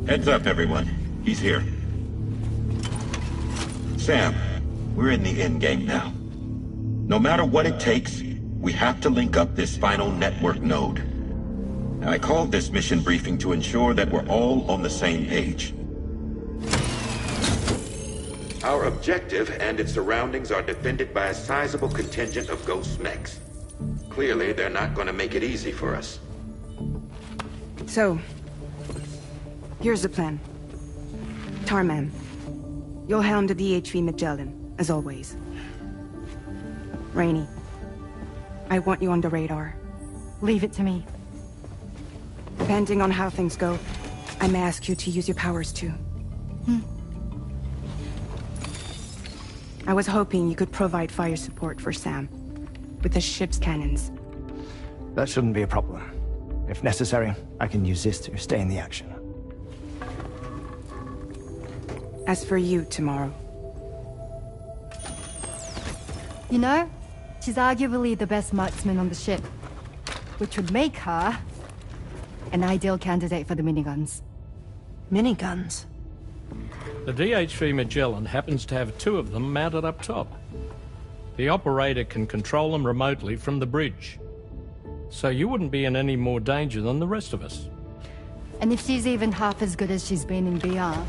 Heads up, everyone. He's here. Sam, we're in the endgame now. No matter what it takes, we have to link up this final network node. I called this mission briefing to ensure that we're all on the same page. Our objective and its surroundings are defended by a sizable contingent of ghost mechs. Clearly, they're not going to make it easy for us. So, here's the plan. Tarman, you'll helm the DHV Magellan, as always. Rainey, I want you on the radar. Leave it to me. Depending on how things go, I may ask you to use your powers too. I was hoping you could provide fire support for Sam, with the ship's cannons. That shouldn't be a problem. If necessary, I can use this to stay in the action. As for you, tomorrow. You know, she's arguably the best marksman on the ship, which would make her an ideal candidate for the miniguns. Miniguns? The DHV Magellan happens to have 2 of them mounted up top. The operator can control them remotely from the bridge. So you wouldn't be in any more danger than the rest of us. And if she's even half as good as she's been in VR,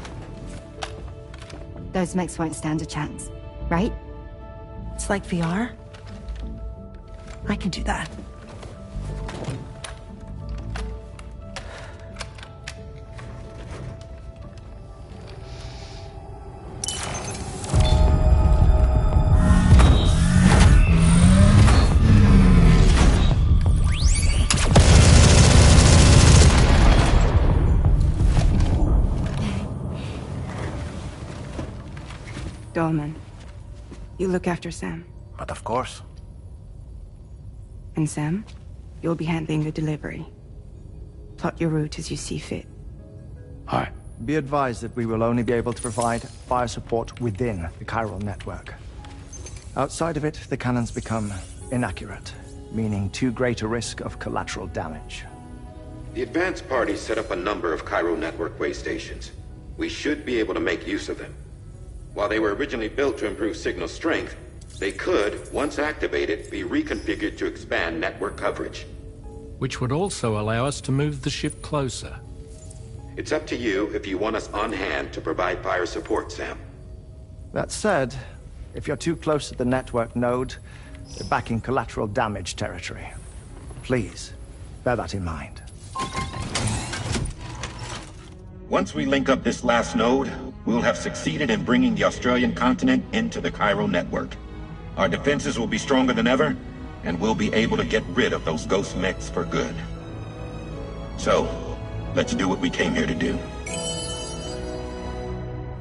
those mechs won't stand a chance, right? It's like VR? I can do that. Dolman, you look after Sam. But of course. And Sam, you'll be handling the delivery. Plot your route as you see fit. Aye. Be advised that we will only be able to provide fire support within the chiral network. Outside of it, the cannons become inaccurate, meaning too great a risk of collateral damage. The advanced party set up a number of chiral network way stations. We should be able to make use of them. While they were originally built to improve signal strength, they could, once activated, be reconfigured to expand network coverage. Which would also allow us to move the ship closer. It's up to you if you want us on hand to provide fire support, Sam. That said, if you're too close to the network node, you're back in collateral damage territory. Please, bear that in mind. Once we link up this last node, we'll have succeeded in bringing the Australian continent into the chiral network. Our defenses will be stronger than ever, and we'll be able to get rid of those ghost mechs for good. So, let's do what we came here to do.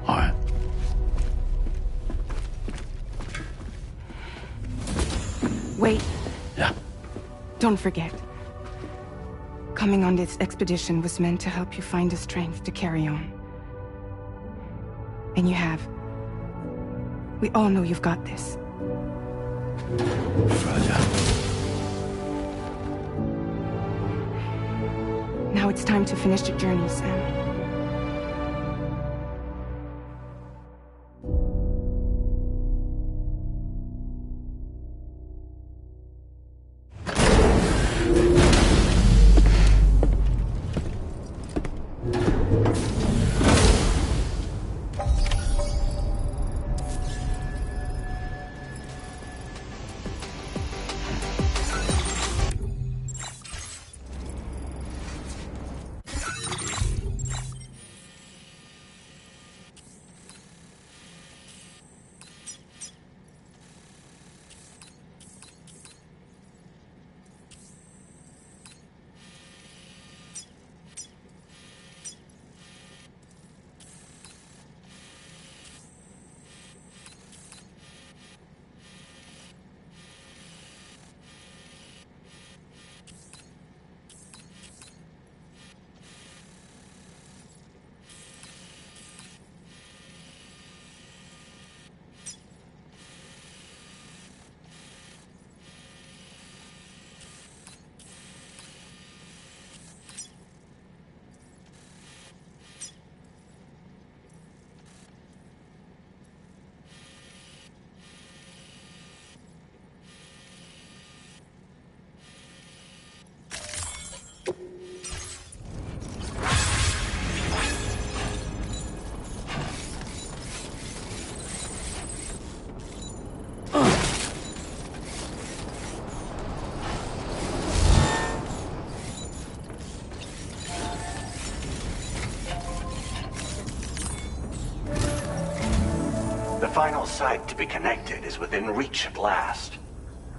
All right. Wait. Yeah. Don't forget. Coming on this expedition was meant to help you find the strength to carry on. And you have. We all know you've got this. Roger. Now it's time to finish the journey, Sam. final site to be connected is within reach at last.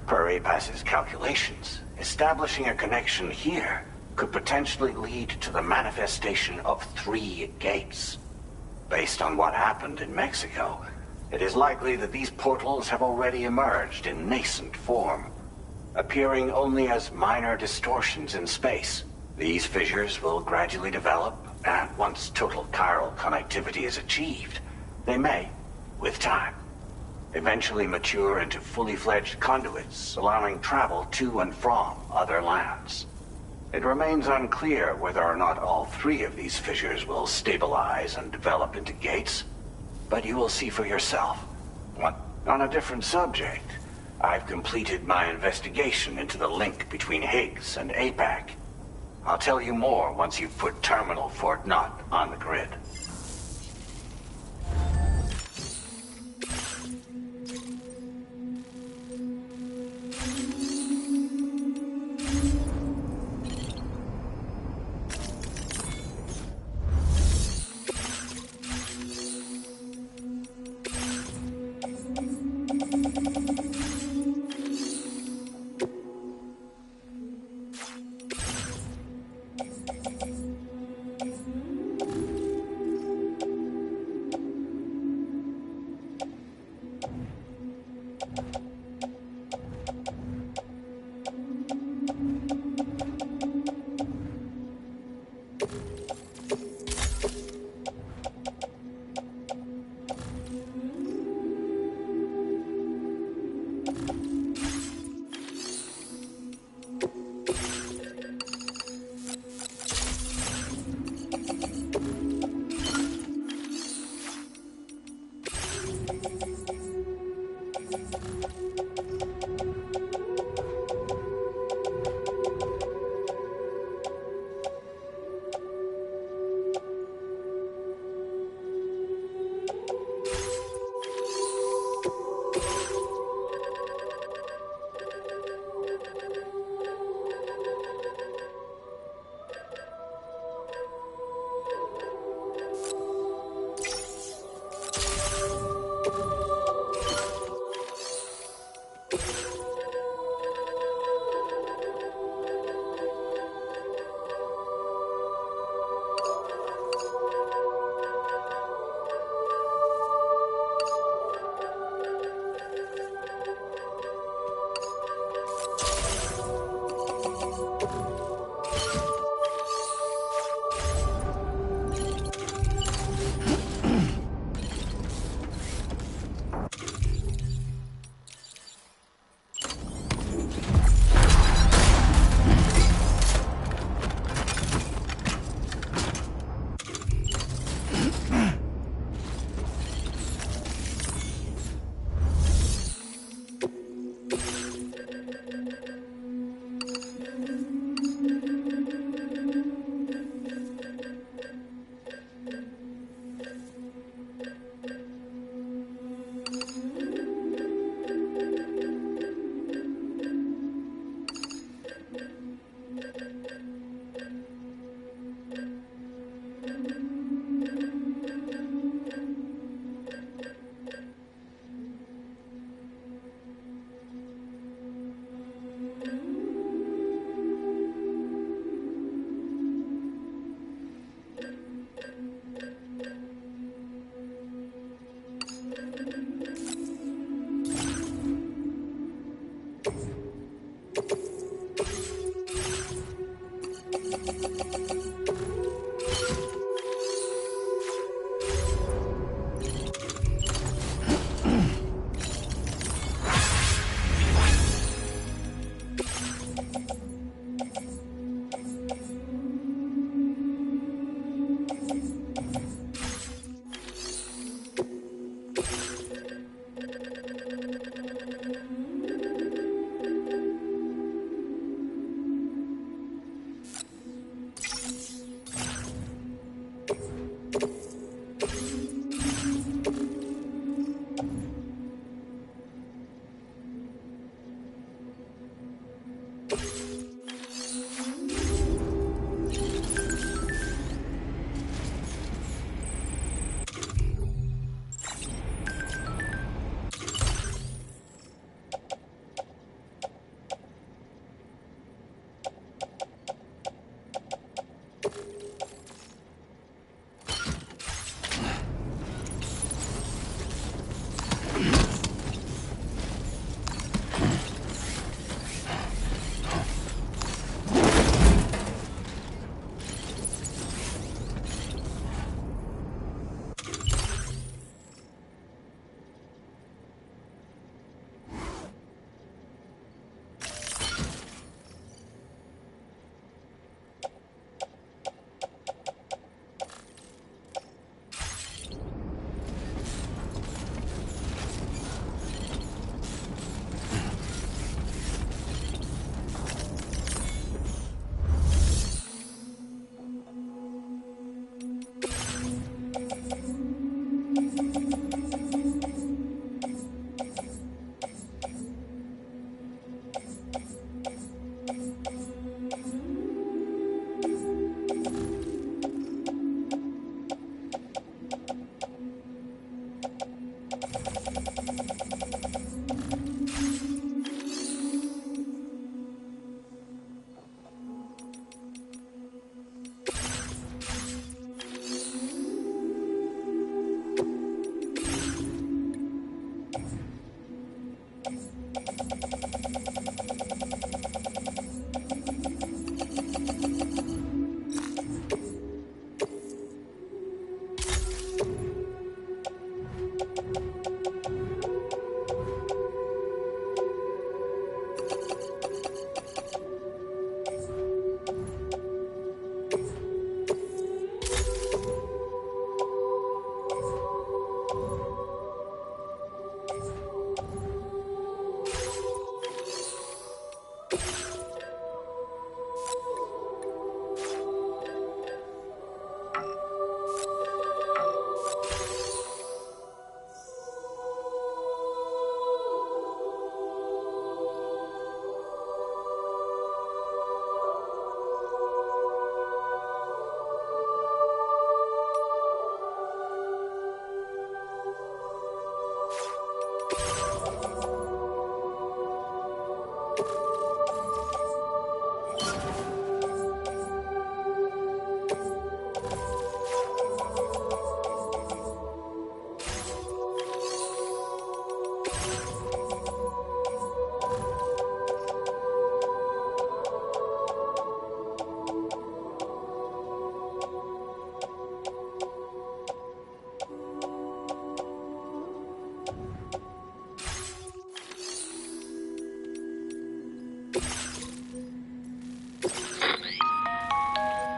Per APAS's calculations, establishing a connection here could potentially lead to the manifestation of 3 gates. Based on what happened in Mexico, it is likely that these portals have already emerged in nascent form, appearing only as minor distortions in space. These fissures will gradually develop, and once total chiral connectivity is achieved, they may, with time, eventually mature into fully fledged conduits, allowing travel to and from other lands. It remains unclear whether or not all 3 of these fissures will stabilize and develop into gates, but you will see for yourself. On a different subject, I've completed my investigation into the link between Higgs and APAC. I'll tell you more once you've put Terminal Fort Knott on the grid.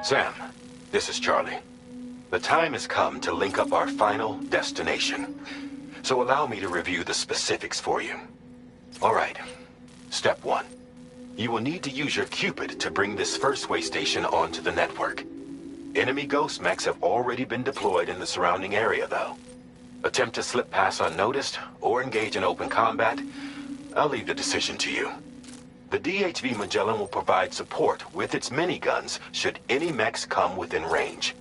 Sam, this is Charlie. The time has come to link up our final destination. So allow me to review the specifics for you. All right. Step 1. You will need to use your Cupid to bring this first way station onto the network. Enemy ghost mechs have already been deployed in the surrounding area, though. Attempt to slip past unnoticed or engage in open combat, I'll leave the decision to you. The DHV Magellan will provide support with its miniguns should any mechs come within range.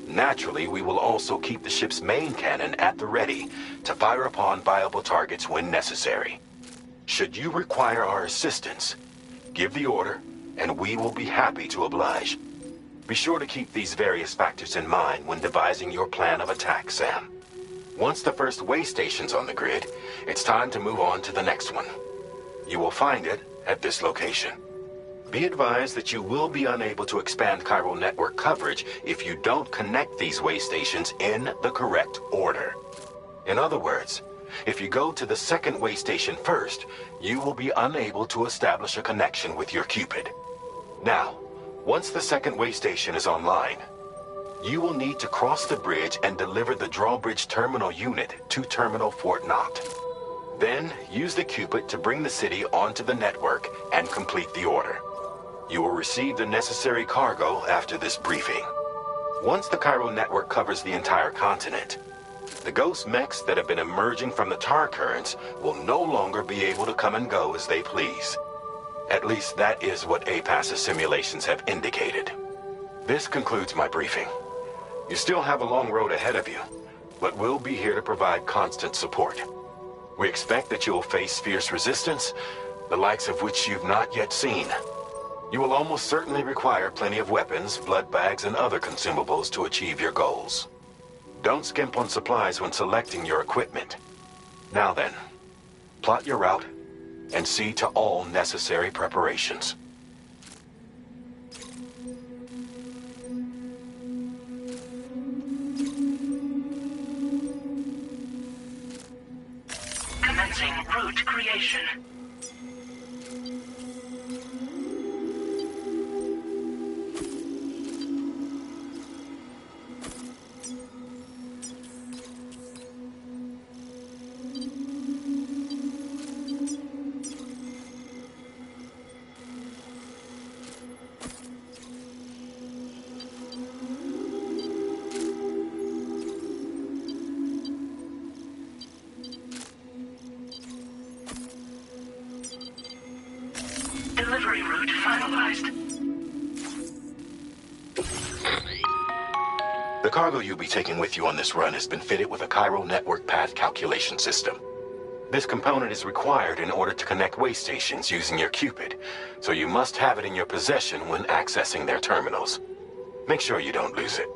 Naturally, we will also keep the ship's main cannon at the ready to fire upon viable targets when necessary. Should you require our assistance, give the order, and we will be happy to oblige. Be sure to keep these various factors in mind when devising your plan of attack, Sam. Once the first way station's on the grid, it's time to move on to the next one. You will find it at this location. Be advised that you will be unable to expand chiral network coverage if you don't connect these way stations in the correct order. In other words, if you go to the second way station first, you will be unable to establish a connection with your Cupid. Now, once the second way station is online, you will need to cross the bridge and deliver the drawbridge terminal unit to Terminal Fort Knott. Then, use the Cupid to bring the city onto the network and complete the order. You will receive the necessary cargo after this briefing. Once the chiral network covers the entire continent, the ghost mechs that have been emerging from the tar currents will no longer be able to come and go as they please. At least that is what APAS's simulations have indicated. This concludes my briefing. You still have a long road ahead of you, but we'll be here to provide constant support. We expect that you will face fierce resistance, the likes of which you've not yet seen. You will almost certainly require plenty of weapons, blood bags, and other consumables to achieve your goals. Don't skimp on supplies when selecting your equipment. Now then, plot your route and see to all necessary preparations. Commencing route creation. Delivery route finalized. The cargo you'll be taking with you on this run has been fitted with a chiral network path calculation system. This component is required in order to connect way stations using your Cupid, so you must have it in your possession when accessing their terminals. Make sure you don't lose it.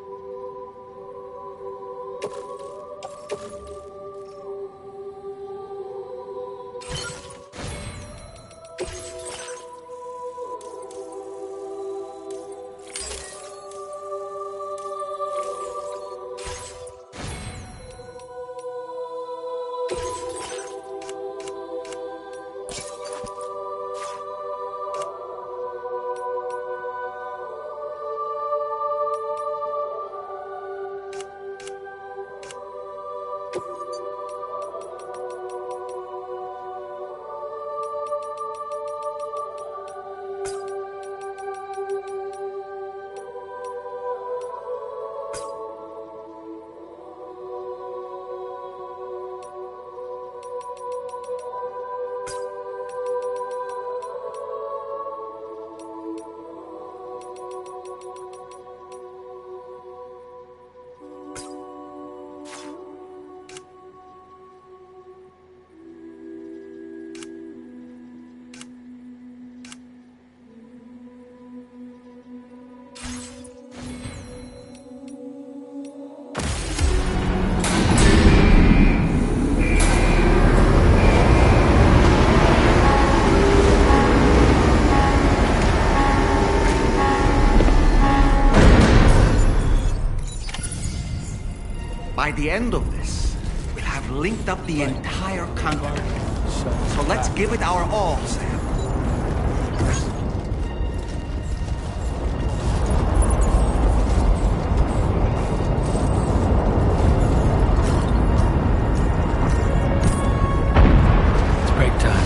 By the end of this, we'll have linked up the entire continent. So let's give it our all, Sam. It's break time.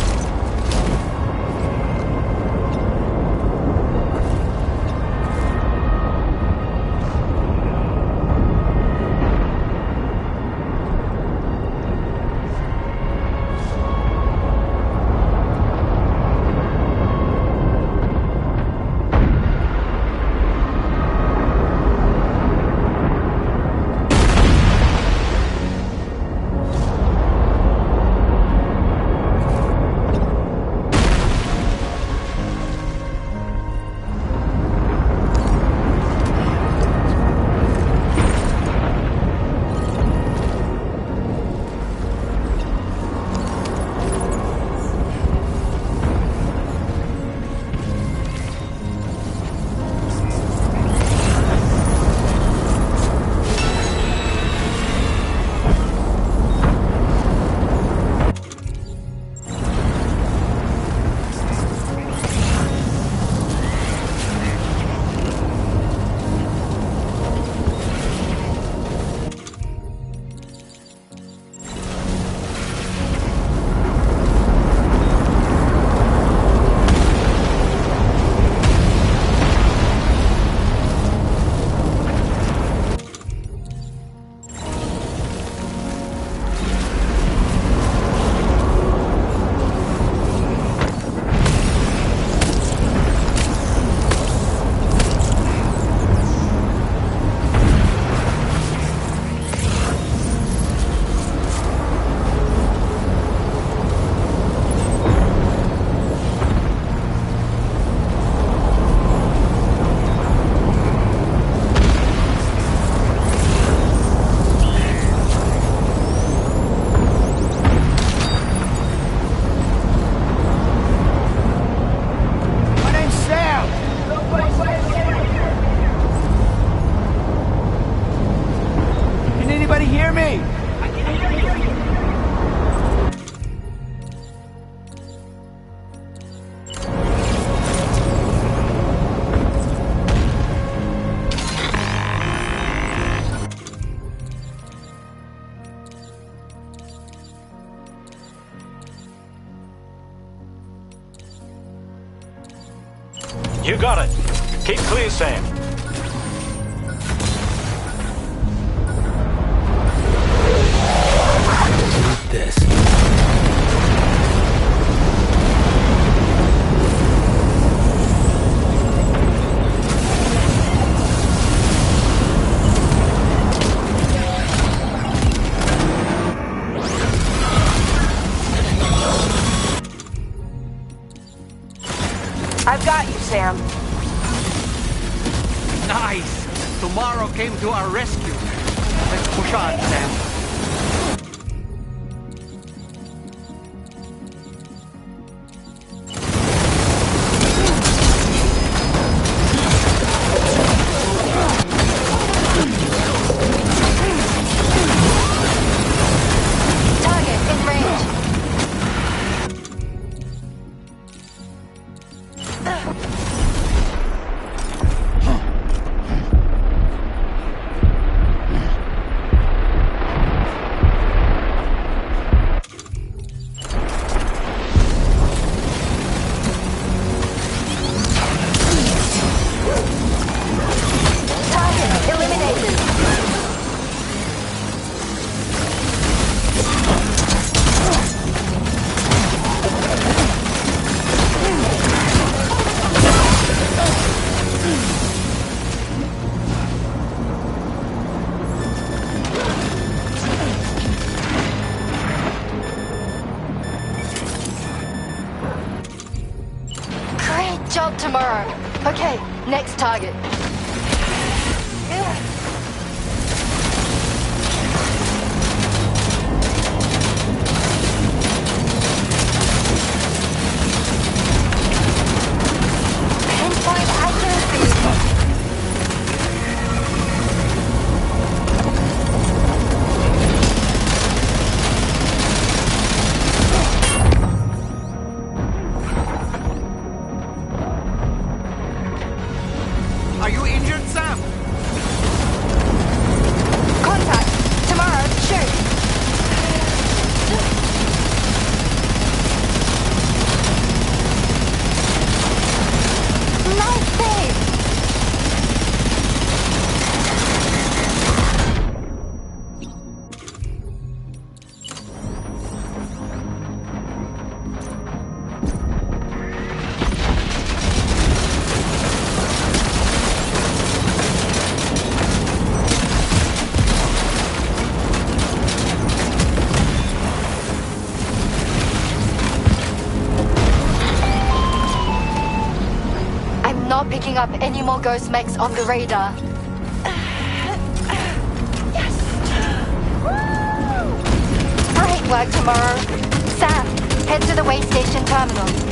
You got it. Keep clear, Sam. Eat this. I've got you, Sam. Nice! Tomorrow came to our rescue. Let's push on, Sam. Job tomorrow. Okay, next target. Pinpoint accuracy. picking up any more ghost mechs on the radar. Yes! Woo! Great work tomorrow. Sam, head to the way station terminal.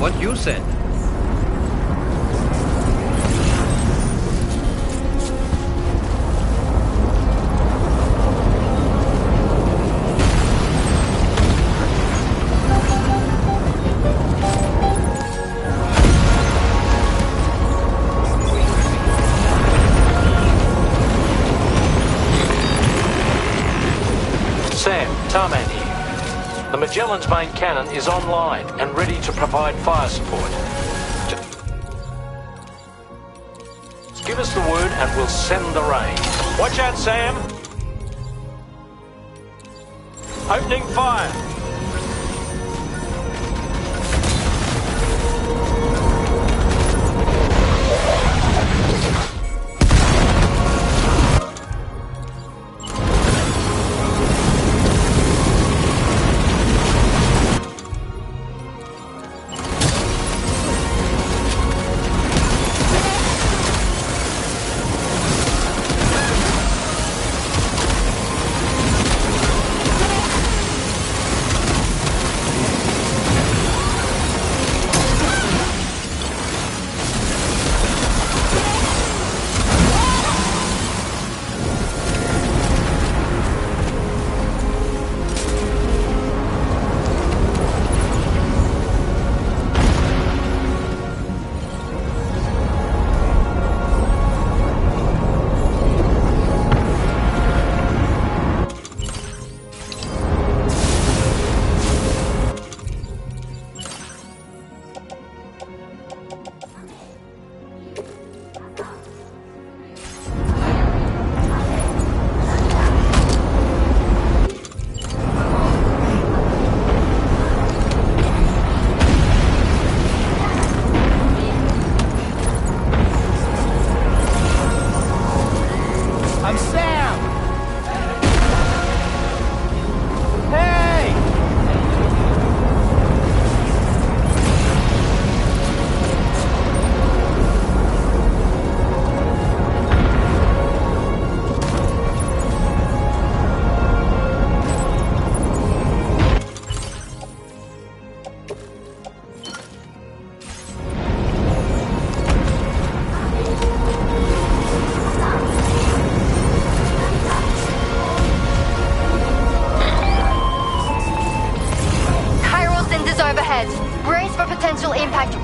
What you said. Tarman here. The Magellan's main cannon is online and ready to provide fire support. Just give us the word and we'll send the rain. Watch out, Sam! Opening fire!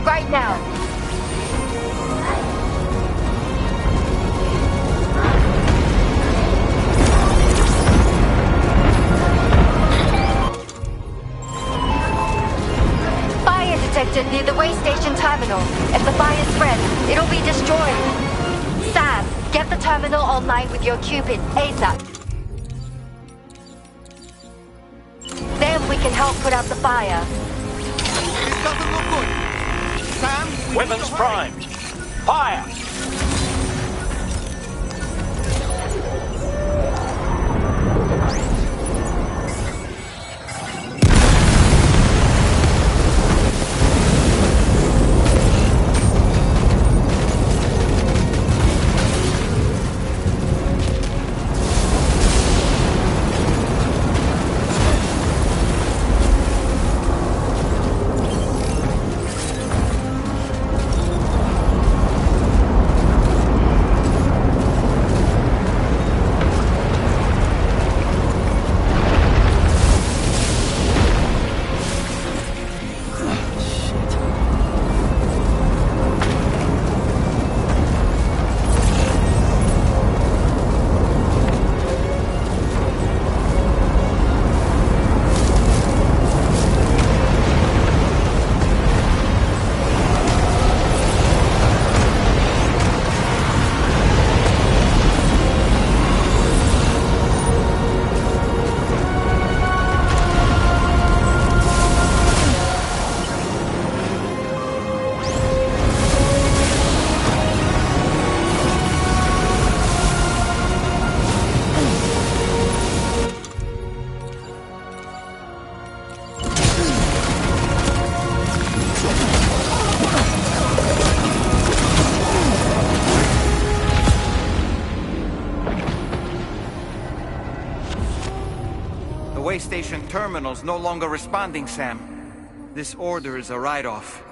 right now. Fire detected near the way station terminal. If the fire spreads, it'll be destroyed. Sam, get the terminal online with your Cupid ASAP. Then we can help put out the fire. This doesn't look good. Sam, weapons primed. Fire! The way station terminal's no longer responding, Sam. This order is a write-off.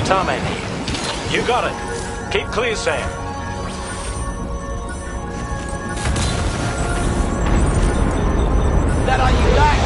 Tarmac here. You got it. Keep clear, Sam. That on you back!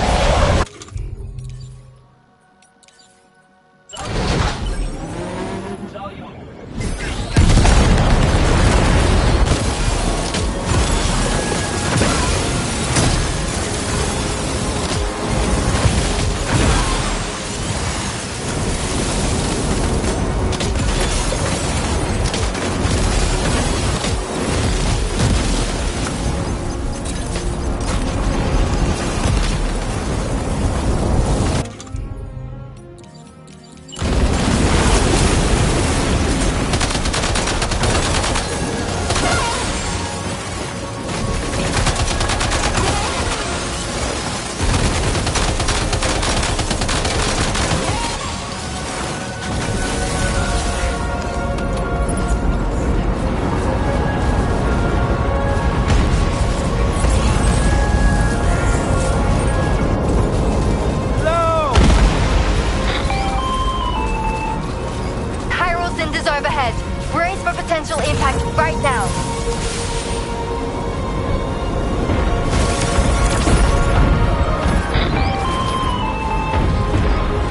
Overhead. Brace for potential impact right now.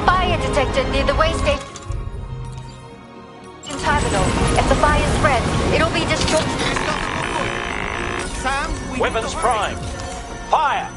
Fire detected near the way station terminal. If the fire spreads, it'll be destroyed. Sam, weapons prime. Fire!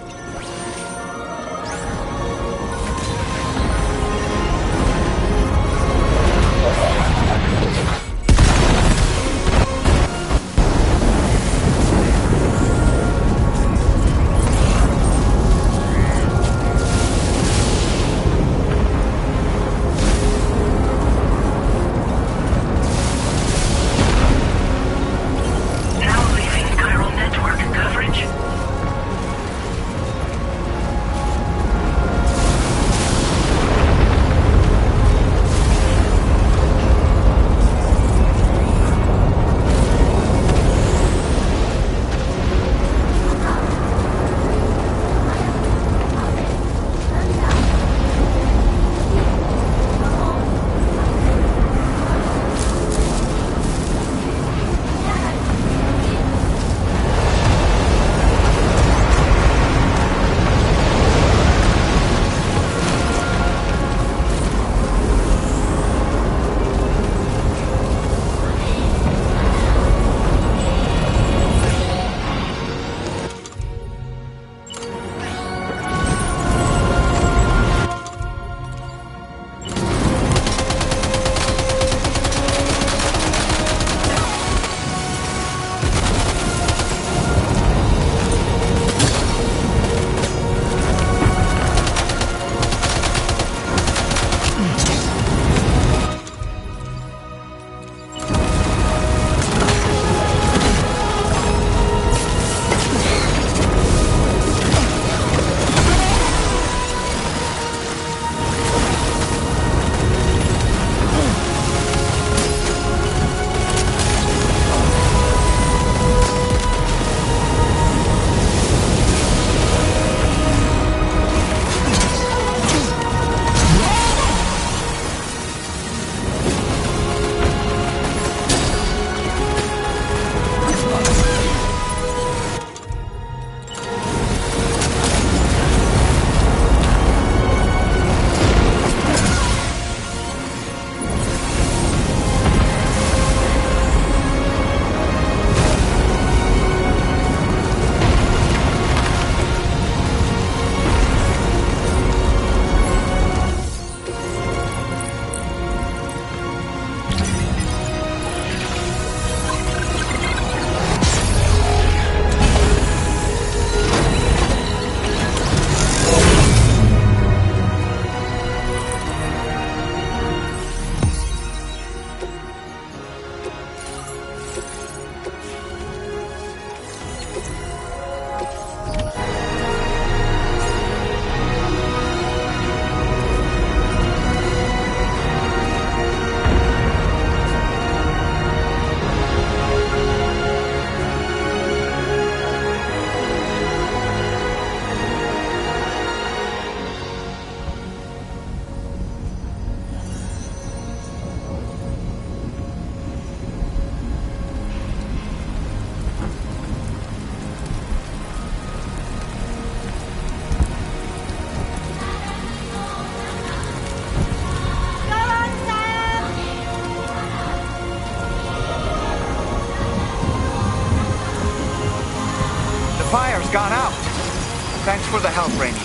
Thanks for the help, Rainey.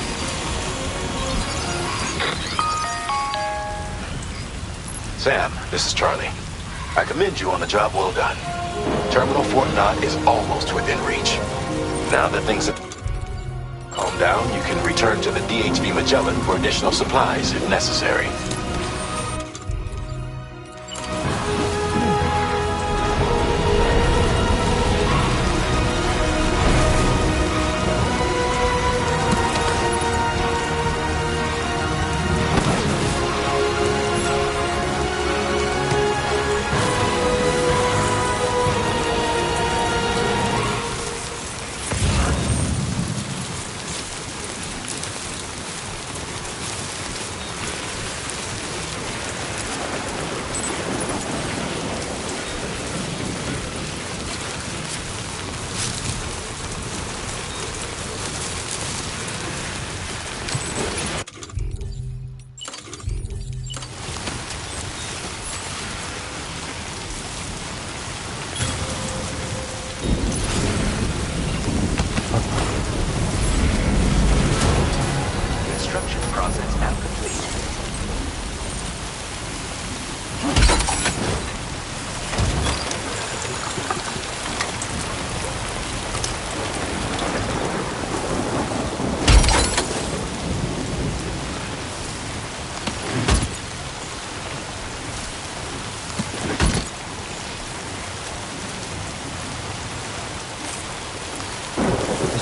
Sam, this is Charlie. I commend you on a job well done. Terminal Fort Knott is almost within reach. Now that things have calmed down, you can return to the DHV Magellan for additional supplies if necessary.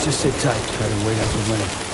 Just sit tight, try to wait out the winter.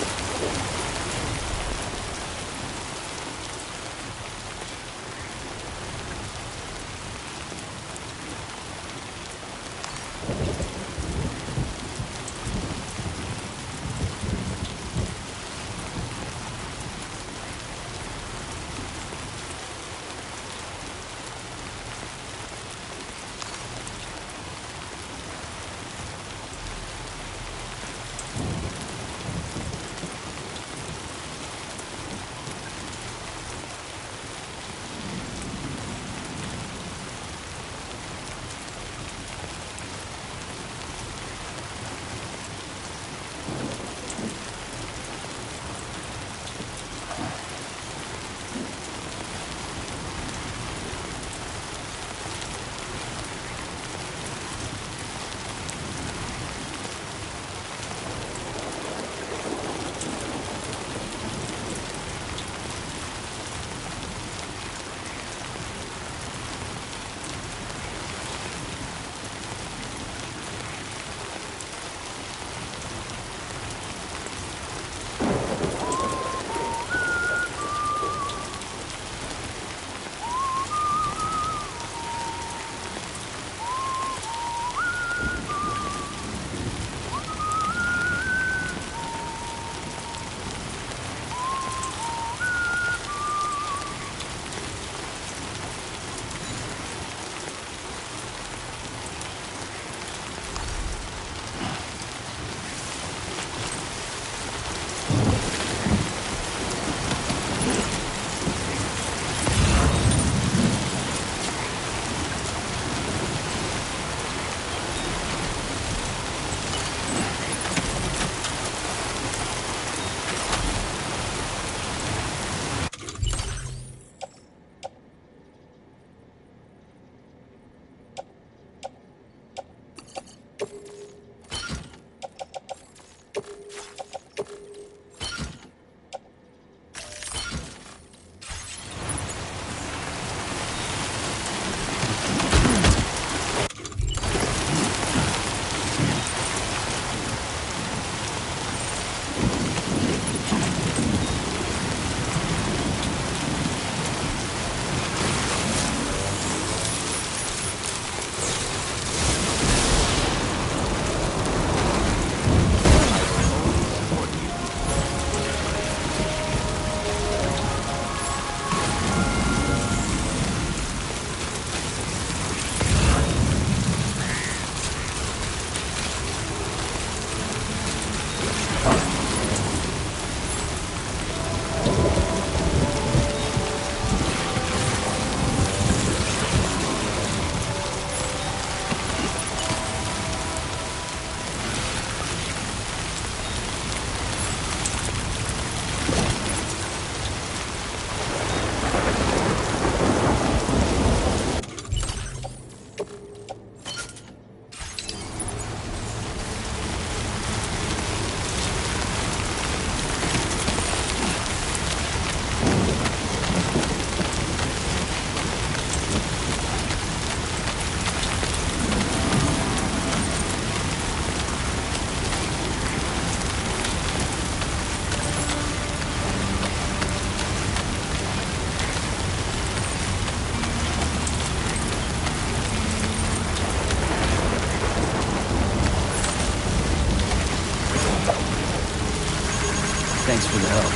the help.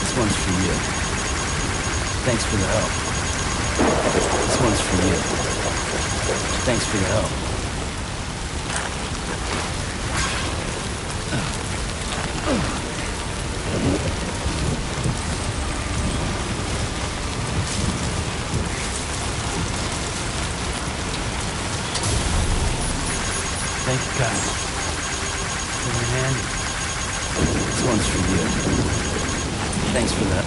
This one's for you. Thanks for the help. This one's for you. Thanks for the help. Thank you, guys. Your hand. This one's for you. Thanks for that.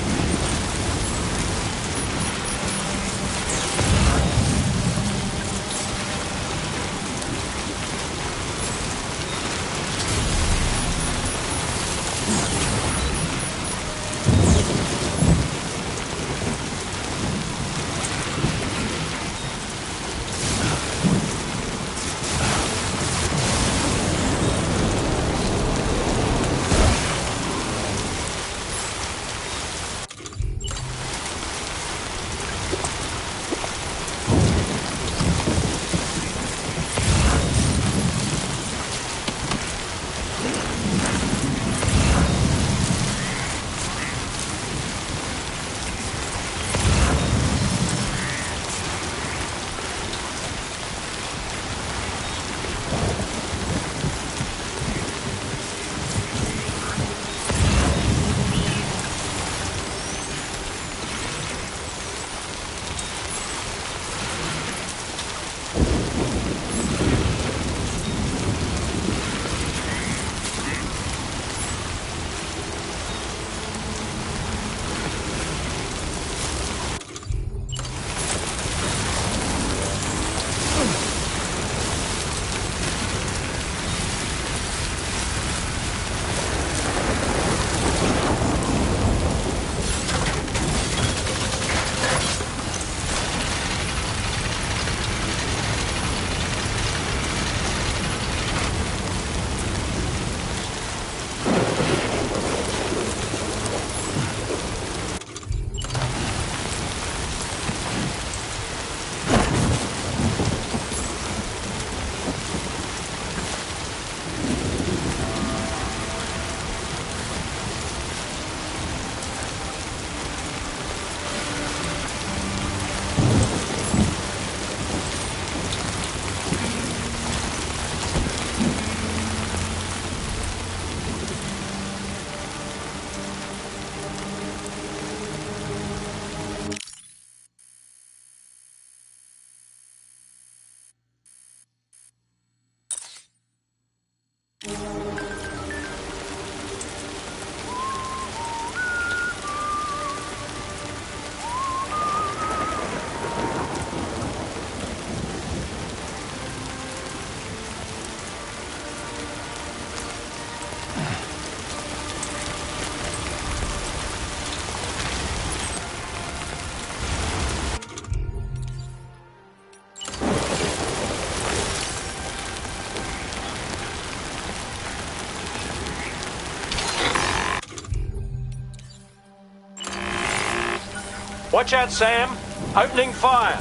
Watch out, Sam. Opening fire.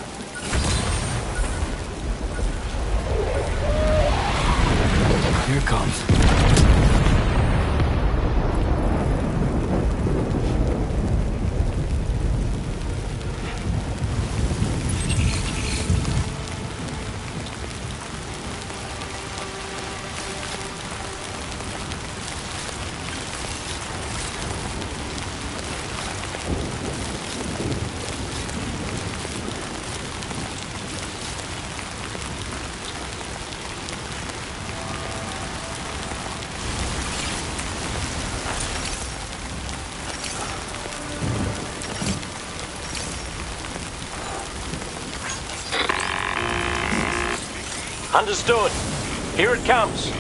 Here it comes. Understood. Here it comes.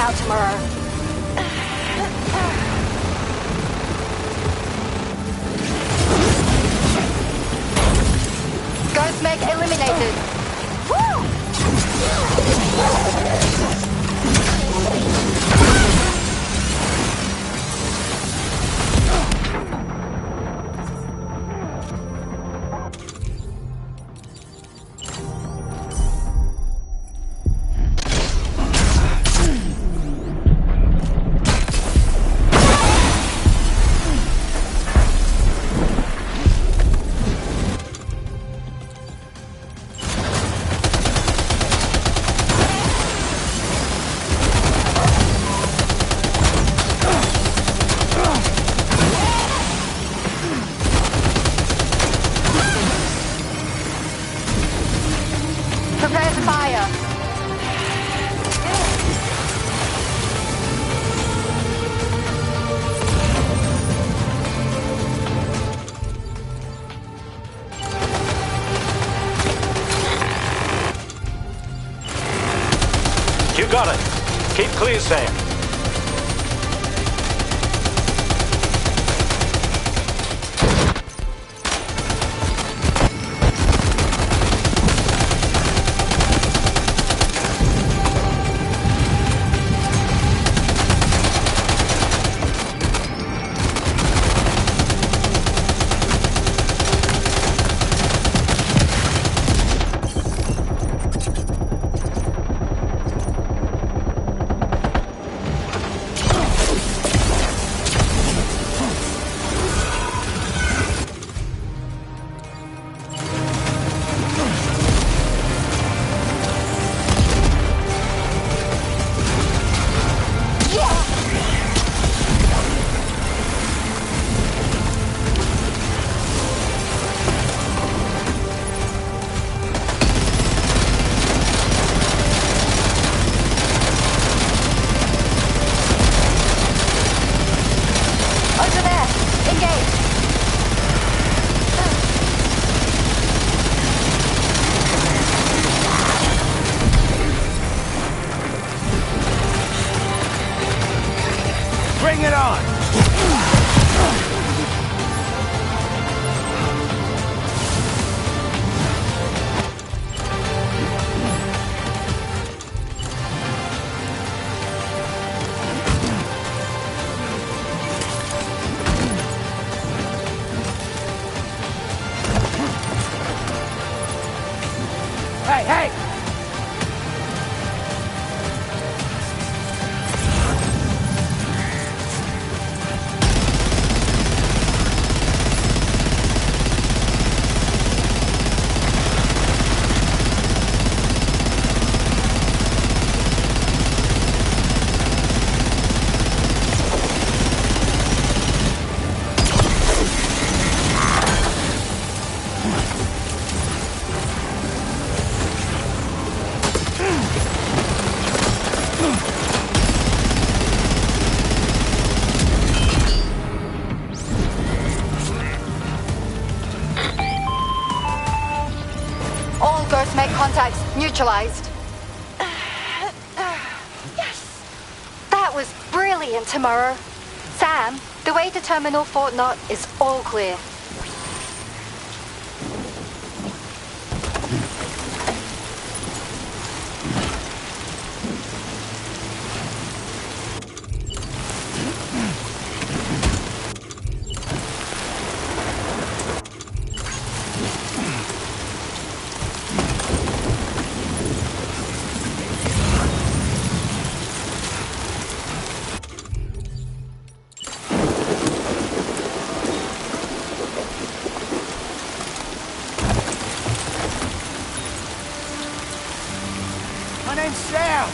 now, Tomorrow. Ghost Meg eliminated. Woo! Prepare to fire. You got it. Keep clear, Sam. Over there. Engage. Bring it on! Hey, hey! All Ghost Meg contacts neutralized. That was brilliant, Tomorrow. Sam, the way to Terminal Fort Knot is all clear. My name's Sam!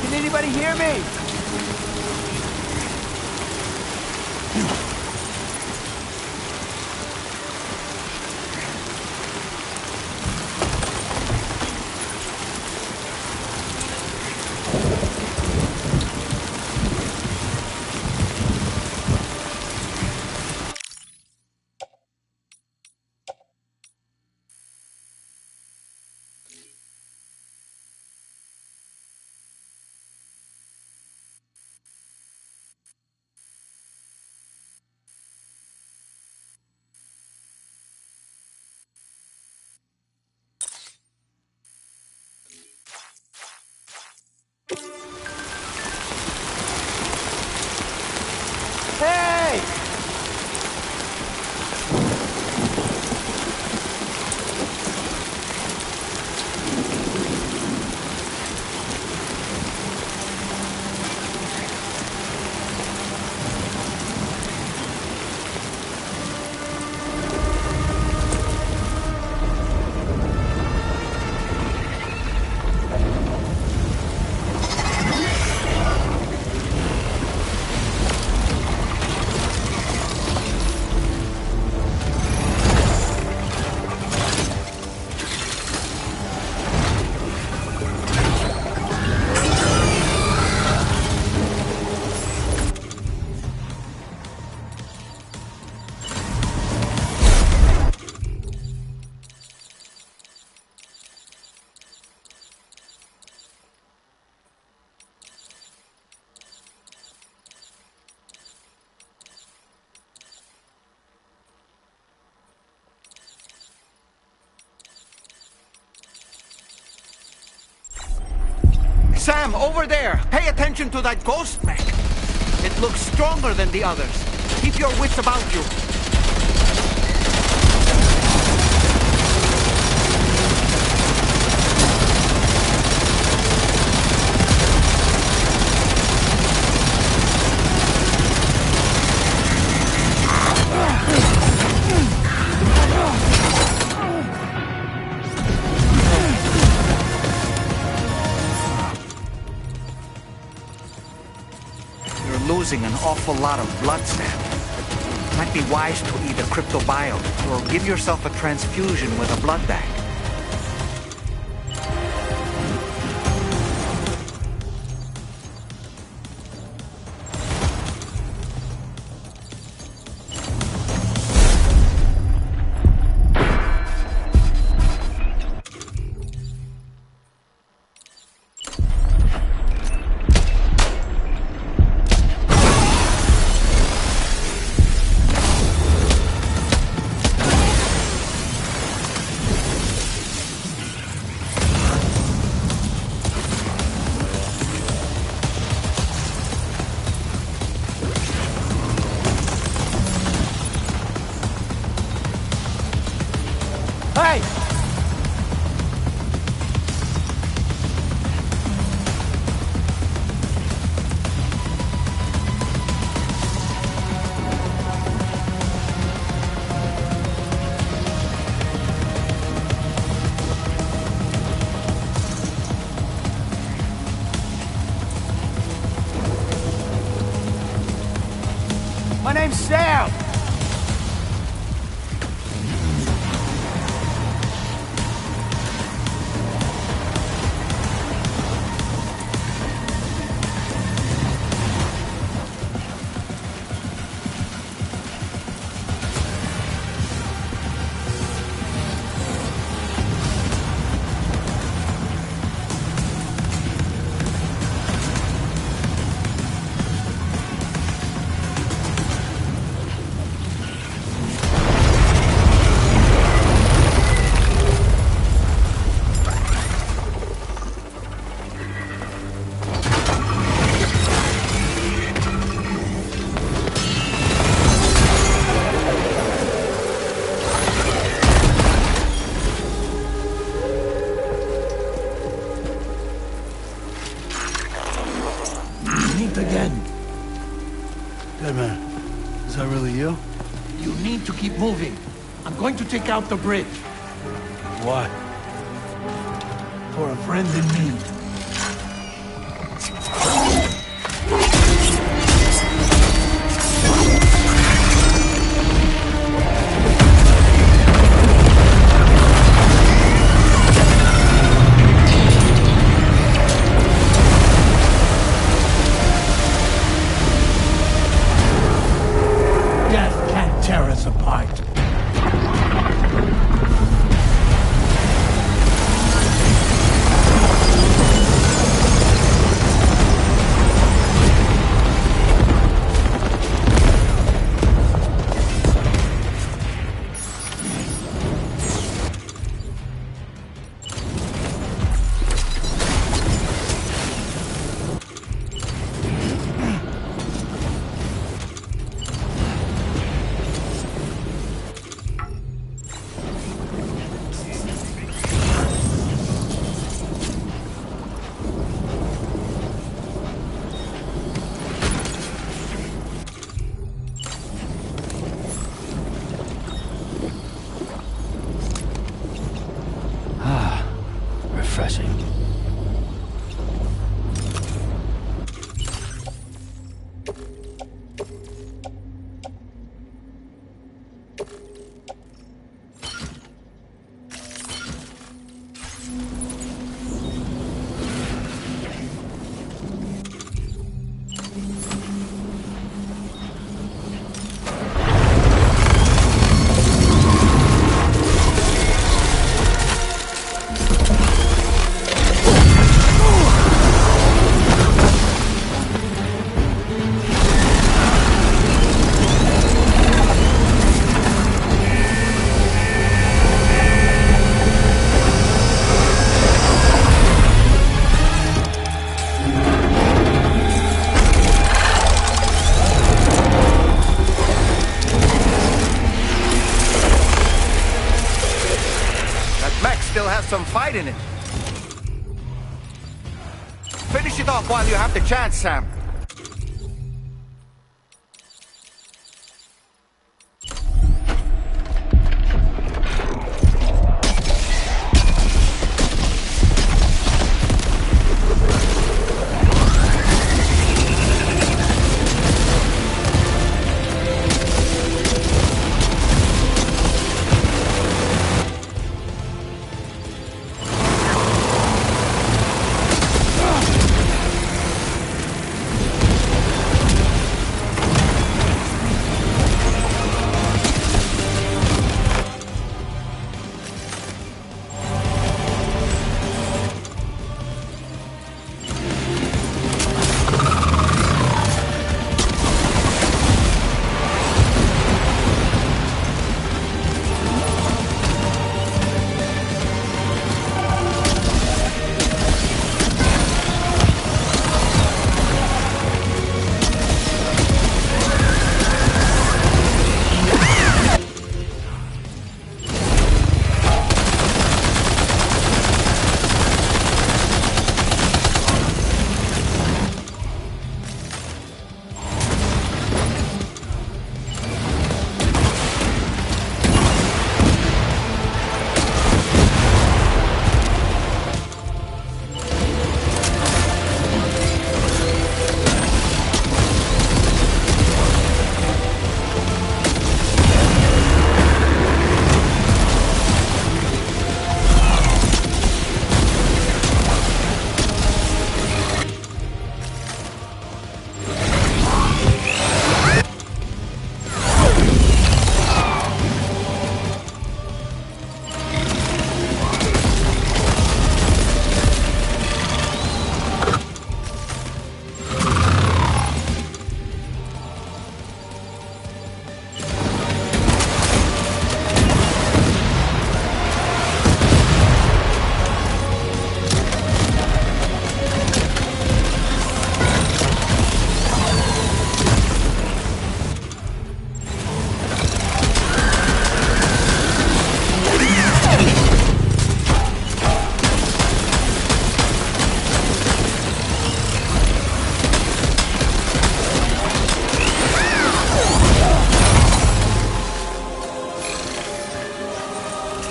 Can anybody hear me? Sam, over there! Pay attention to that ghost mech! It looks stronger than the others. Keep your wits about you. Losing an awful lot of blood, Sam. Might be wise to either cryptobio or give yourself a transfusion with a blood bank. Hey! My name's Sam! Again. Dead man, is that really you? You need to keep moving. I'm going to take out the bridge. Why? For a friend in need. Tear us apart. Refreshing. some fight in it. Finish it off while you have the chance, Sam.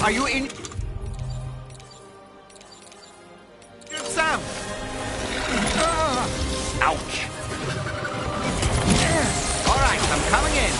Are you in... Sam! Ouch! All right, I'm coming in.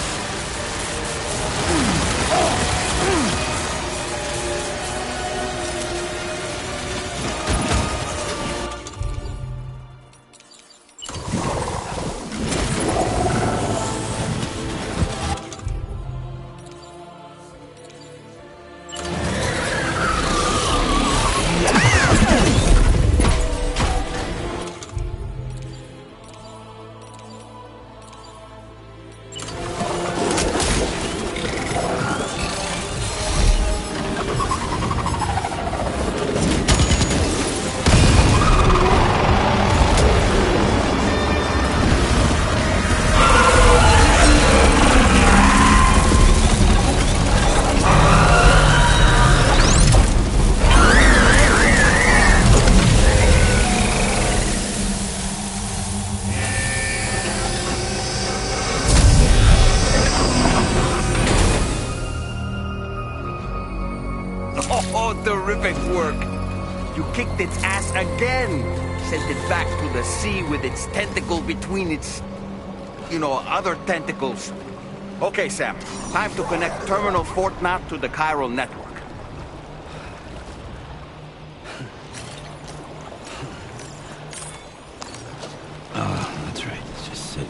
Oh, terrific work. You kicked its ass again. Sent it back to the sea with its tentacle between its, other tentacles. Okay, Sam. Time to connect Terminal Fort Knot to the chiral network. Oh, that's right. It's just sitting.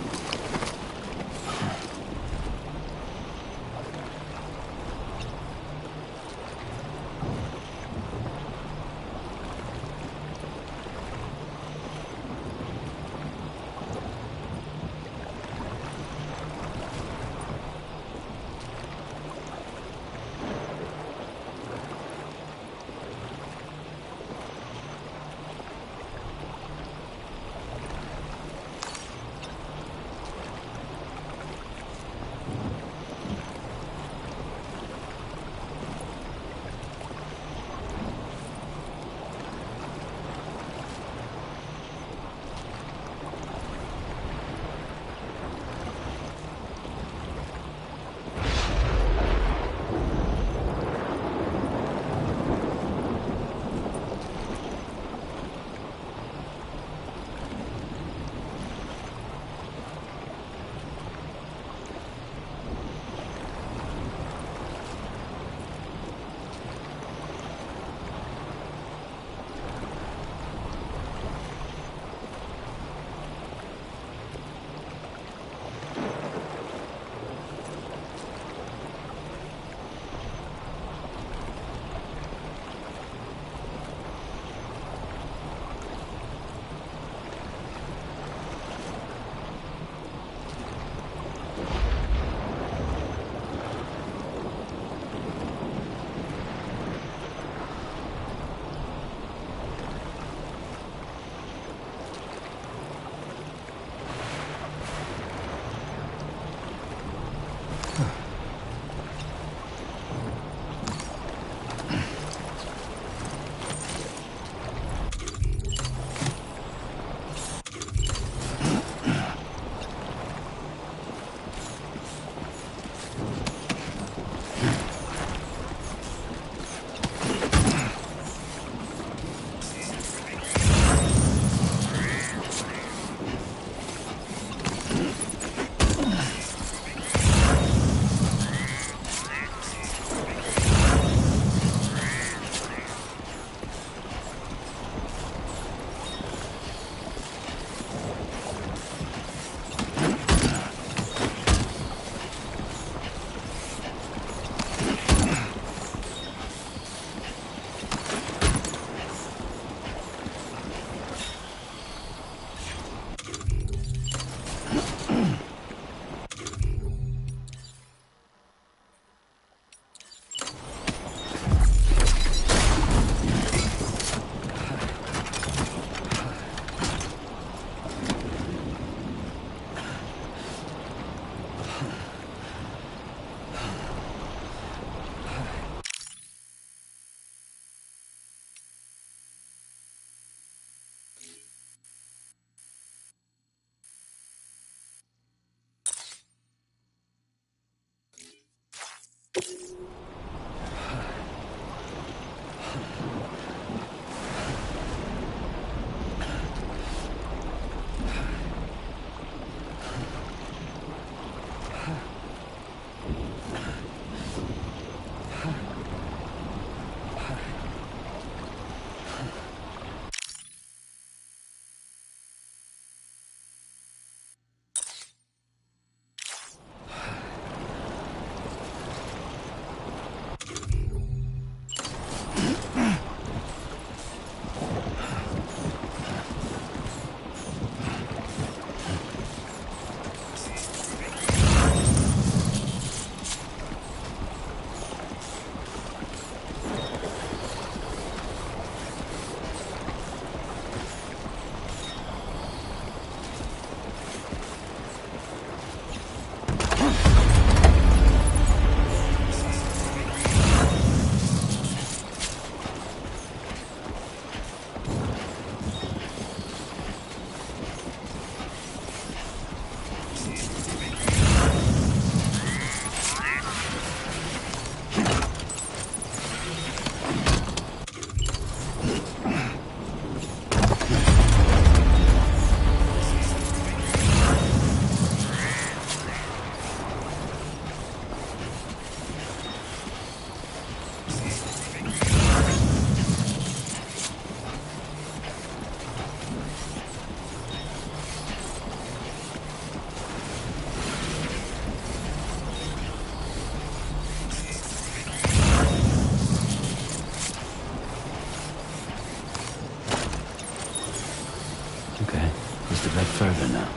Okay, just a bit further now.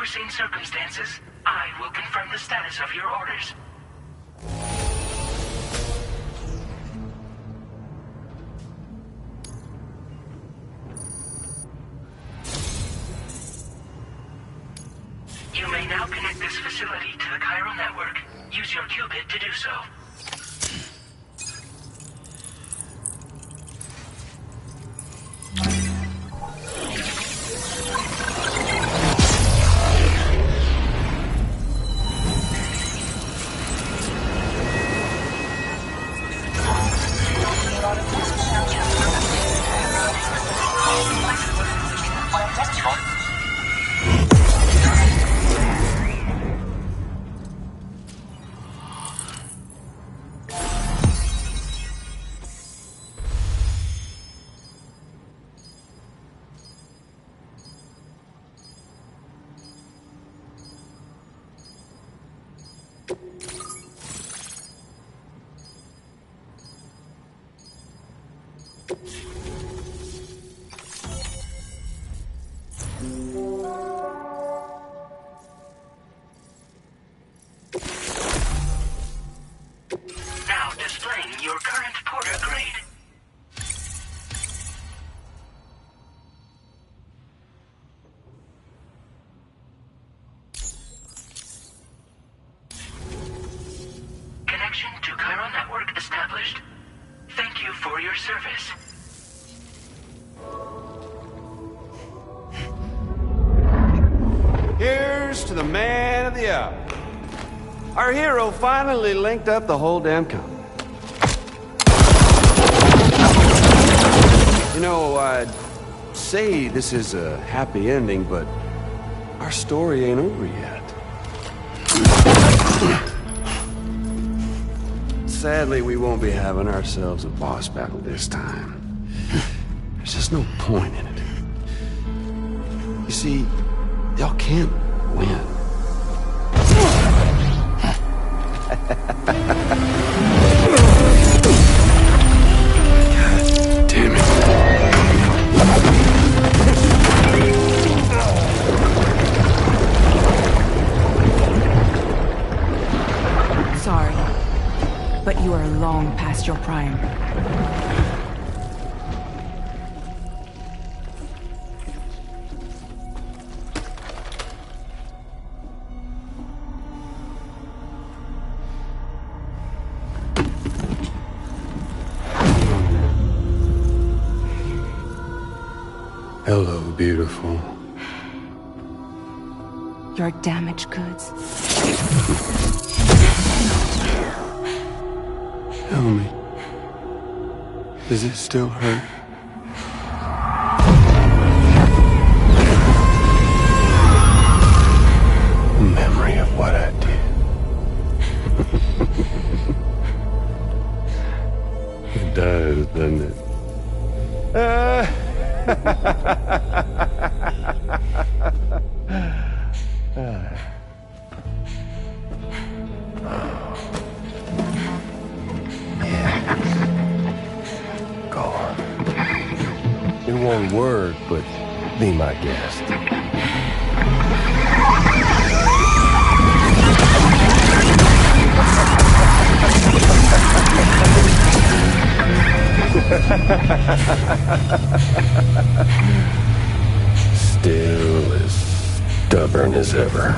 unforeseen circumstances, I will confirm the status of your orders. use your qubit to do so. Now displaying your current Porter grade. Connection to Cairo Network established. Thank you for your service. Here's to the man of the hour. Our hero finally linked up the whole damn company. You know, I'd say this is a happy ending, but our story ain't over yet. Sadly, we won't be having ourselves a boss battle this time. There's just no point in it. You see, y'all can't win. God damn it. Sorry, but you are long past your prime. Hello, beautiful. Your damaged goods. Tell me, does it still hurt? Memory of what I did. It does, doesn't it? Go on. In one word, but be my guest. Still as stubborn as ever.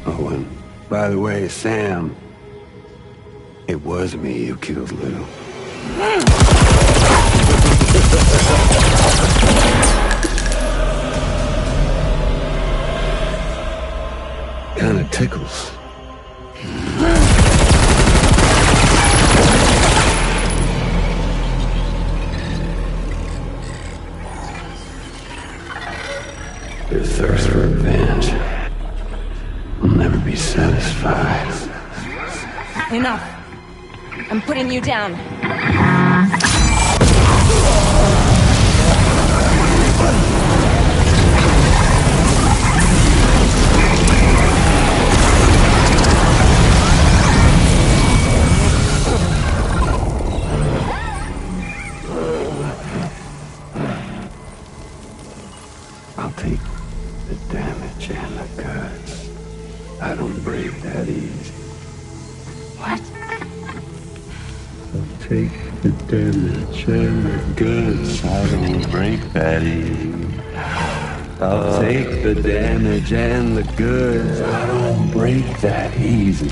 Oh, and by the way, Sam, it was me who killed Lou. Kinda tickles. Your thirst for revenge will never be satisfied. Enough. I'm putting you down. I'll take the damage and the goods. I don't break that easy. What? I'll take the damage and the goods. I don't break that easy. I'll take the damage and the goods. I don't break that easy.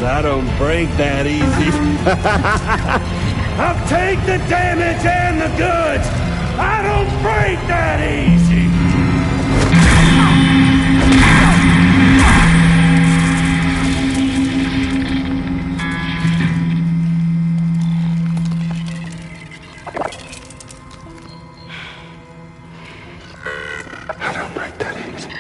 I don't break that easy. I'll take the damage and the goods. I don't break that easy. I don't break that easy.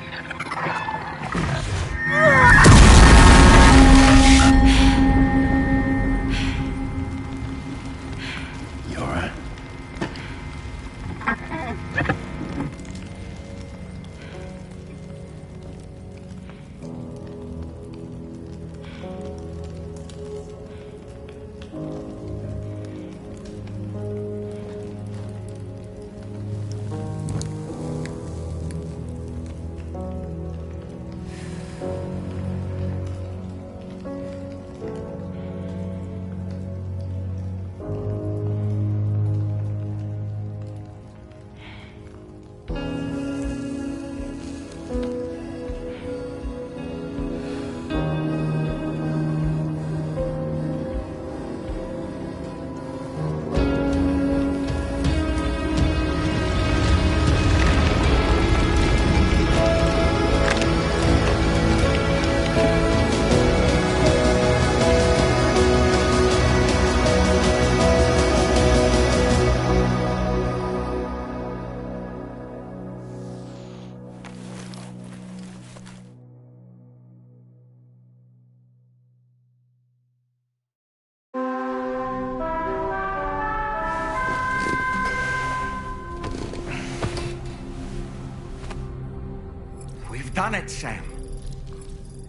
Done it, Sam.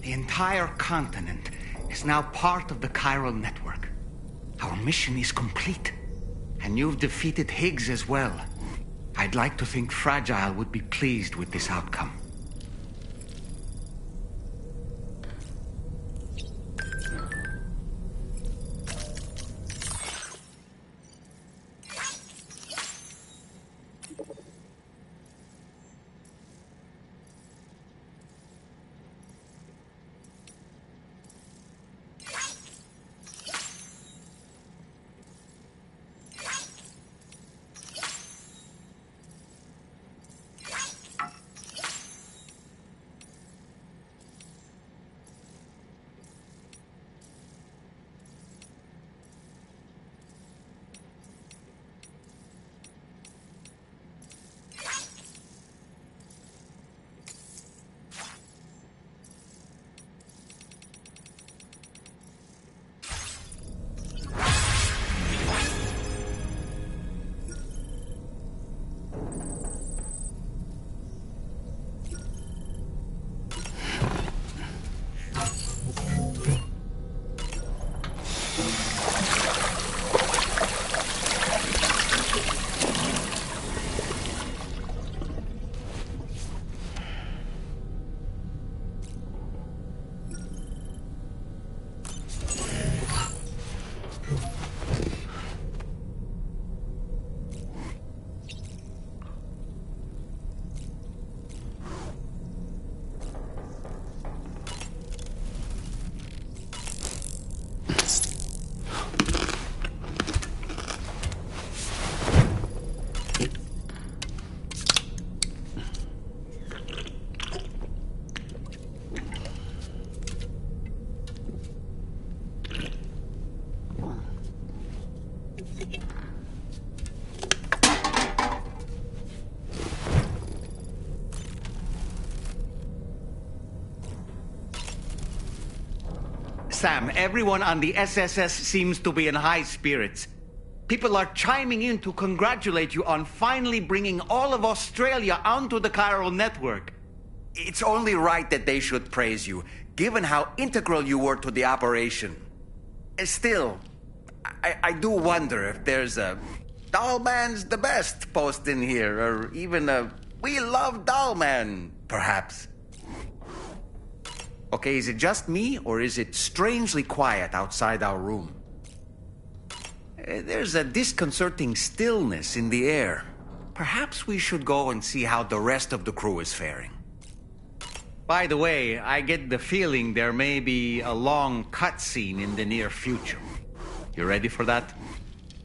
The entire continent is now part of the chiral network. Our mission is complete. And you've defeated Higgs as well. I'd like to think Fragile would be pleased with this outcome. Sam, everyone on the SSS seems to be in high spirits. People are chiming in to congratulate you on finally bringing all of Australia onto the chiral network. It's only right that they should praise you, given how integral you were to the operation. Still, I do wonder if there's a Dollman's the best post in here, or even a We Love Dollman, perhaps. Okay, is it just me, or is it strangely quiet outside our room? There's a disconcerting stillness in the air. Perhaps we should go and see how the rest of the crew is faring. By the way, I get the feeling there may be a long cutscene in the near future. You ready for that?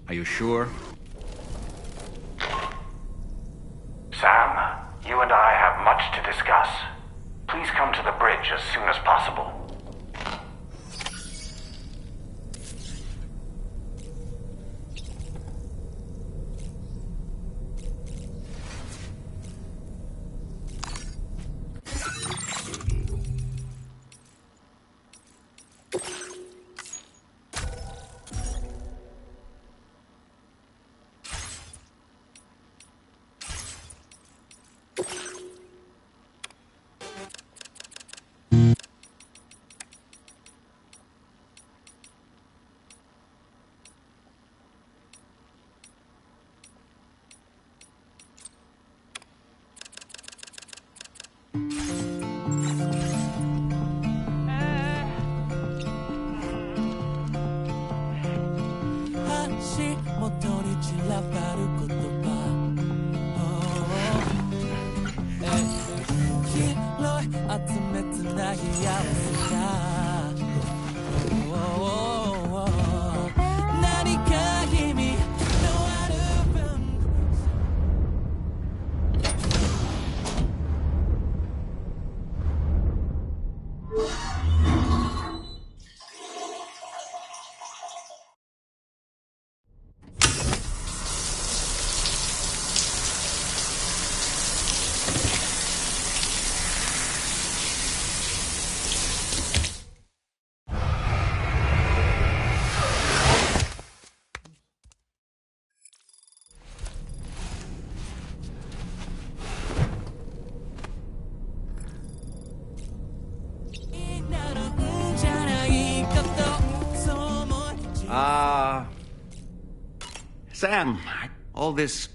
Are you sure? Sam, you and I have much to discuss. Please come to the bridge as soon as possible. Sam, all this...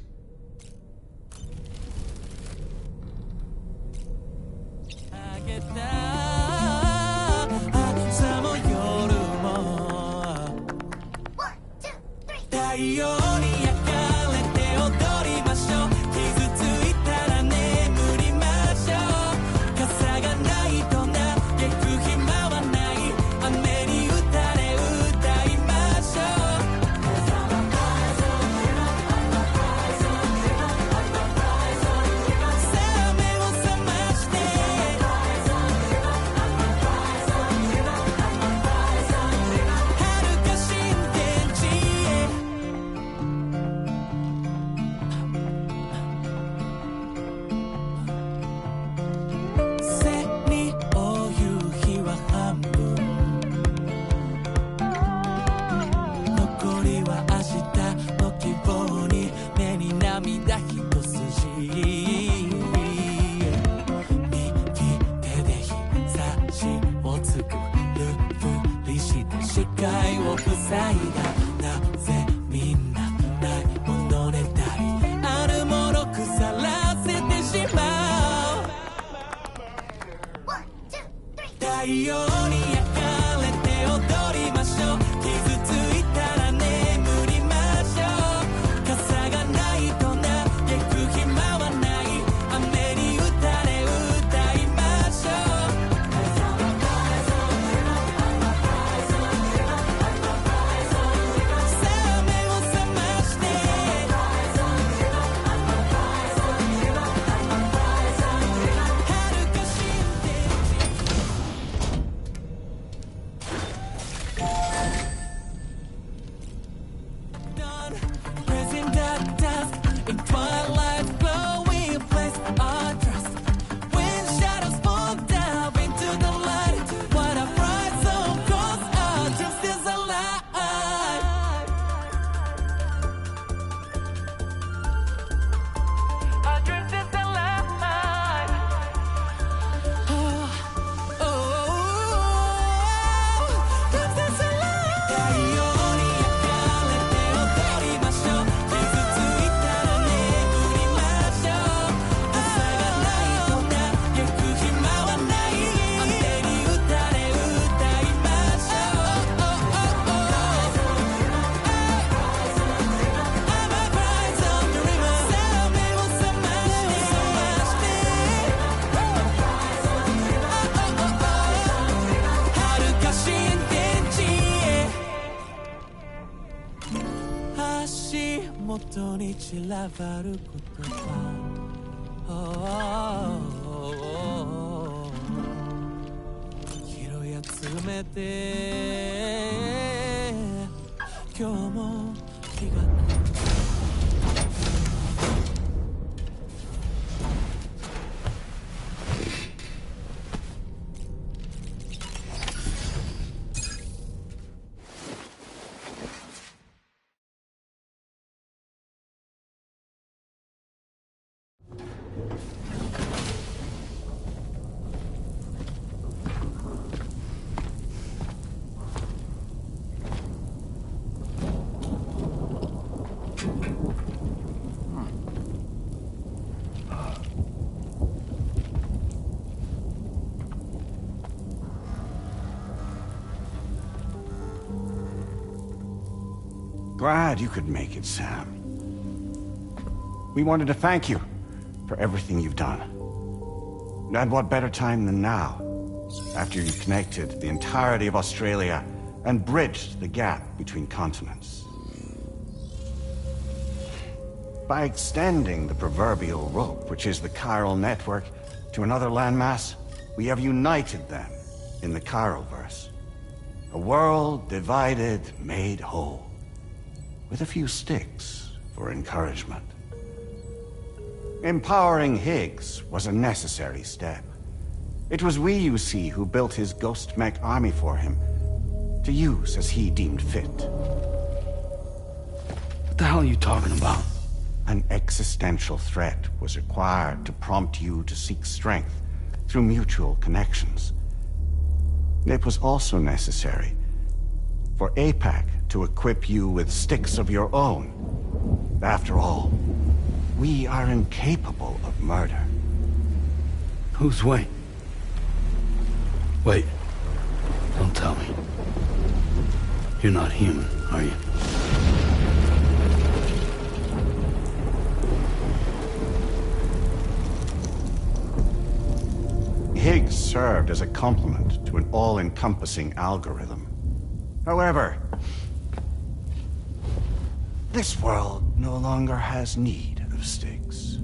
人に散らばる言葉拾い集めて今日も日がGlad you could make it, Sam. We wanted to thank you for everything you've done. And what better time than now, after you connected the entirety of Australia and bridged the gap between continents. By extending the proverbial rope, which is the chiral network, to another landmass, we have united them in the Chiroverse. A world divided, made whole. With a few sticks for encouragement. Empowering Higgs was a necessary step. It was we, you see, who built his ghost mech army for him, to use as he deemed fit. What the hell are you talking about? An existential threat was required to prompt you to seek strength through mutual connections. It was also necessary for APAC to equip you with sticks of your own. After all, we are incapable of murder. Who's we? Wait. Don't tell me. You're not human, are you? Higgs served as a complement to an all-encompassing algorithm. However, this world no longer has need of sticks.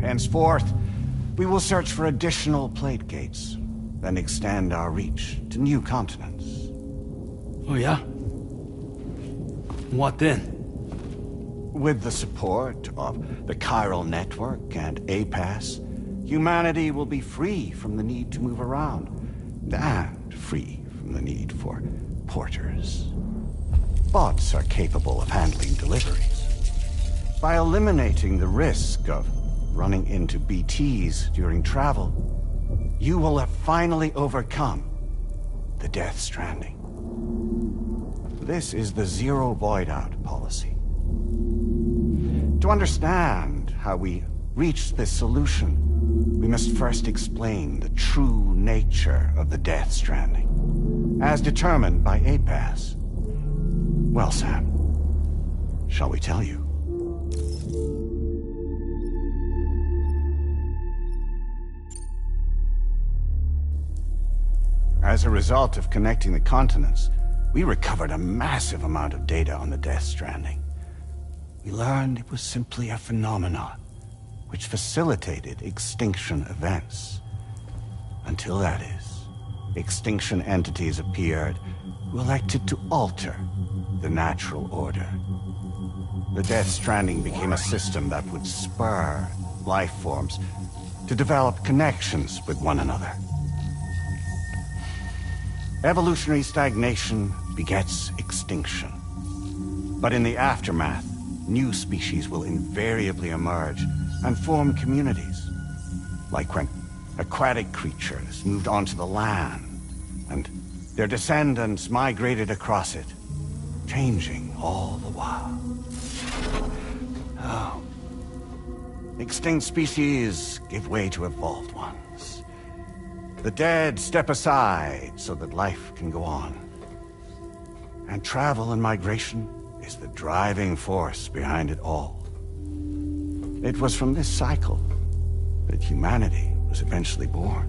Henceforth, we will search for additional plate gates, then extend our reach to new continents. Oh yeah? What then? With the support of the chiral network and APAS, humanity will be free from the need to move around, and free from the need for porters. Bots are capable of handling deliveries. By eliminating the risk of running into BTs during travel, you will have finally overcome the Death Stranding. This is the Zero Void Out policy. To understand how we reached this solution, we must first explain the true nature of the Death Stranding, as determined by APAS. Well, Sam, shall we tell you? As a result of connecting the continents, we recovered a massive amount of data on the Death Stranding. We learned it was simply a phenomenon which facilitated extinction events. Until that is, extinction entities appeared who elected to alter the natural order. The Death Stranding became a system that would spur life forms to develop connections with one another. Evolutionary stagnation begets extinction. But in the aftermath, new species will invariably emerge and form communities. Like when aquatic creatures moved onto the land, and their descendants migrated across it, changing all the while. Oh. Extinct species give way to evolved ones. The dead step aside so that life can go on. And travel and migration is the driving force behind it all. It was from this cycle that humanity was eventually born.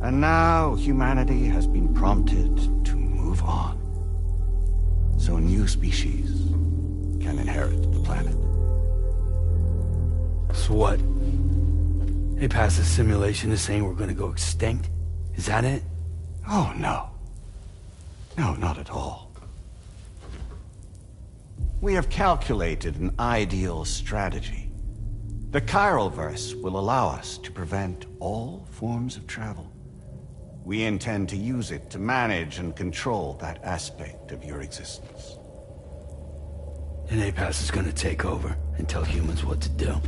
And now humanity has been prompted to move on. So new species can inherit the planet. So what? APAS's simulation is saying we're gonna go extinct? Is that it? Oh, no. No, not at all. We have calculated an ideal strategy. The Chiralverse will allow us to prevent all forms of travel. We intend to use it to manage and control that aspect of your existence. And APAS is gonna take over and tell humans what to do.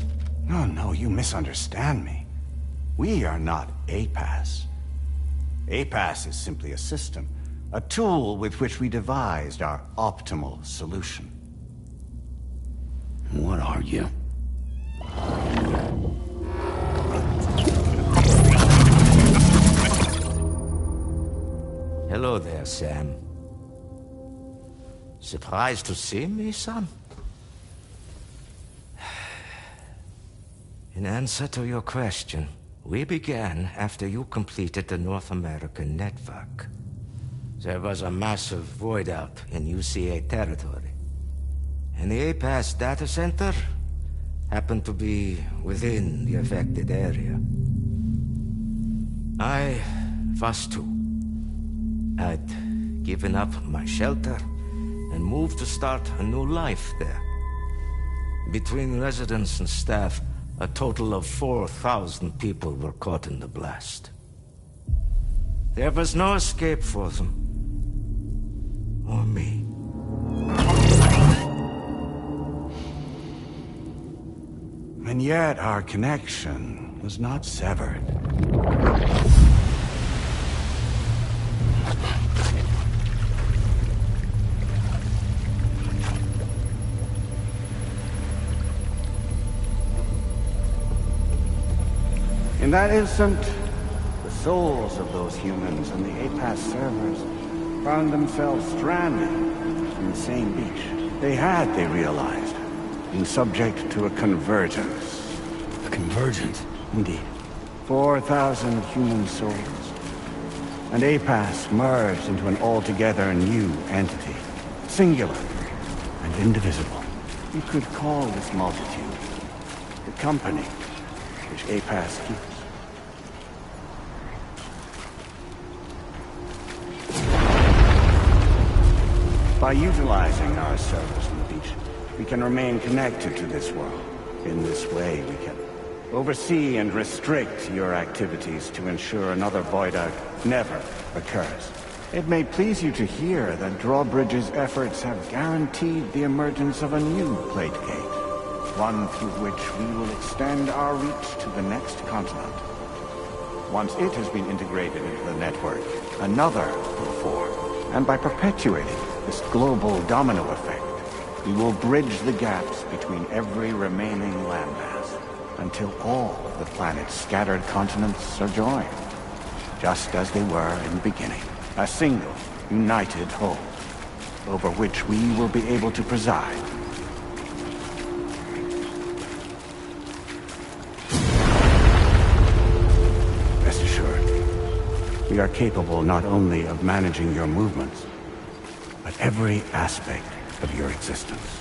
No, you misunderstand me. We are not APAS. APAS is simply a system, a tool with which we devised our optimal solution. What are you? Hello there, Sam. Surprised to see me, son? In answer to your question, we began after you completed the North American network. There was a massive void out in UCA territory, and the APAS data center happened to be within the affected area. I was too. I'd given up my shelter and moved to start a new life there. Between residents and staff, a total of 4,000 people were caught in the blast. There was no escape for them. Or me. And yet our connection was not severed. In that instant, the souls of those humans on the APAS servers found themselves stranded in the same beach. They realized, been subject to a convergence. A convergence? Indeed. 4,000 human souls. And APAS merged into an altogether new entity. Singular and indivisible. You could call this multitude the company which APAS keeps. By utilizing our servers on the beach, we can remain connected to this world. In this way, we can oversee and restrict your activities to ensure another void out never occurs. It may please you to hear that Drawbridge's efforts have guaranteed the emergence of a new plate gate, one through which we will extend our reach to the next continent. Once it has been integrated into the network, another will form, and by perpetuating this global domino effect, we will bridge the gaps between every remaining landmass until all of the planet's scattered continents are joined, just as they were in the beginning. A single, united whole, over which we will be able to preside. Rest assured, we are capable not only of managing your movements, but every aspect of your existence.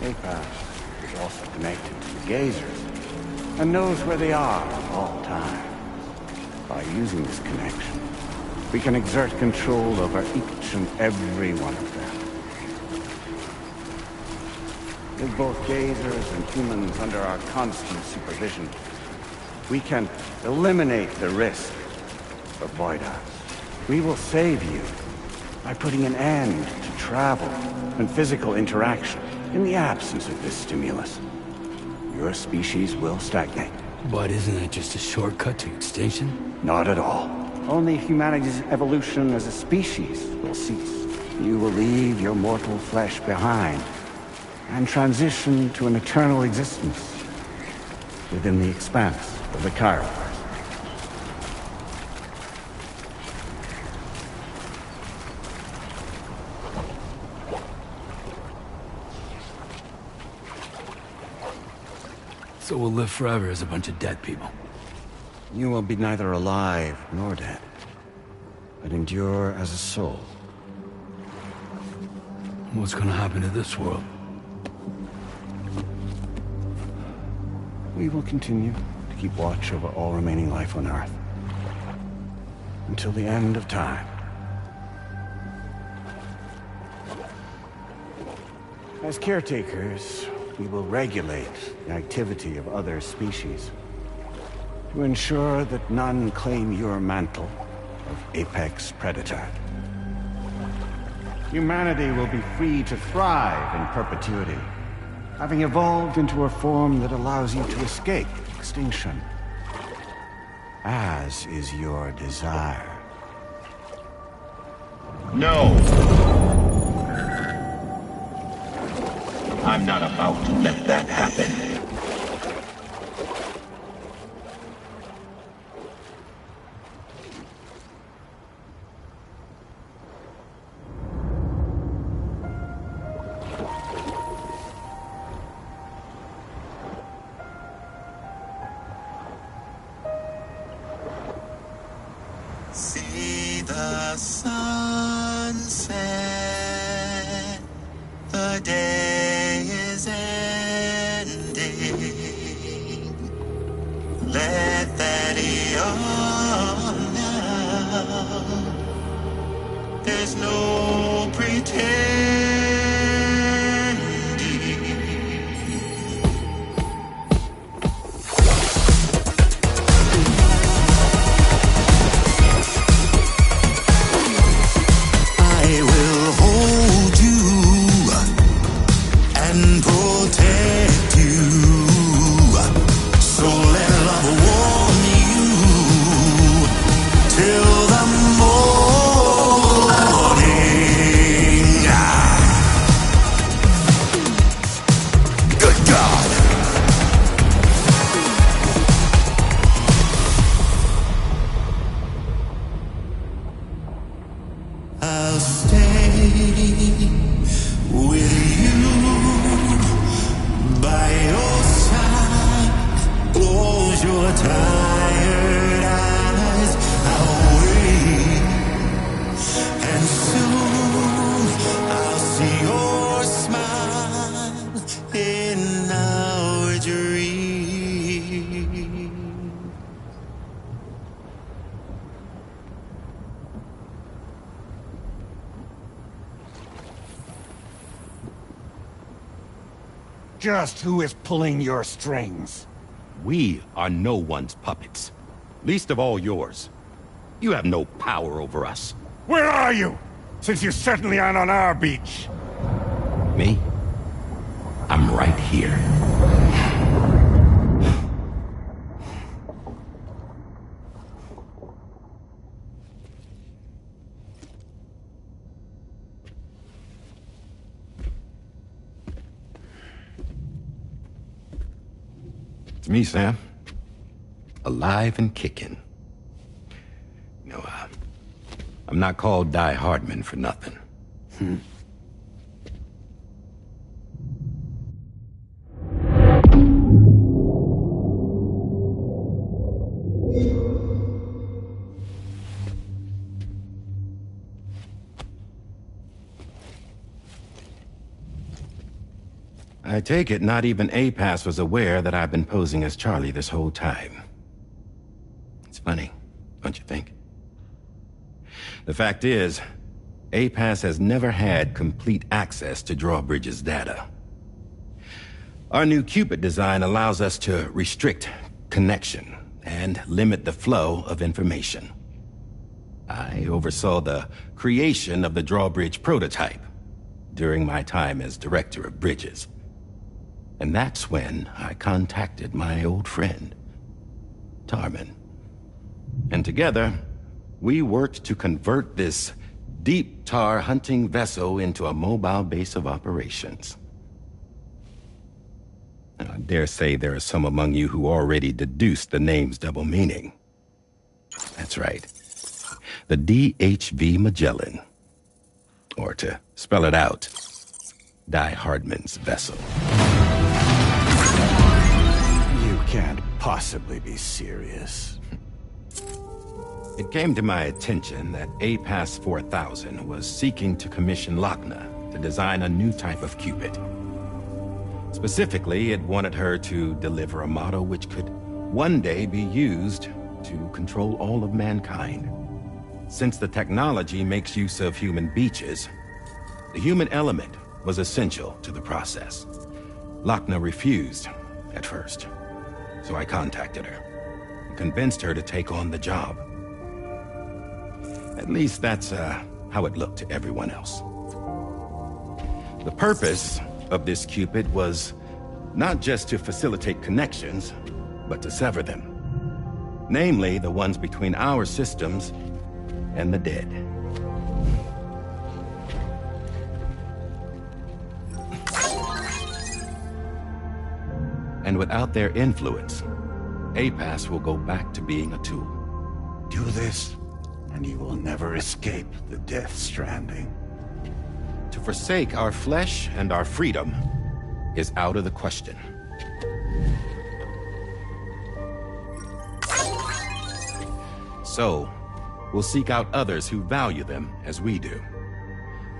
APAS is also connected to the gazers, and knows where they are at all times. By using this connection, we can exert control over each and every one of them. With both gazers and humans under our constant supervision, we can eliminate the risk of void outs. We will save you by putting an end to travel and physical interaction. In the absence of this stimulus, your species will stagnate. But isn't that just a shortcut to extinction? Not at all. Only humanity's evolution as a species will cease. You will leave your mortal flesh behind and transition to an eternal existence within the expanse of the Chiralverse. So we'll live forever as a bunch of dead people. You will be neither alive nor dead, but endure as a soul. What's gonna happen to this world? we will continue to keep watch over all remaining life on Earth. Until the end of time. As caretakers, we will regulate the activity of other species to ensure that none claim your mantle of apex predator. Humanity will be free to thrive in perpetuity, having evolved into a form that allows you to escape extinction, as is your desire. No! I'm not about to let that happen. See the sunset, the day is ending. Let that yawn now. There's no pretending. I'll stay with you by your side. Close your tired eyes. I'll wait, and soon I'll see your smile in our dream. Just who is pulling your strings? We are no one's puppets. Least of all yours. You have no power over us. Where are you? Since you certainly aren't on our beach. Me? I'm right here. It's me, Sam. Alive and kicking. No, I'm not called Die Hardman for nothing. I take it not even APAS was aware that I've been posing as Charlie this whole time. It's funny, don't you think? The fact is, APAS has never had complete access to Drawbridge's data. Our new Cupid design allows us to restrict connection and limit the flow of information. I oversaw the creation of the Drawbridge prototype during my time as director of Bridges. And that's when I contacted my old friend, Tarman. And together, we worked to convert this deep tar hunting vessel into a mobile base of operations. I dare say there are some among you who already deduced the name's double meaning. That's right. The DHV Magellan. Or to spell it out, Die Hardman's vessel. You can't possibly be serious. It came to my attention that APAS 4000 was seeking to commission Lochner to design a new type of Cupid. Specifically, it wanted her to deliver a motto which could one day be used to control all of mankind. Since the technology makes use of human beaches, the human element was essential to the process. Lochner refused at first, so I contacted her and convinced her to take on the job. At least that's how it looked to everyone else. The purpose of this Cupid was not just to facilitate connections, but to sever them. Namely, the ones between our systems and the dead. And without their influence, APAS will go back to being a tool. Do this, and you will never escape the Death Stranding. To forsake our flesh and our freedom is out of the question. So, we'll seek out others who value them as we do.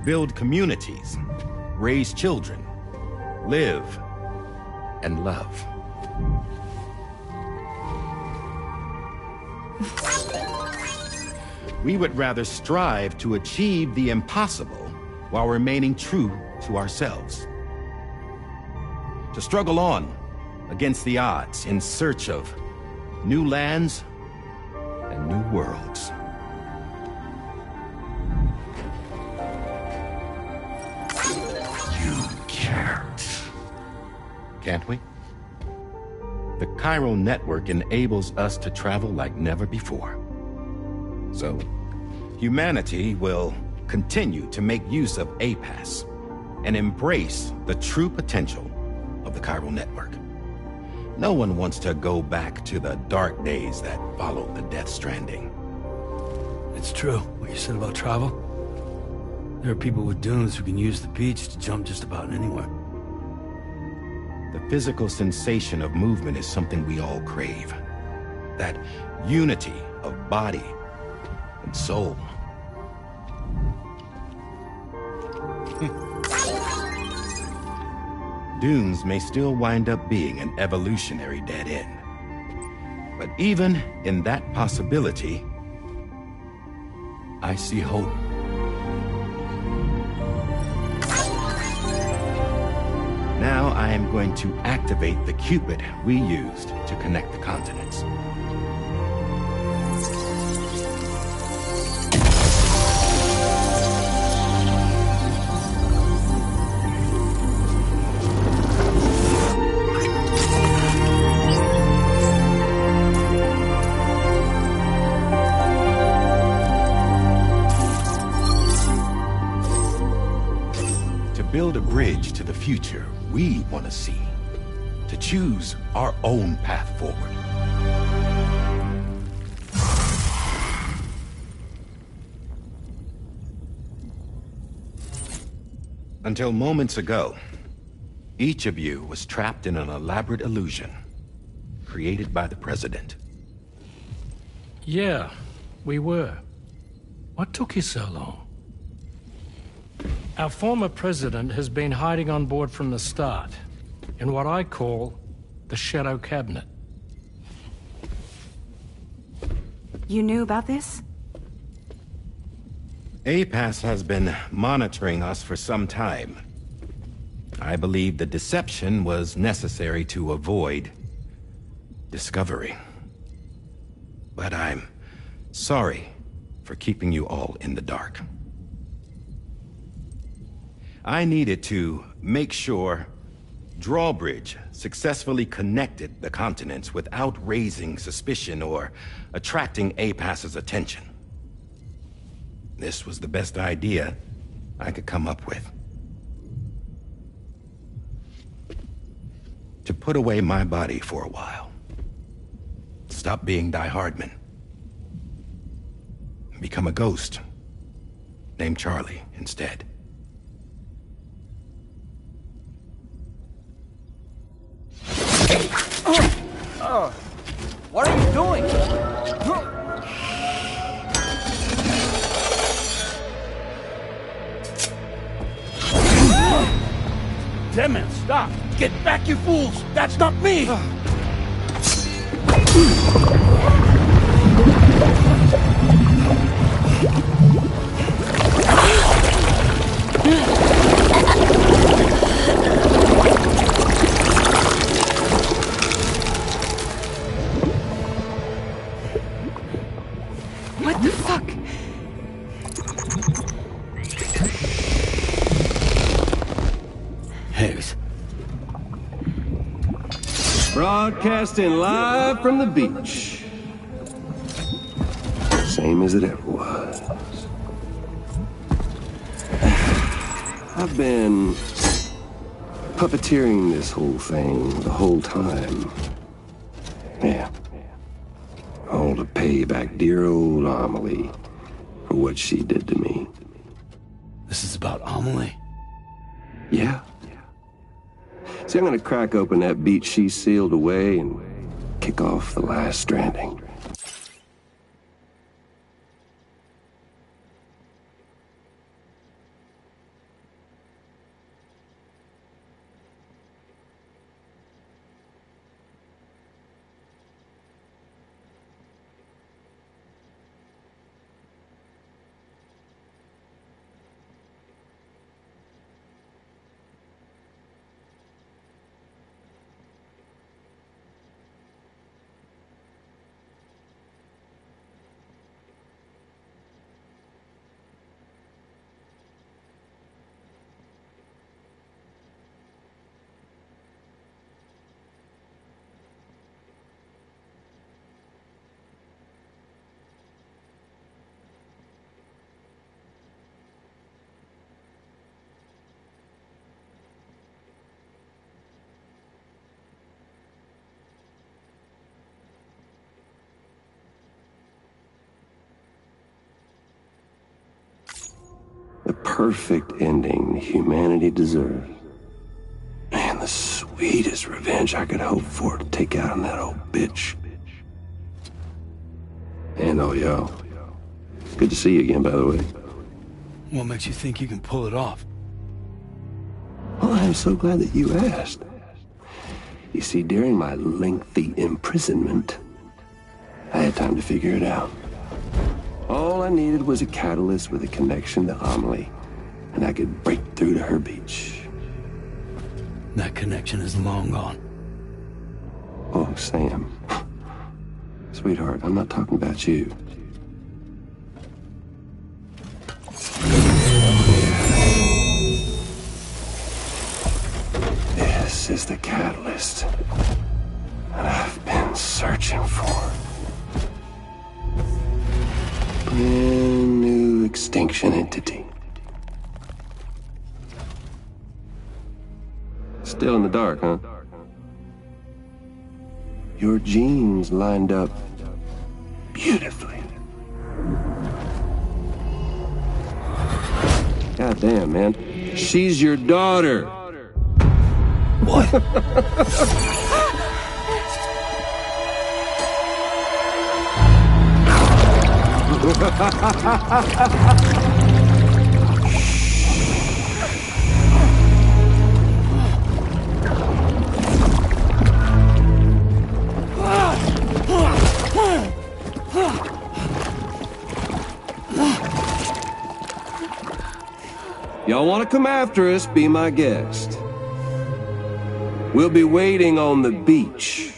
Build communities, raise children, live, and love. We would rather strive to achieve the impossible while remaining true to ourselves. To struggle on against the odds in search of new lands and new worlds. You can't. Can't we? The Chiral Network enables us to travel like never before. So, humanity will continue to make use of APAS and embrace the true potential of the Chiral Network. No one wants to go back to the dark days that followed the Death Stranding. It's true, what you said about travel. There are people with dunes who can use the beach to jump just about anywhere. The physical sensation of movement is something we all crave. That unity of body and soul. Dunes may still wind up being an evolutionary dead end. But even in that possibility, I see hope. Now I am going to activate the Cupid we used to connect the continents. Build a bridge to the future we want to see, to choose our own path forward. Until moments ago, each of you was trapped in an elaborate illusion created by the President. Yeah, we were. What took you so long? Our former president has been hiding on board from the start, in what I call the Shadow Cabinet. You knew about this? APAS has been monitoring us for some time. I believe the deception was necessary to avoid discovery. But I'm sorry for keeping you all in the dark. I needed to make sure Drawbridge successfully connected the continents without raising suspicion or attracting APAS's attention. This was the best idea I could come up with. To put away my body for a while. Stop being Die Hardman. Become a ghost. Named Charlie instead. What are you doing? Damn it, stop! Get back, you fools! That's not me! What the fuck? Higgs. Broadcasting live from the beach. Same as it ever was. I've been puppeteering this whole thing the whole time. Yeah. All to pay back dear old Amelie for what she did to me. This is about Amelie? Yeah. See, I'm gonna crack open that beach she sealed away and kick off the last stranding. The perfect ending humanity deserves. And the sweetest revenge I could hope for to take out on that old bitch. And oh, y'all. Good to see you again, by the way. What makes you think you can pull it off? Well, I'm so glad that you asked. You see, during my lengthy imprisonment, I had time to figure it out. All I needed was a catalyst with a connection to Amelie, and I could break through to her beach. That connection is long gone. Oh, Sam. Sweetheart, I'm not talking about you. This is the catalyst that I've been searching for. Brand new extinction entity. Still in the dark, huh? Your genes lined up beautifully. God damn, man. She's your daughter. What? Y'all want to come after us, be my guest. We'll be waiting on the beach.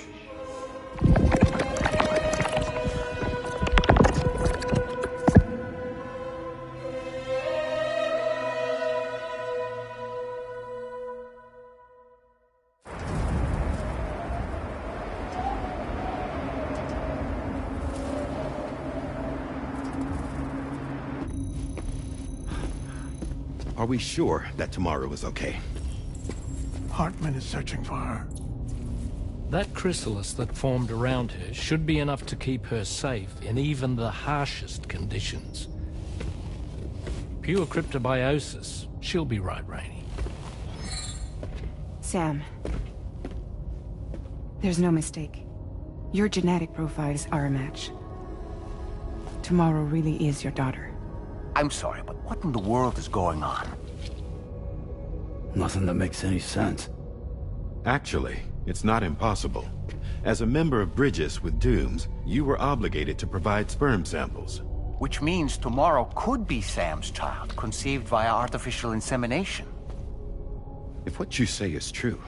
Are we sure that tomorrow is okay? Hartman is searching for her. That chrysalis that formed around her should be enough to keep her safe in even the harshest conditions. Pure cryptobiosis. She'll be right, Rainey. Sam. There's no mistake. Your genetic profiles are a match. Tomorrow really is your daughter. I'm sorry, but what in the world is going on? Nothing that makes any sense. Actually, it's not impossible. As a member of Britches with Dooms, you were obligated to provide sperm samples. Which means tomorrow could be Sam's child, conceived via artificial insemination. If what you say is true,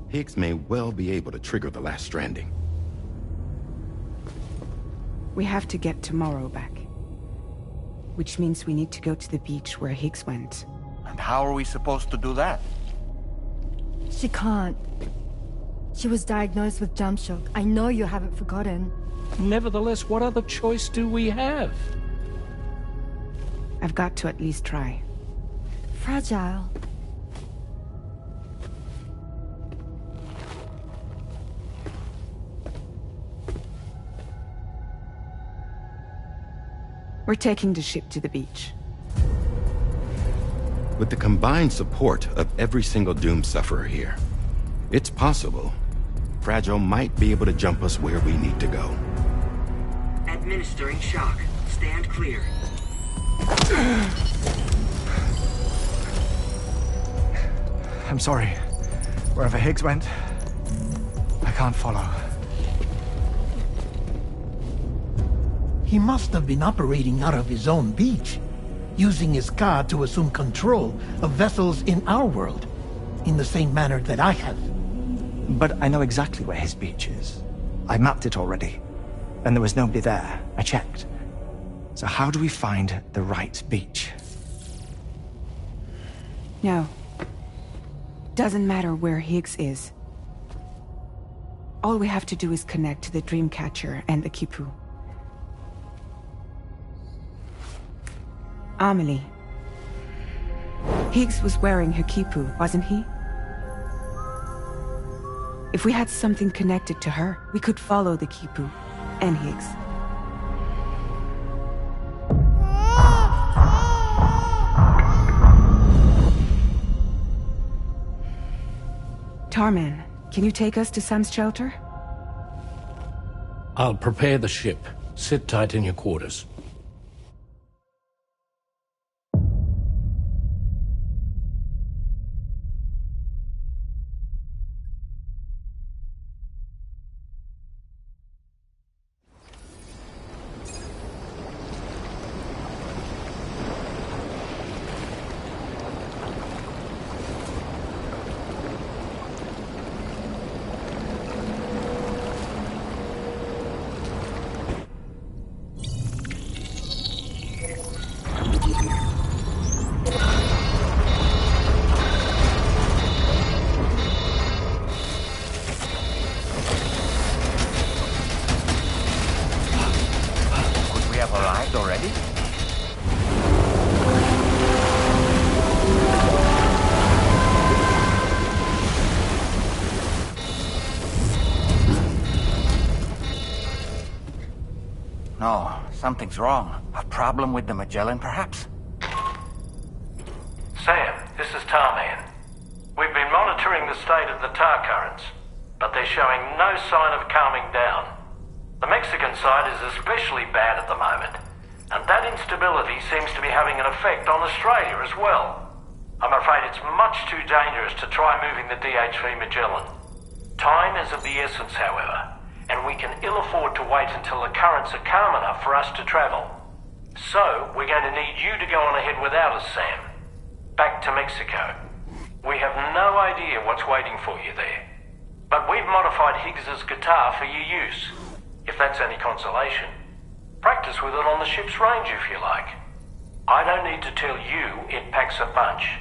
Higgs may well be able to trigger the last stranding. We have to get tomorrow back. Which means we need to go to the beach where Higgs went. And how are we supposed to do that? She can't. She was diagnosed with jump shock. I know you haven't forgotten. Nevertheless, what other choice do we have? I've got to at least try. Fragile. We're taking the ship to the beach. With the combined support of every single Doom sufferer here, it's possible Fragile might be able to jump us where we need to go. Administering shock. Stand clear. I'm sorry. Wherever Higgs went, I can't follow. He must have been operating out of his own beach, using his car to assume control of vessels in our world, in the same manner that I have. But I know exactly where his beach is. I mapped it already, and there was nobody there. I checked. So how do we find the right beach? No. Doesn't matter where Higgs is. All we have to do is connect to the Dreamcatcher and the Kipu. Amelie. Higgs was wearing her Kipu, wasn't he? If we had something connected to her, we could follow the Kipu and Higgs. Tarman, can you take us to Sam's shelter? I'll prepare the ship. Sit tight in your quarters. No, something's wrong. A problem with the Magellan, perhaps? Sam, this is Tarman. We've been monitoring the state of the tar currents, but they're showing no sign of calming down. The Mexican side is especially bad at the moment, and that instability seems to be having an effect on Australia as well. I'm afraid it's much too dangerous to try moving the DH3 Magellan. Time is of the essence, however, and we can ill afford to wait until the currents are calm enough for us to travel. So, we're going to need you to go on ahead without us, Sam. Back to Mexico. We have no idea what's waiting for you there. But we've modified Higgs's guitar for your use, if that's any consolation. Practice with it on the ship's range if you like. I don't need to tell you it packs a punch.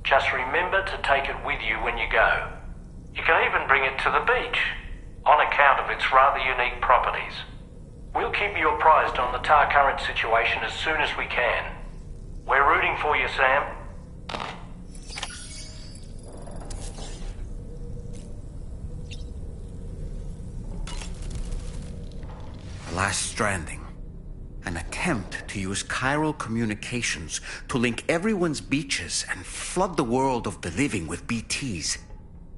Just remember to take it with you when you go. You can even bring it to the beach, on account of its rather unique properties. We'll keep you apprised on the tar current situation as soon as we can. We're rooting for you, Sam. Last stranding. An attempt to use chiral communications to link everyone's beaches and flood the world of the living with BTs.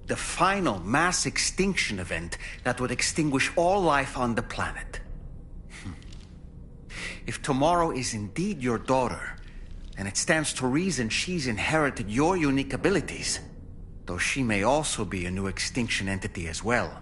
The final mass extinction event that would extinguish all life on the planet. If tomorrow is indeed your daughter, then it stands to reason she's inherited your unique abilities. Though she may also be a new extinction entity as well.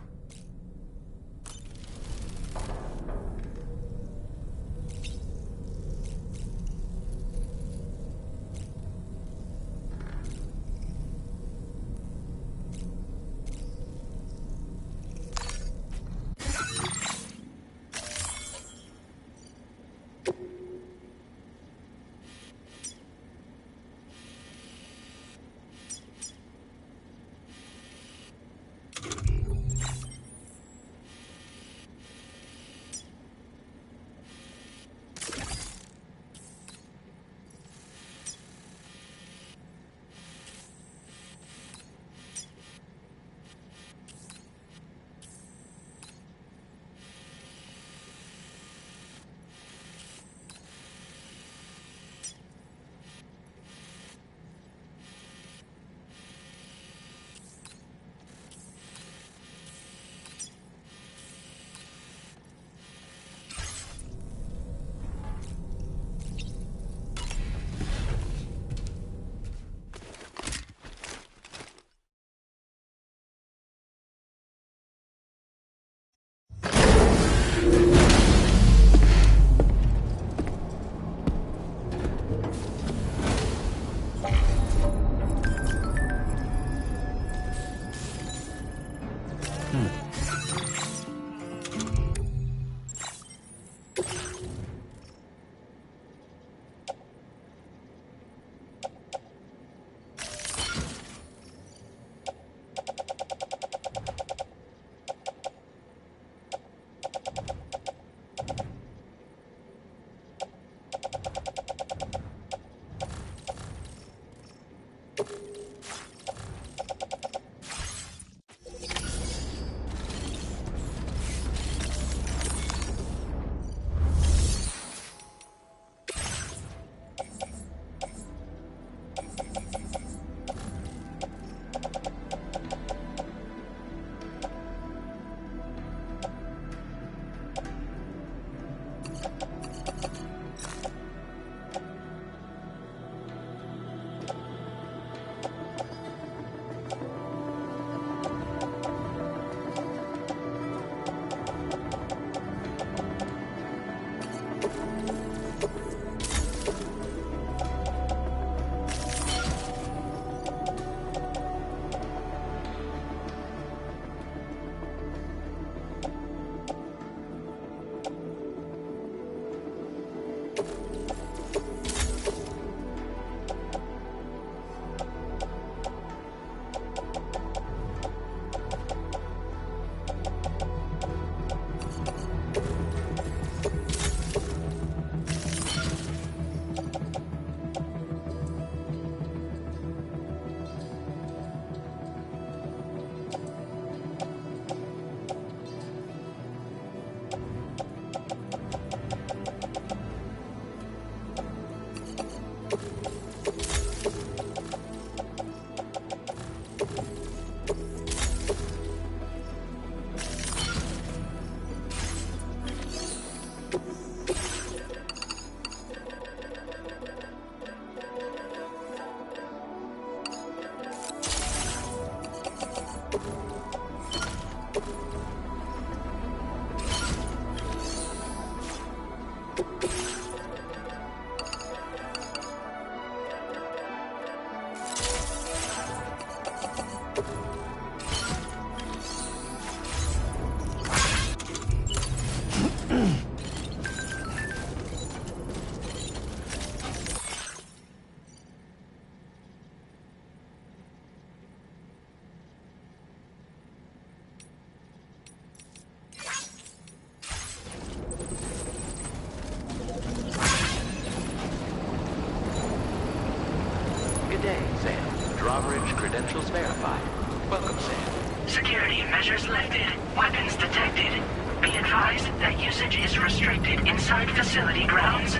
Drawbridge credentials verified. Welcome, Sam. Security measures lifted. Weapons detected. Be advised that usage is restricted inside facility grounds.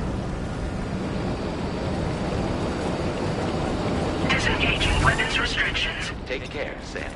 Disengaging weapons restrictions. Take care, Sam.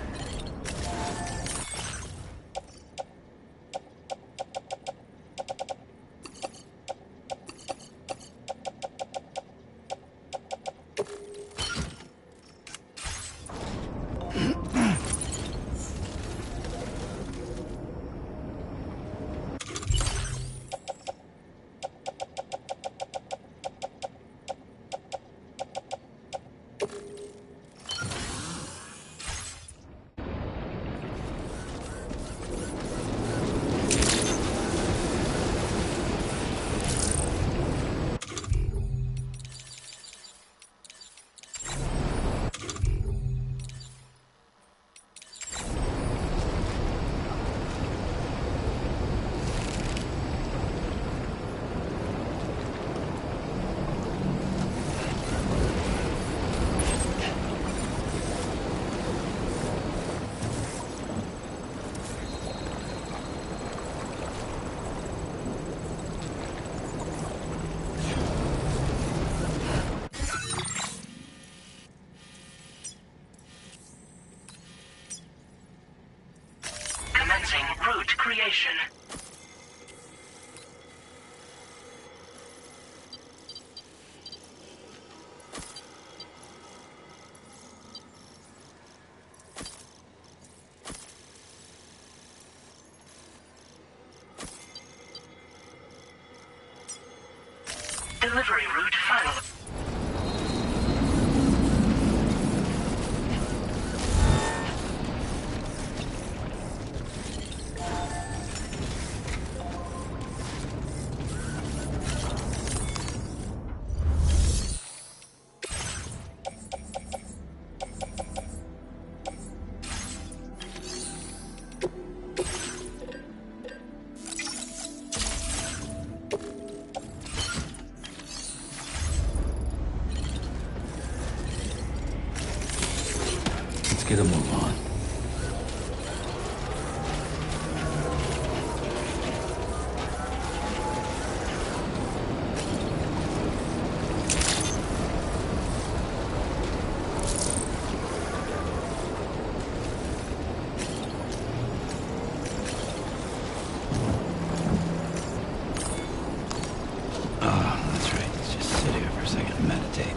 Delivery route final. Get a move on. Oh, that's right. Let's just sit here for a second and meditate.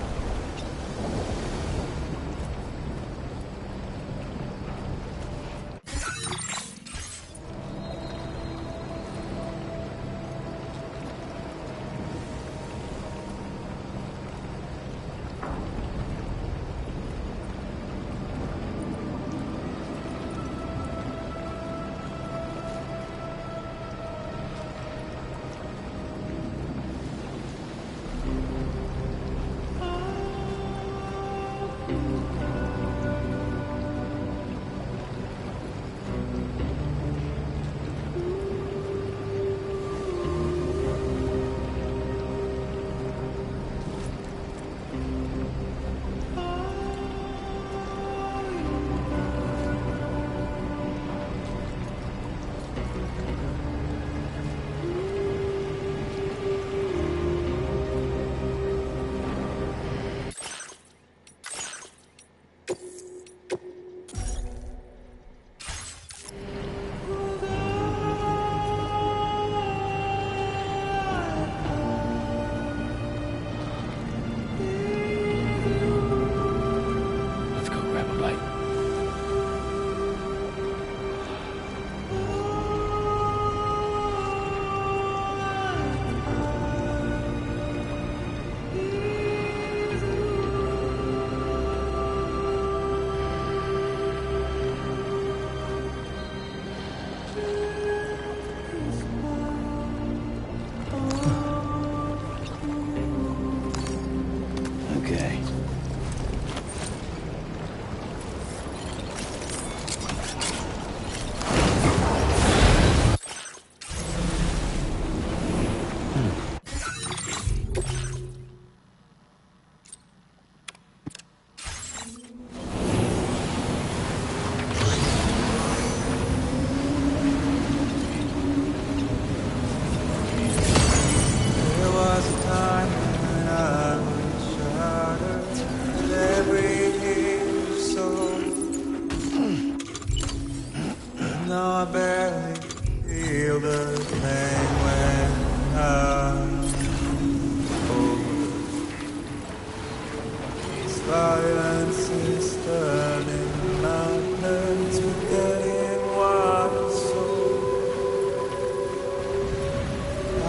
Silence is turning madness, forgetting what I saw.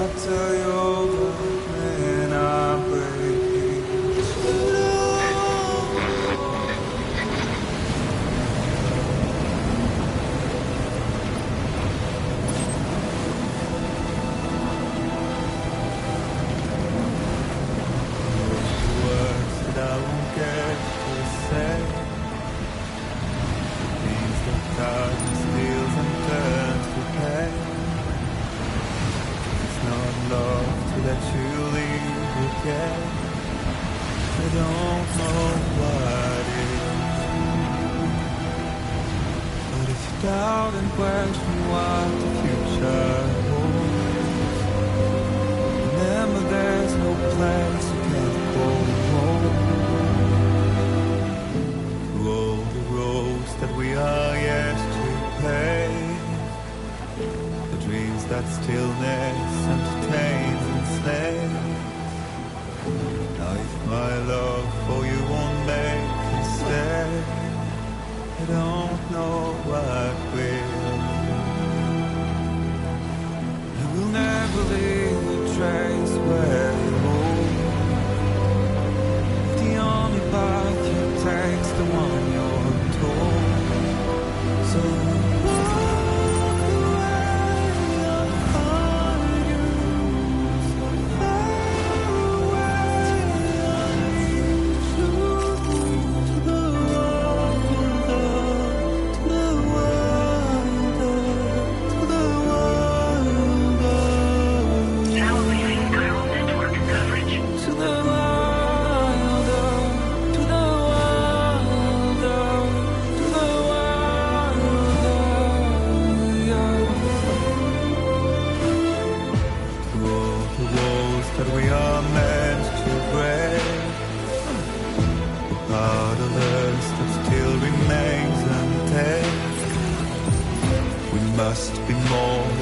After your men are breaking. Words that I won't get to say. Things that God steals and turns to pain. It's not love to let you leave again. I don't know what is. But if you doubt and question what the future holds, remember there's no place you can't go home. Through all the roads that we are yet to pave, the dreams that stillness entertains and slays. Now if my love for you won't make me stay, I don't know what will.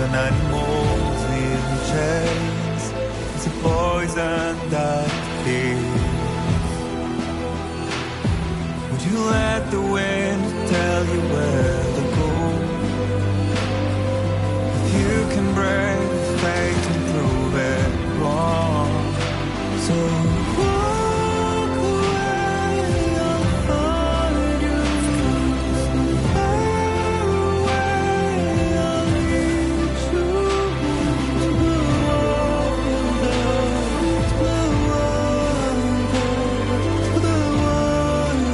than animals in chains. It's a poison that fears. Would you let the wind tell you where to go? If you can break fate and prove it wrong, so walk away, I'll find you. Far away, I'll lead you to the wonder, to the wonder, to the wonder,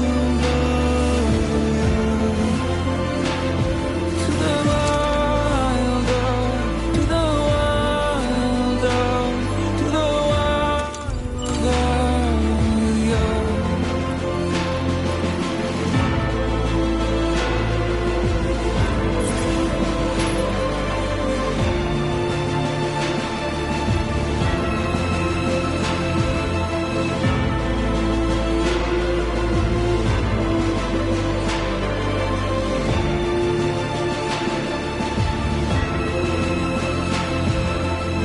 to the wilder, to the wilder, to the wilder, yeah.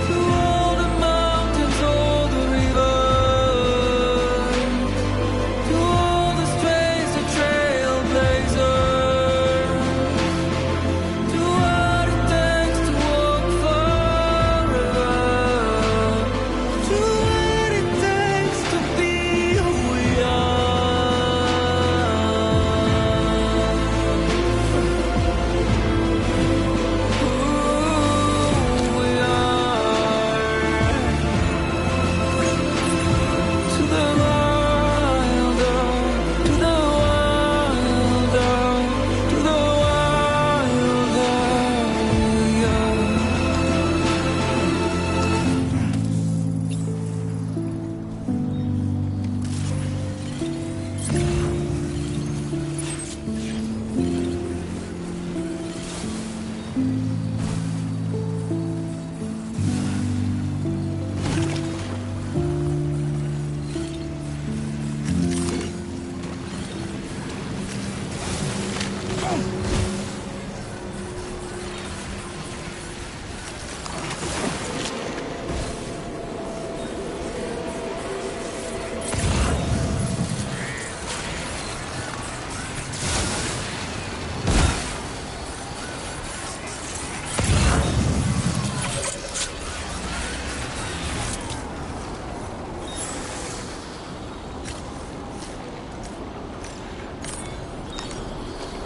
To all the mountains, all the rivers, to all the strays, the trailblazers, to what it takes to walk forever, to what it takes to be who we to the wilder, to the wilder, to the wilder, yeah.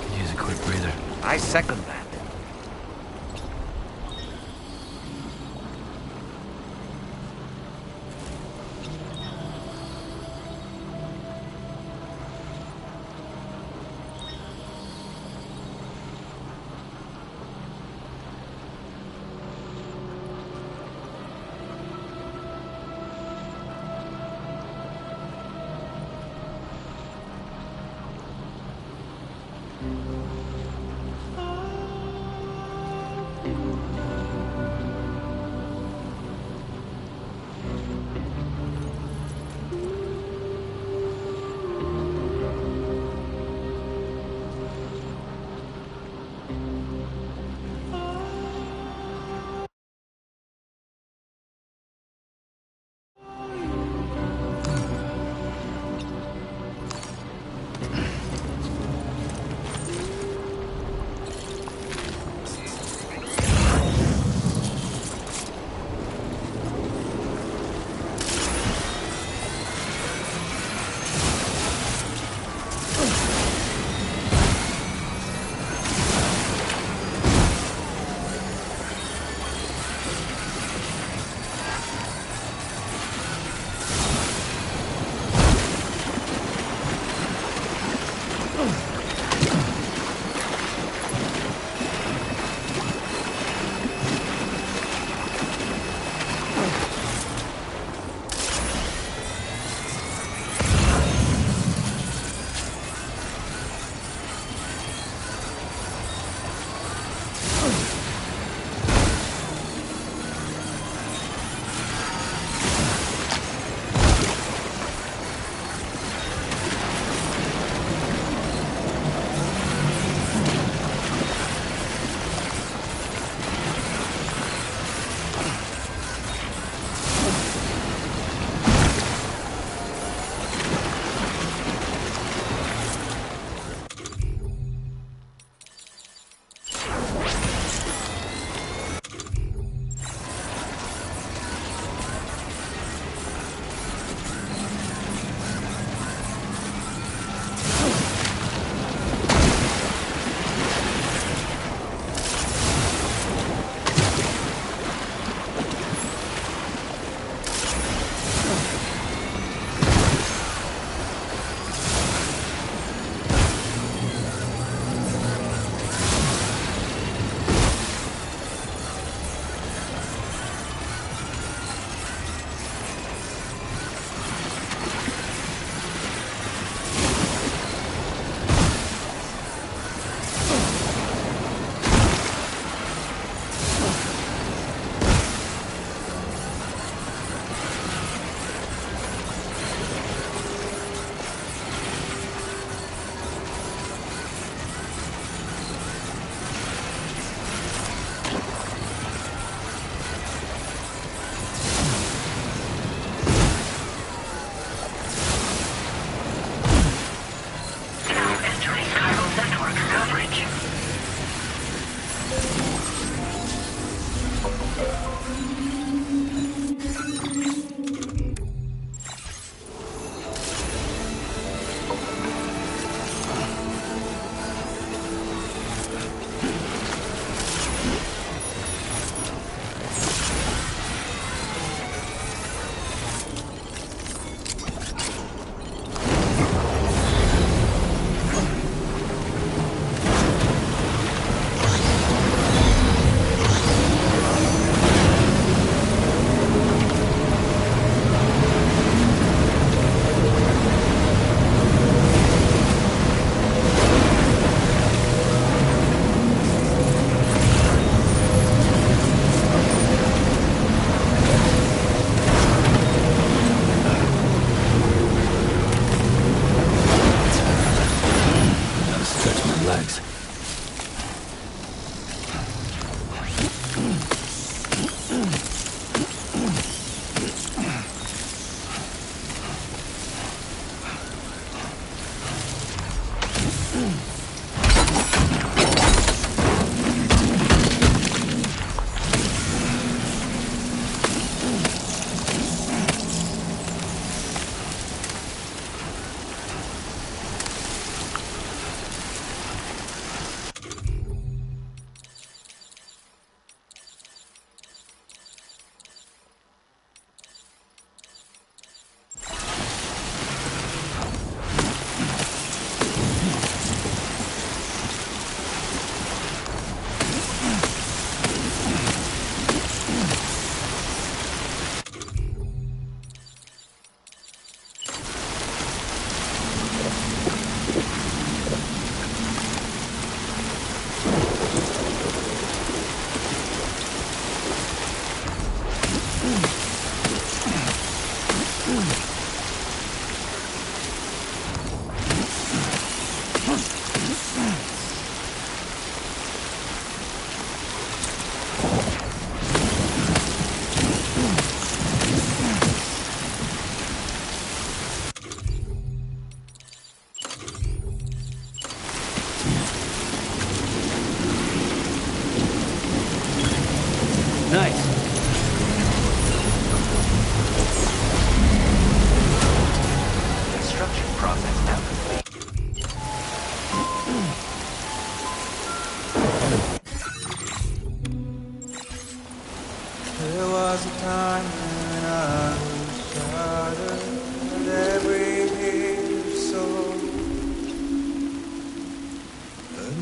Could use a quick breather. I second that.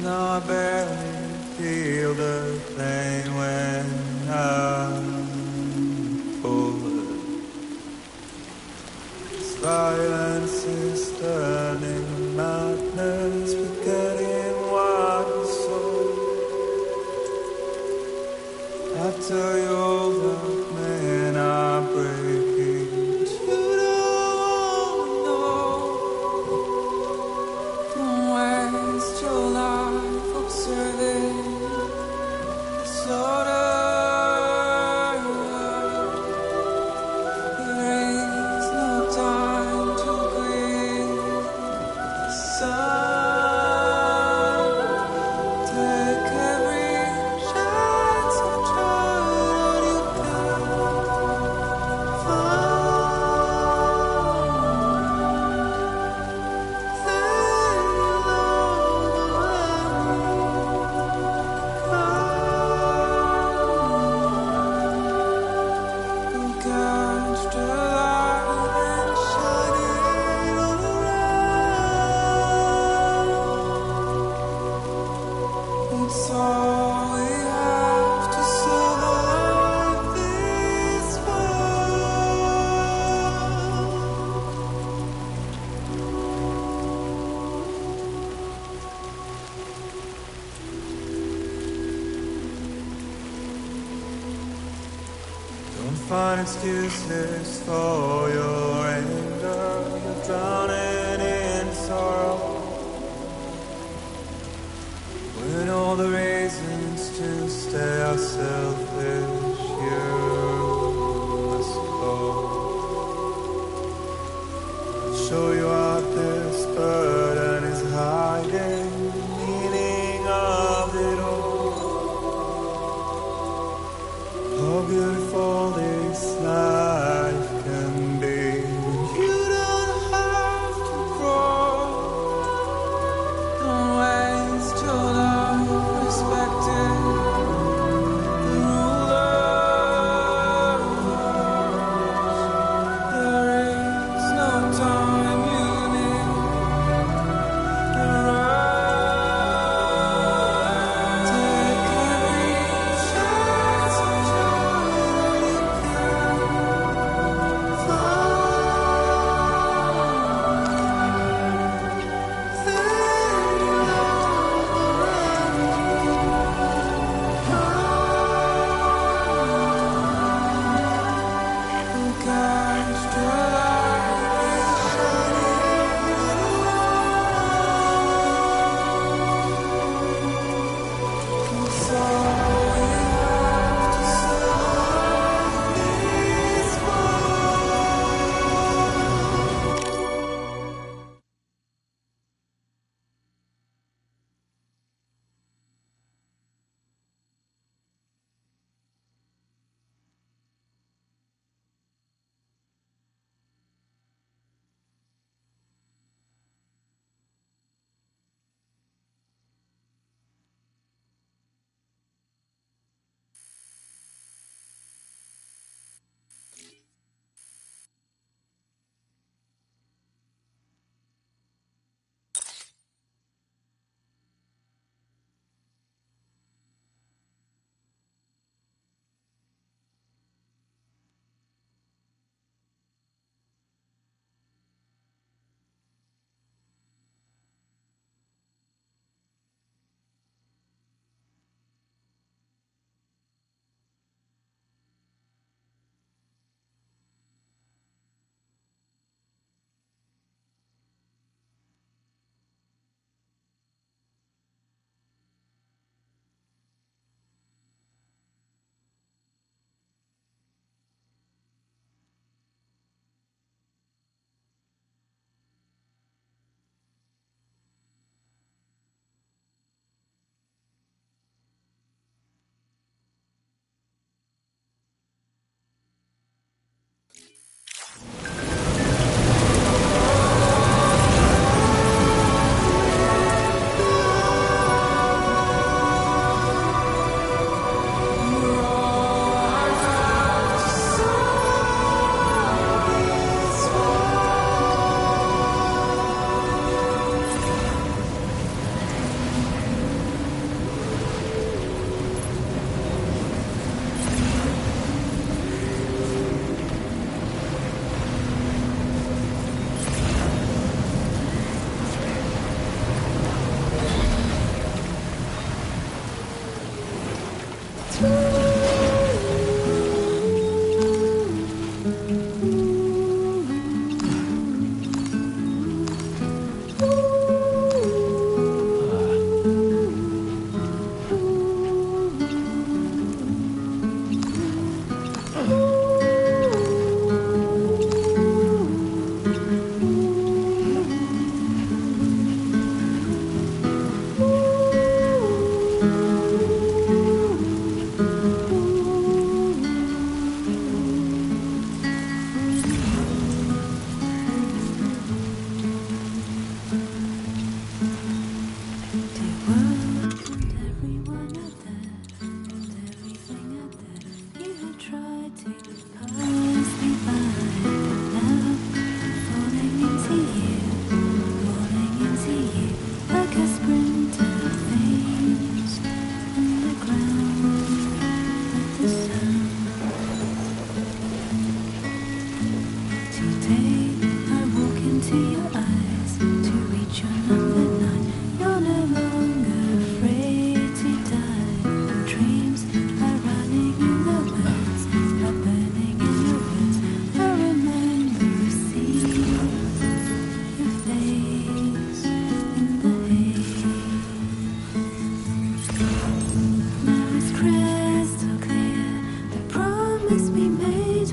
Now I barely feel the pain when I'm full. Silence is turning madness, forgetting what we saw. After your love, men are breaking. But you don't know. Don't waste your life observing slaughter. There is no time to grieve. Sun, take every chance of joy you can catch the light and shine it all around. It's all we have to survive this Don't find excuses for your anger. You're drowning in sorrow. When all the reasons to stay are selfish, you must go. I'll show you out this burden is hiding, the meaning of it all. How beautiful this life can be. You don't have to crawl. Don't waste your life respecting the rulers. There is no time you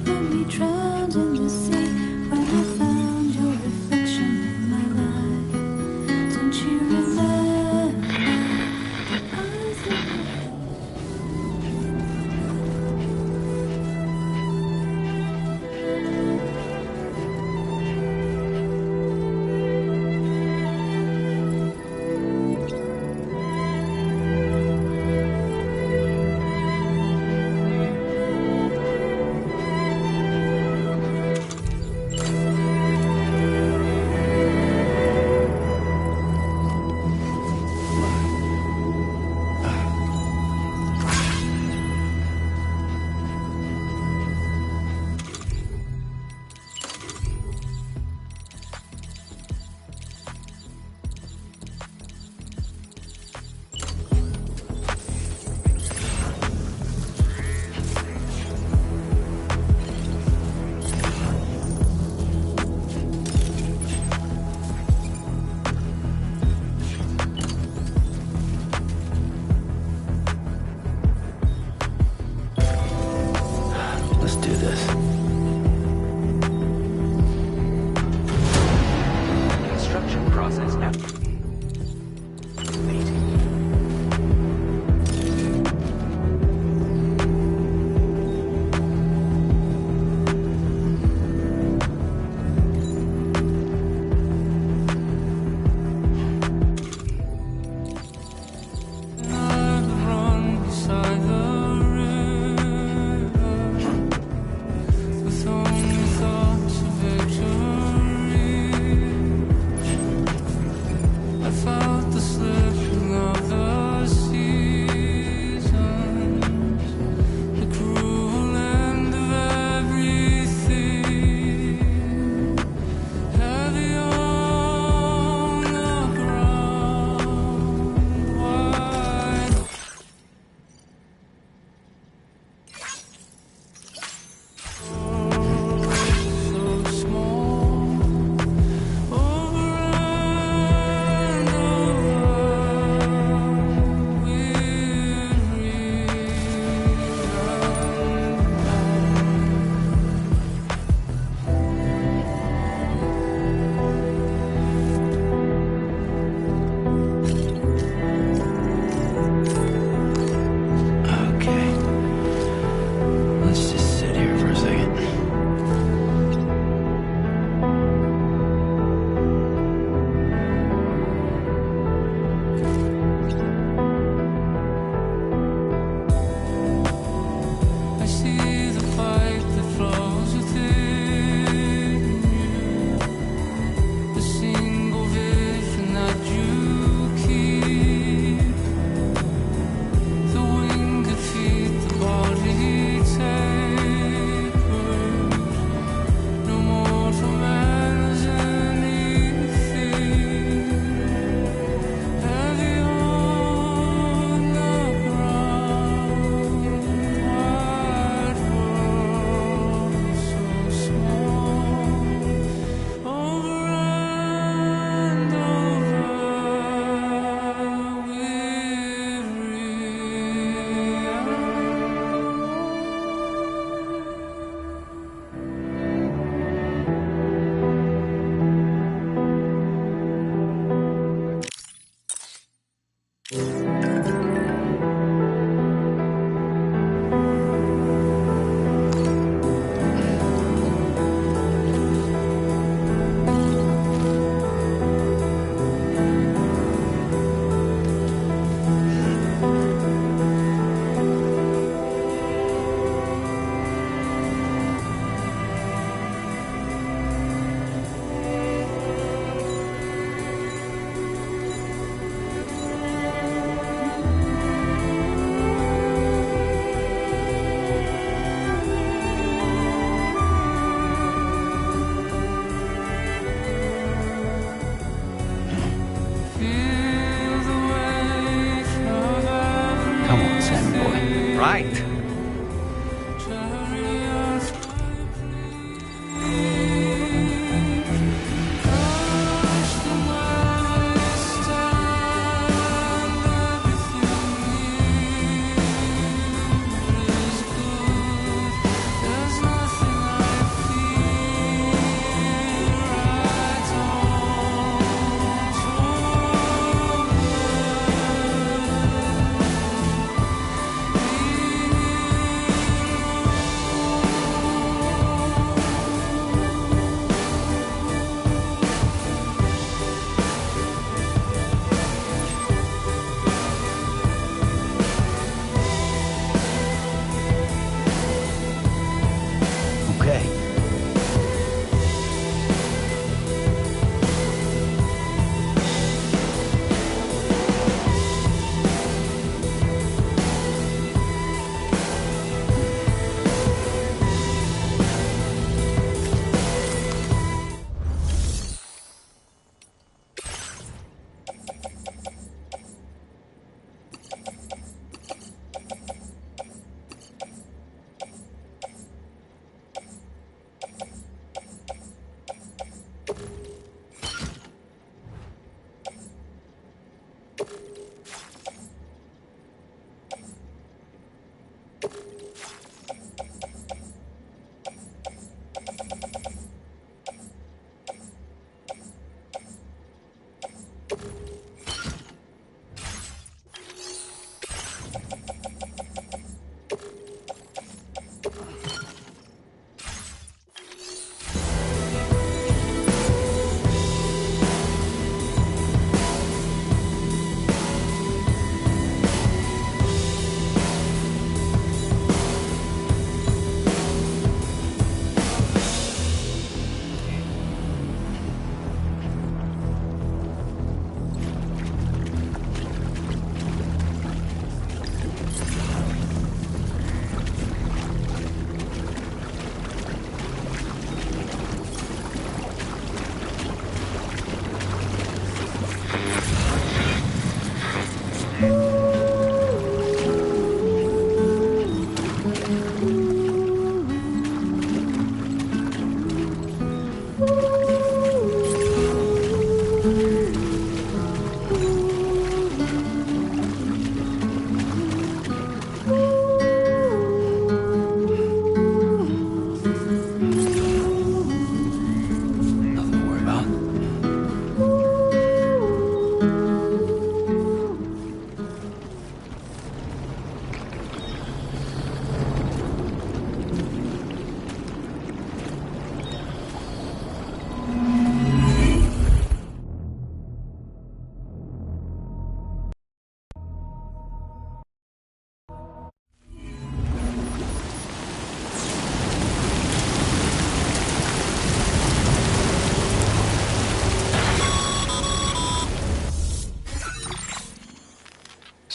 When we drowned in the sea, when I found your reflection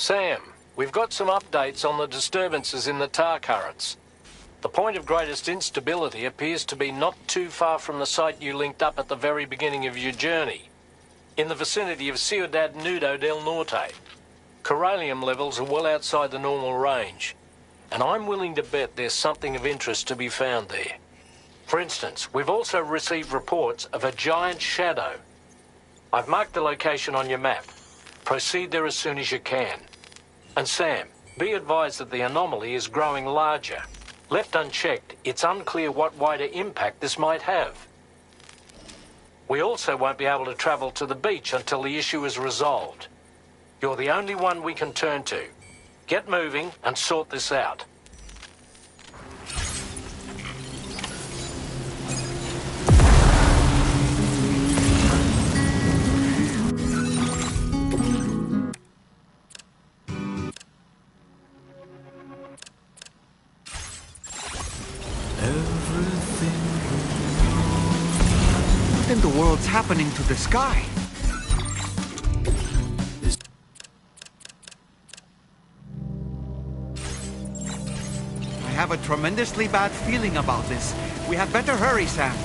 Sam, we've got some updates on the disturbances in the tar currents. The point of greatest instability appears to be not too far from the site you linked up at the very beginning of your journey, in the vicinity of Ciudad Nudo del Norte. Corallium levels are well outside the normal range, and I'm willing to bet there's something of interest to be found there. For instance, we've also received reports of a giant shadow. I've marked the location on your map. Proceed there as soon as you can. And Sam, be advised that the anomaly is growing larger. Left unchecked, it's unclear what wider impact this might have. We also won't be able to travel to the beach until the issue is resolved. You're the only one we can turn to. Get moving and sort this out. What in the world's happening to the sky? I have a tremendously bad feeling about this. We had better hurry, Sam.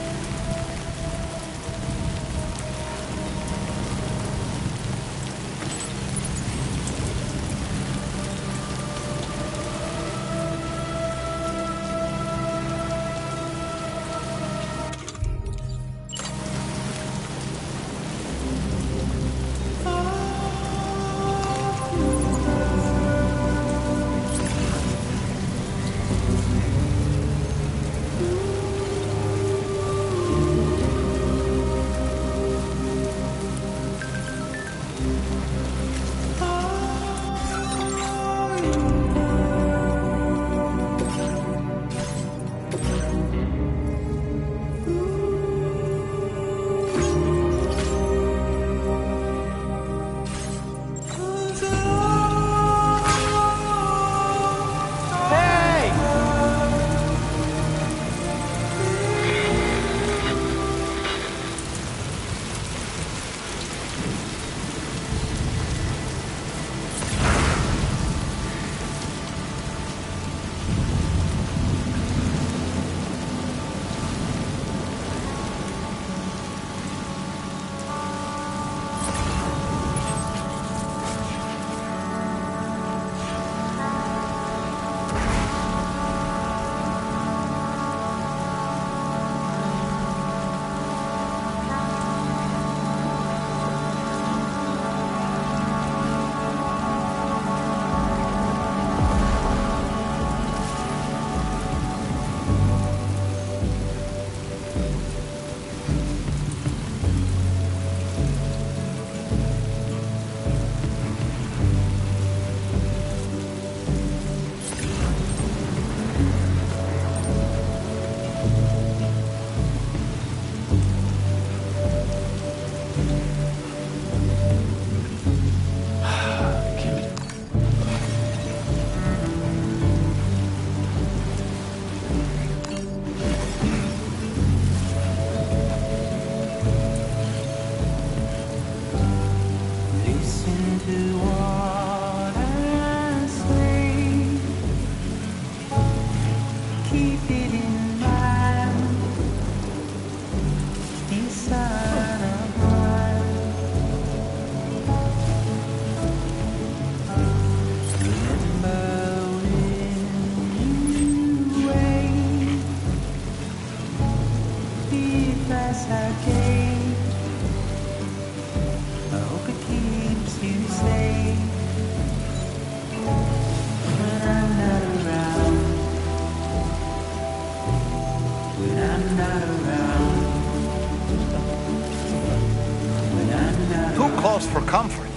else for comfort.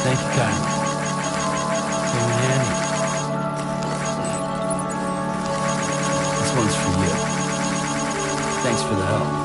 Thank you, Kyle. Came in handy. This one's for you. Thanks for the help.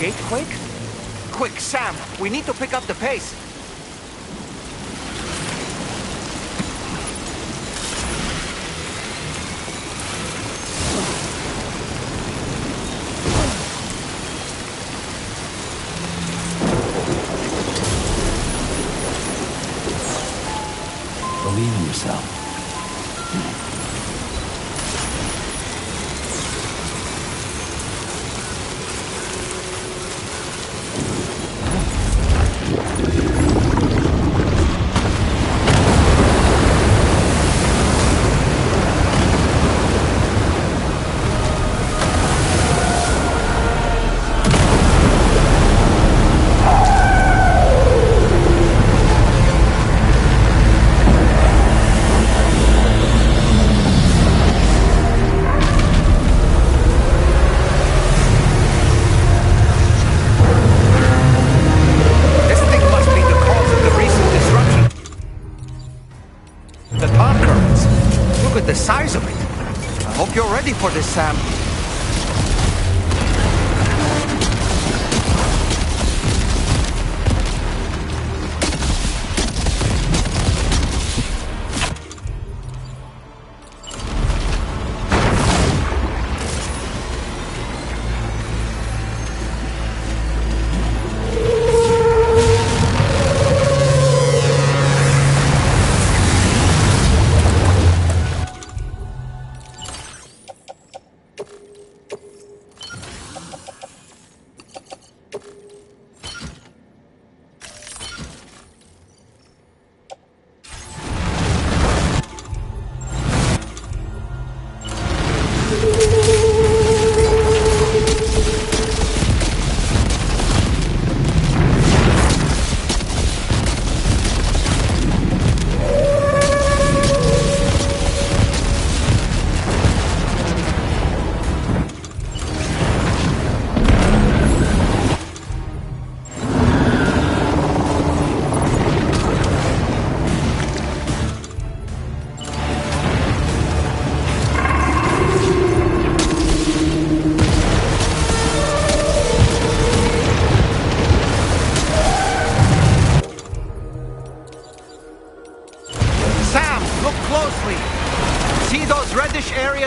gate quake? Quick, Sam, we need to pick up the pace. Believe in yourself. For this, Sam.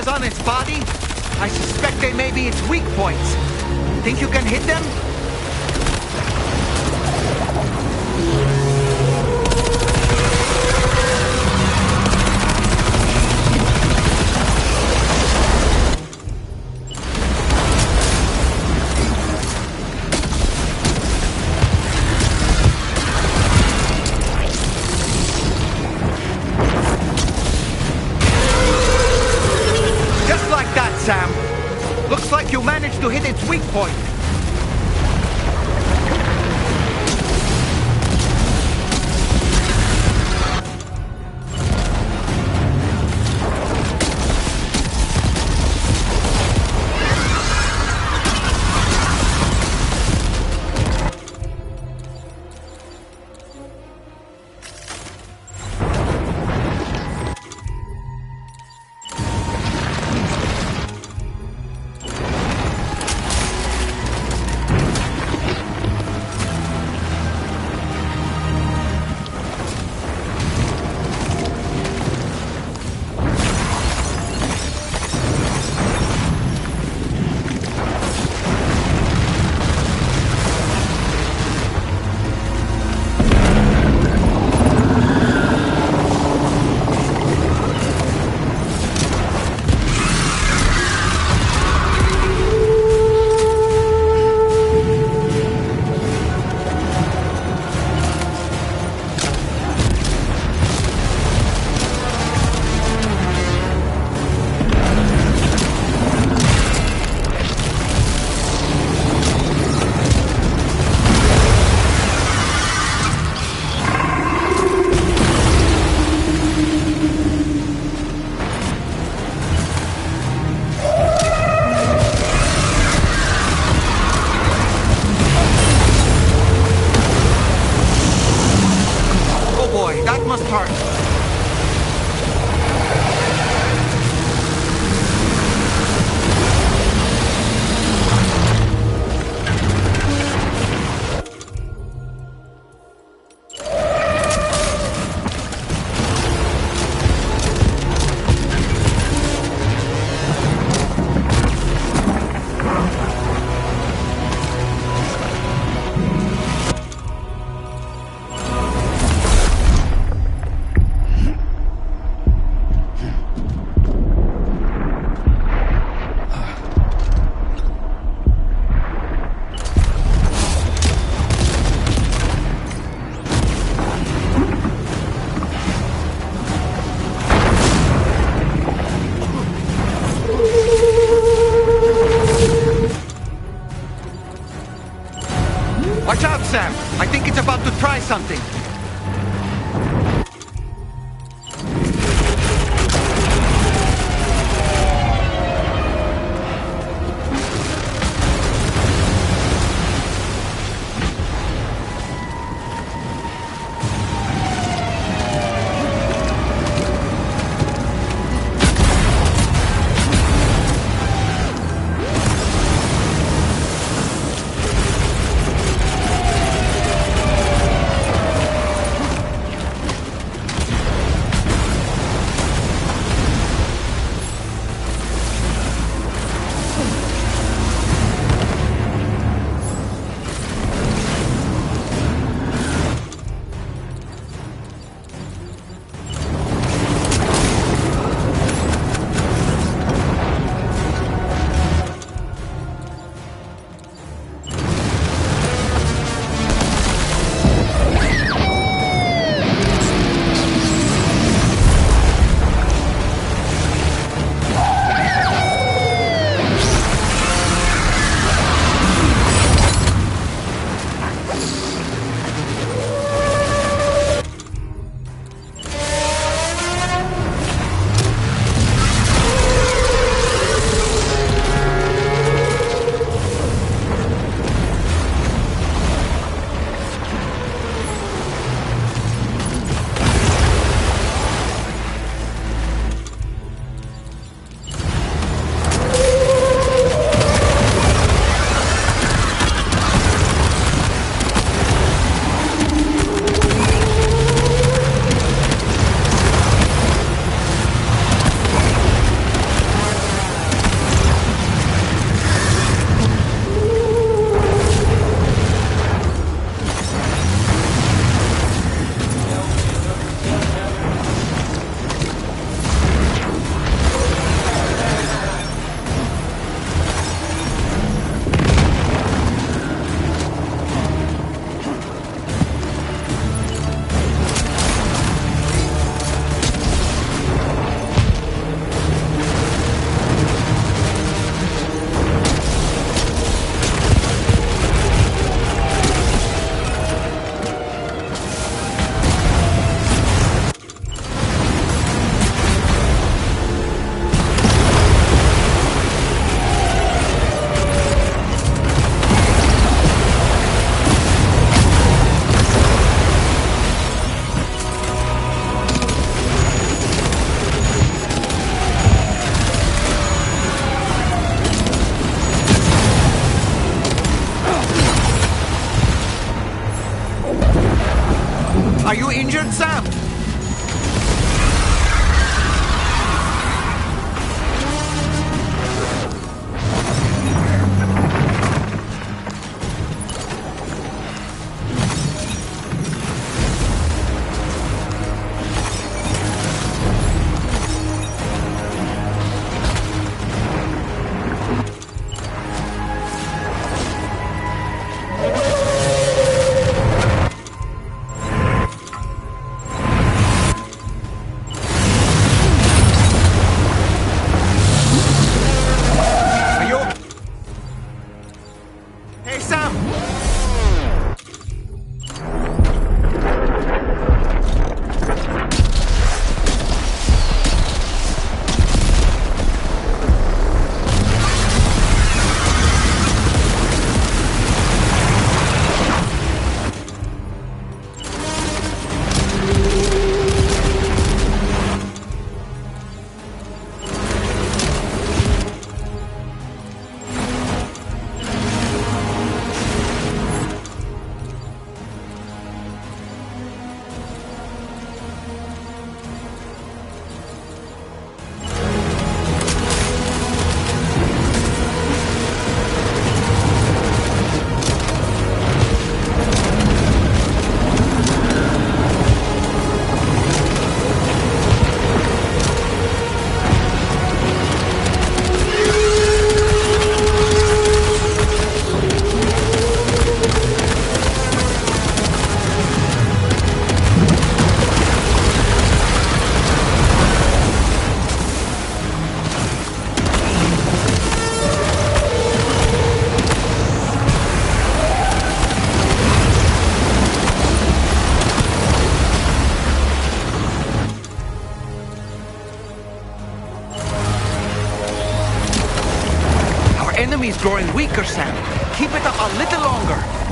On its body? I suspect they may be its weak points. Think you can hit them? Sam. Looks like you managed to hit its weak point. I think it's about to try something. enemy's growing weaker, Sam. Keep it up a little longer.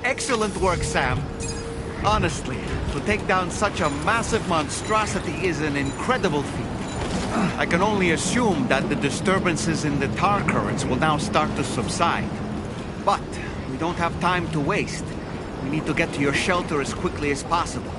Excellent work, Sam. Honestly, to take down such a massive monstrosity is an incredible feat. I can only assume that the disturbances in the tar currents will now start to subside. But we don't have time to waste. We need to get to your shelter as quickly as possible.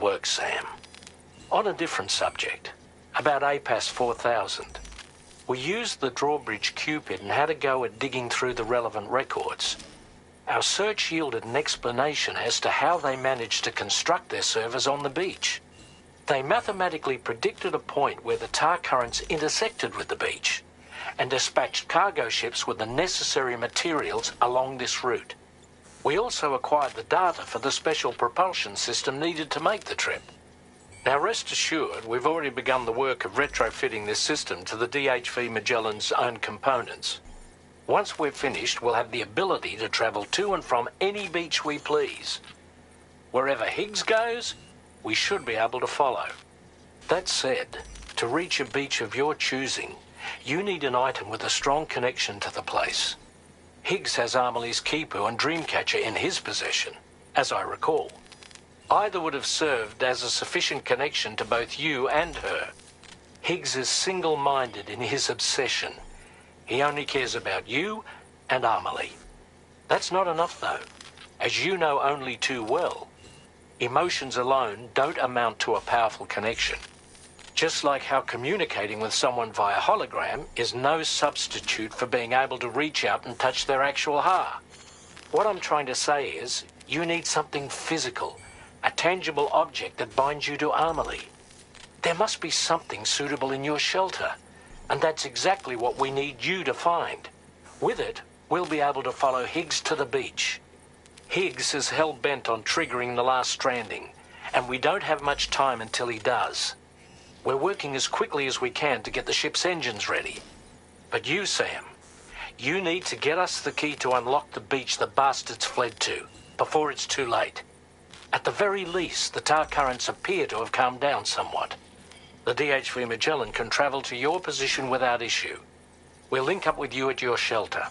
work, Sam. On a different subject, about APAS 4000. We used the drawbridge Cupid and had a go at digging through the relevant records. Our search yielded an explanation as to how they managed to construct their servers on the beach. They mathematically predicted a point where the tar currents intersected with the beach and dispatched cargo ships with the necessary materials along this route. We also acquired the data for the special propulsion system needed to make the trip. Now rest assured, we've already begun the work of retrofitting this system to the DHV Magellan's own components. Once we're finished, we'll have the ability to travel to and from any beach we please. Wherever Higgs goes, we should be able to follow. That said, to reach a beach of your choosing, you need an item with a strong connection to the place. Higgs has Amelie's Kipu and Dreamcatcher in his possession, as I recall. Either would have served as a sufficient connection to both you and her. Higgs is single-minded in his obsession. He only cares about you and Amelie. That's not enough, though. As you know only too well, emotions alone don't amount to a powerful connection. Just like how communicating with someone via hologram is no substitute for being able to reach out and touch their actual heart. What I'm trying to say is, you need something physical, a tangible object that binds you to Amelie. There must be something suitable in your shelter, and that's exactly what we need you to find. With it, we'll be able to follow Higgs to the beach. Higgs is hell-bent on triggering the last stranding, and we don't have much time until he does. We're working as quickly as we can to get the ship's engines ready. But you, Sam, you need to get us the key to unlock the beach the bastards fled to, before it's too late. At the very least, the tar currents appear to have calmed down somewhat. The DHV Magellan can travel to your position without issue. We'll link up with you at your shelter.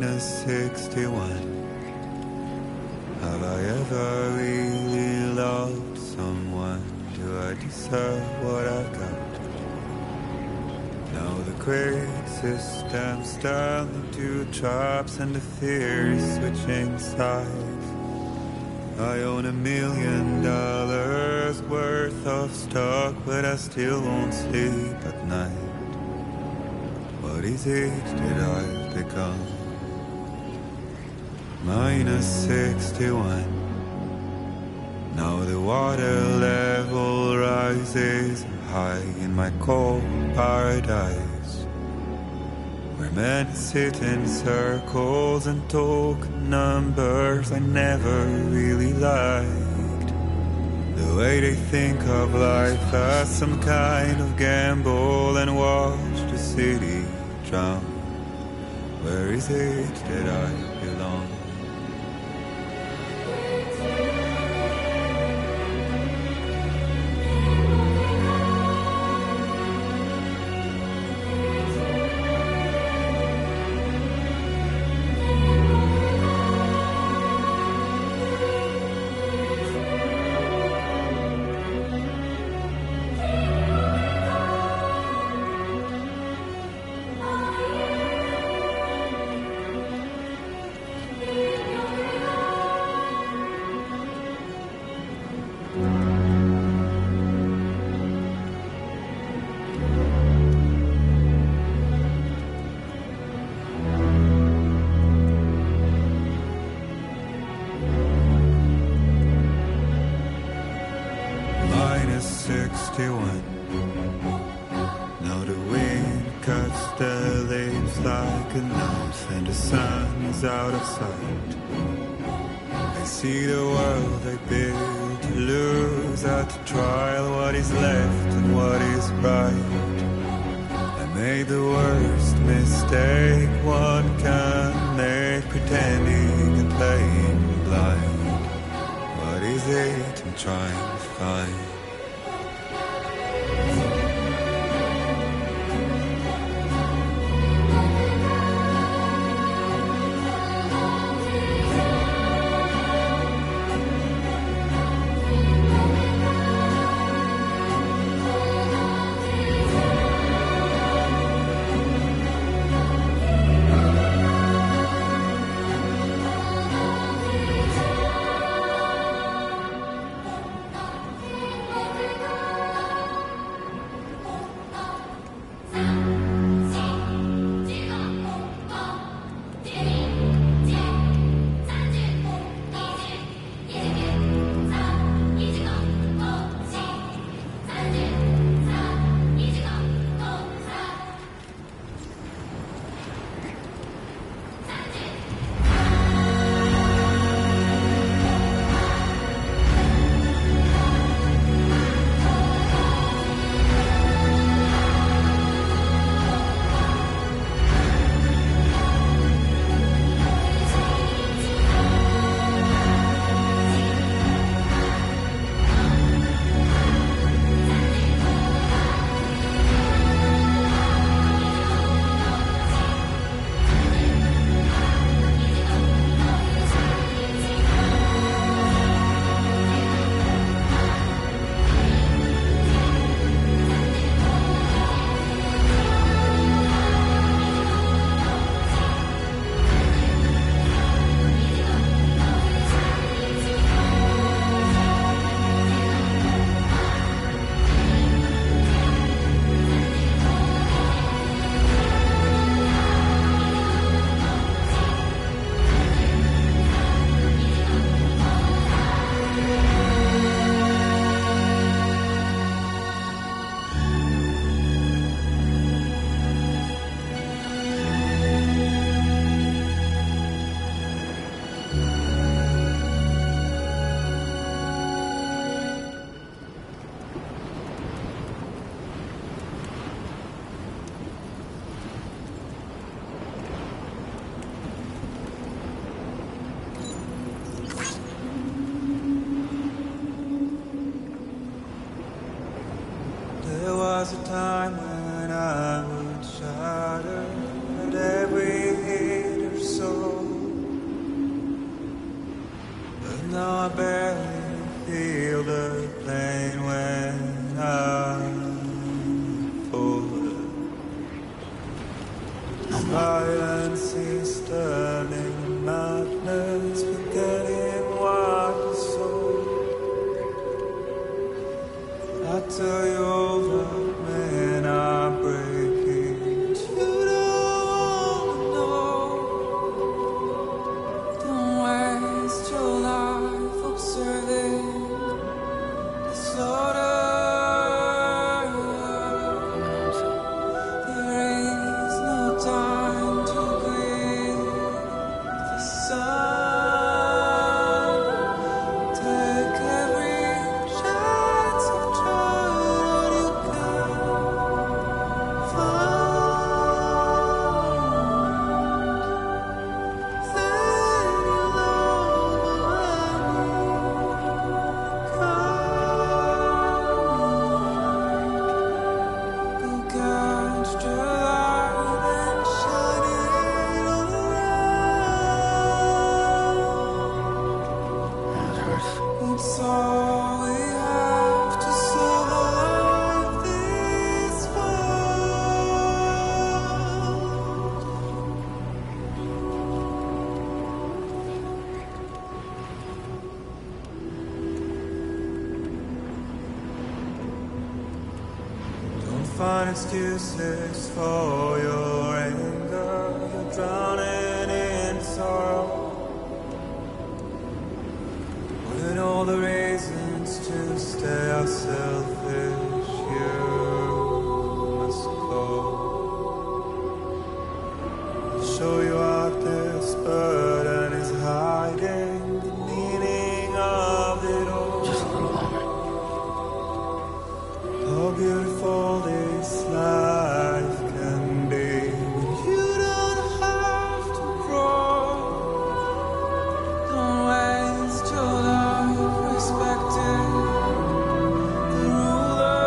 -61. Have I ever really loved someone? Do I deserve what I've got? Now the great system's turned into traps and the fear is switching sides. I own $1 million worth of stock, but I still won't sleep at night. What is it that I've become? -61. Now the water level rises high in my cold paradise, where men sit in circles and talk numbers I never really liked. The way they think of life as some kind of gamble and watch the city drown. Where is it that I belong? -61. Now the wind cuts the leaves like a knife and the sun is out of sight. I see the world I built to lose at the trial, what is left and what is right. I made the worst mistake one can make, pretending and playing blind. What is it I'm trying to find? was a time when I would shatter at every hit or so, but now I barely feel the pain when I fall. Violence is turning madness, forgetting what is so. I tell you over, men are breaking. You don't wanna know, don't find excuses for your anger. You're drowning in sorrow. What are all the reasons to stay are selfish? You must go. I'll show you out this burden is hiding the meaning of it all. Just a little longer. How beautiful this life can be when you don't have to grow. Don't waste your life respecting the ruler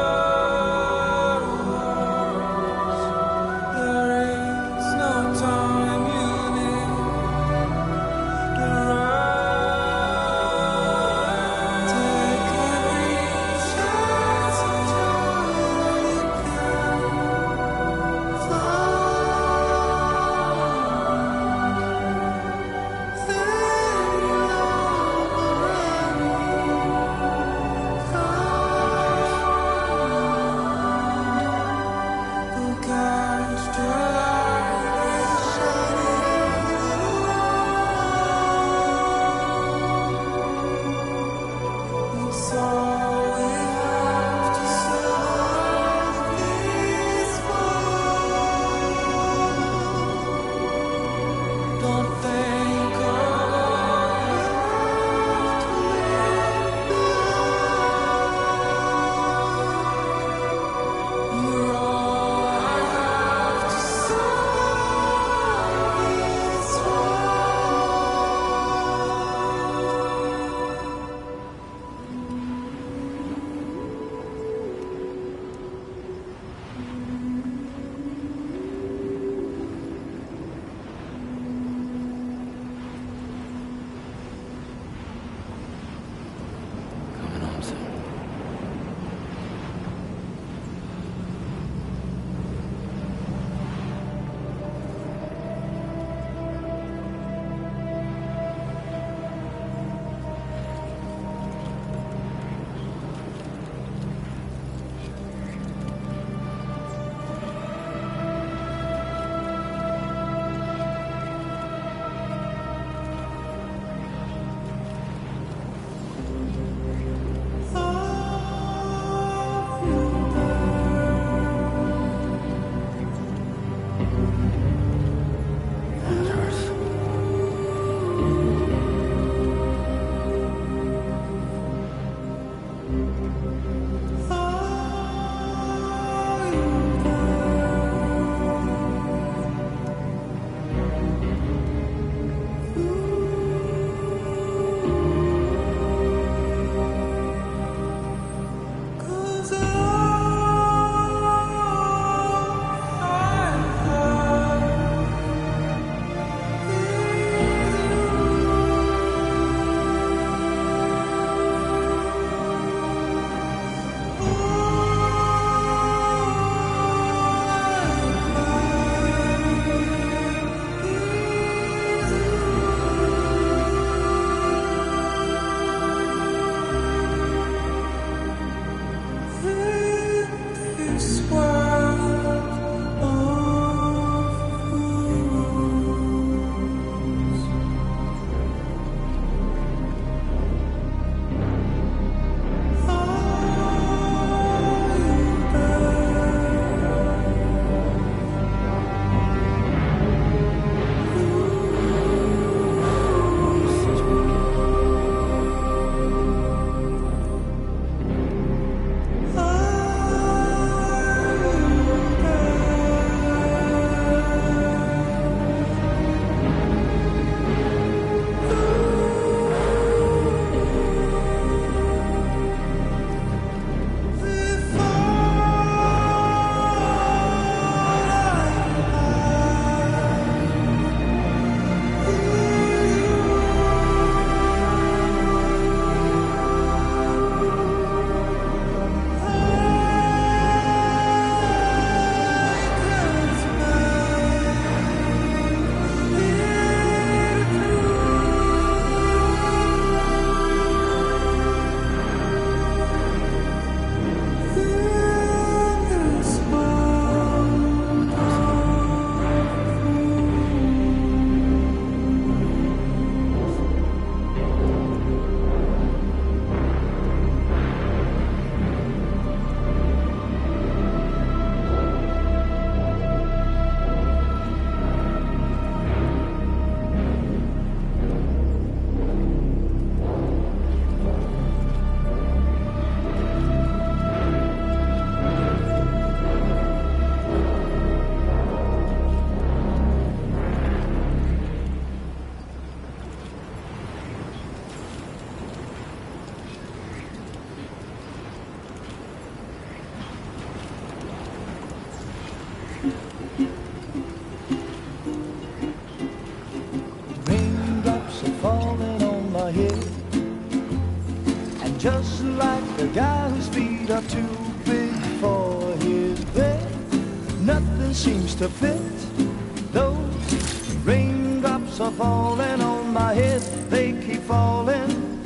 nothing seems to fit. Those raindrops are falling on my head, they keep falling.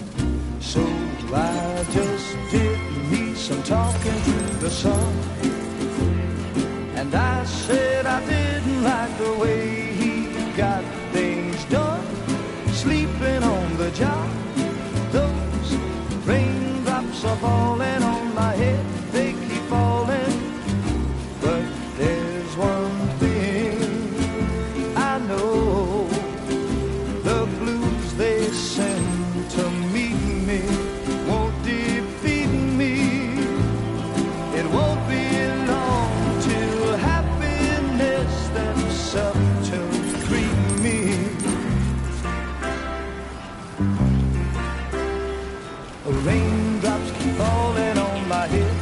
So I just did me some talking to the sun. And I said I didn't like the way he got things done, sleeping on the job. Those raindrops are falling on my head, they keep falling. But there's one thing I know, the blues they send to meet me won't defeat me. It won't be long till happiness steps up to greet me. Raindrops keep falling on my head,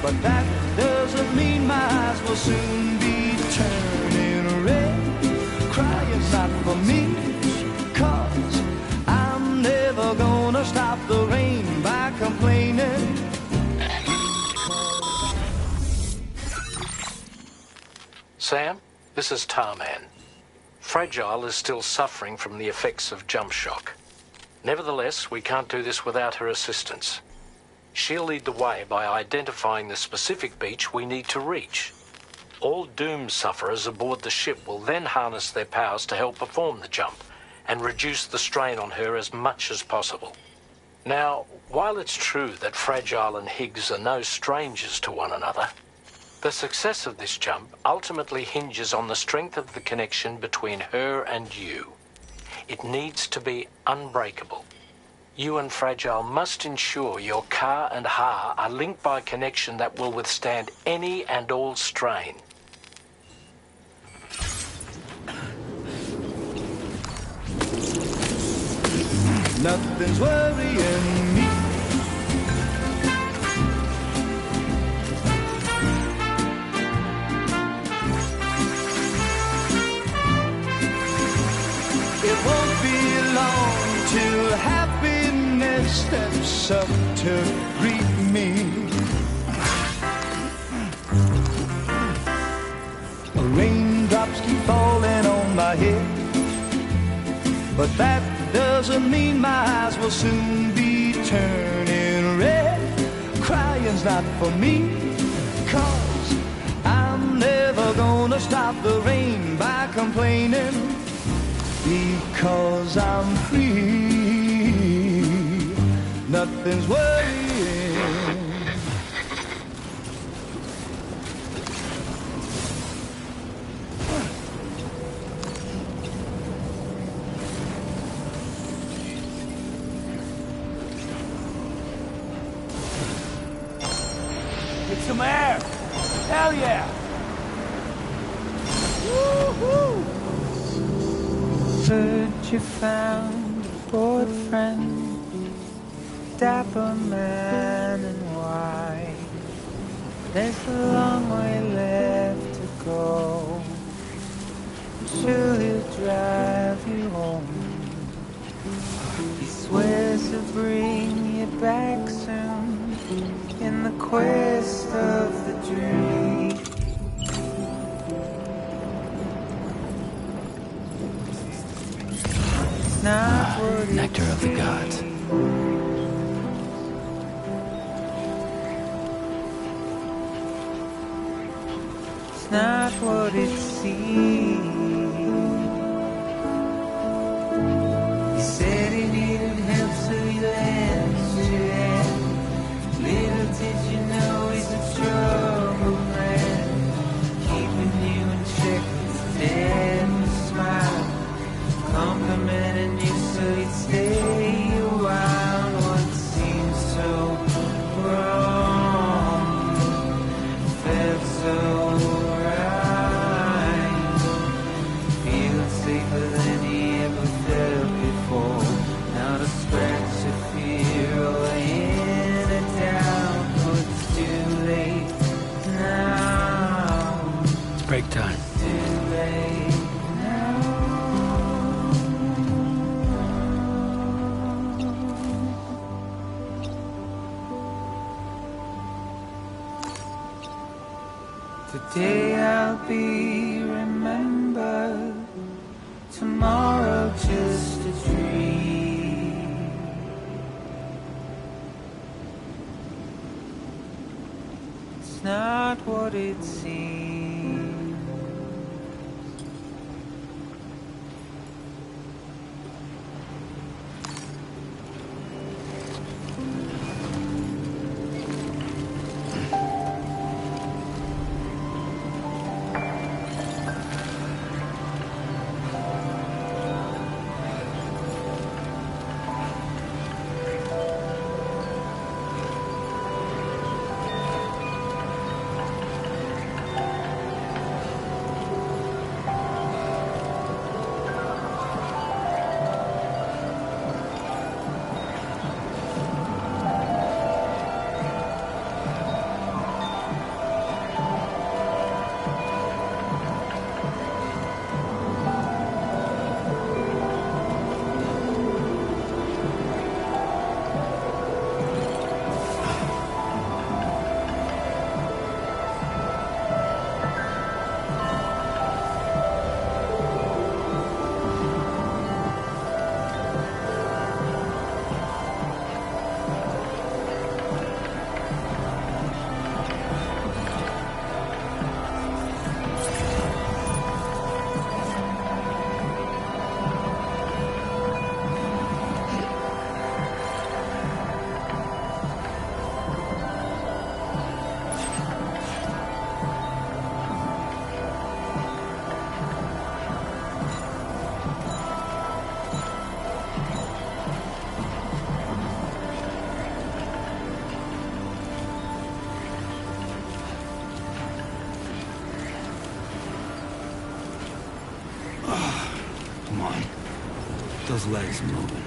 but that doesn't mean my eyes will soon be turning red. Crying's not for me, 'cause I'm never gonna stop the rain by complaining. Sam, this is Tarman. Fragile is still suffering from the effects of jump shock. Nevertheless, we can't do this without her assistance. She'll lead the way by identifying the specific beach we need to reach. All doom sufferers aboard the ship will then harness their powers to help perform the jump and reduce the strain on her as much as possible. Now, while it's true that Fragile and Higgs are no strangers to one another, the success of this jump ultimately hinges on the strength of the connection between her and you. It needs to be unbreakable. You and Fragile must ensure your Ka and Ha are linked by a connection that will withstand any and all strain. Nothing's worrying me. It won't be long till happiness steps up to greet me. Raindrops keep falling on my head, but that doesn't mean my eyes will soon be turning red. Crying's not for me, 'cause I'm never gonna stop the rain by complaining. Because I'm free, nothing's worrying. Get some air! Hell yeah! Woo-hoo! Heard you found a boyfriend, dapper man in white. There's a long way left to go. I'm sure he'll drive you home. He swears to bring you back soon in the quest of the dream. Nectar of the gods. It's not what it seems. He said he needed help, so he lent you hand. Little did you know he's a trouble man, keeping you in check with his dead smile, complimenting you so you'd stay a while. What seems so wrong felt so right. Feeling safer than he ever felt before. Not a scratch of fear or any doubt. But it's too late now. It's break time. It's too late. Today I'll be remembered, tomorrow just a dream. It's not what it seems. Come on. Those legs moving.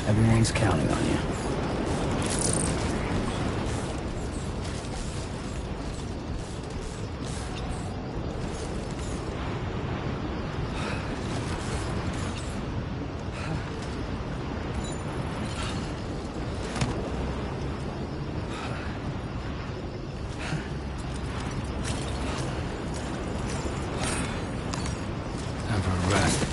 Everyone's counting on you. Time for a rest.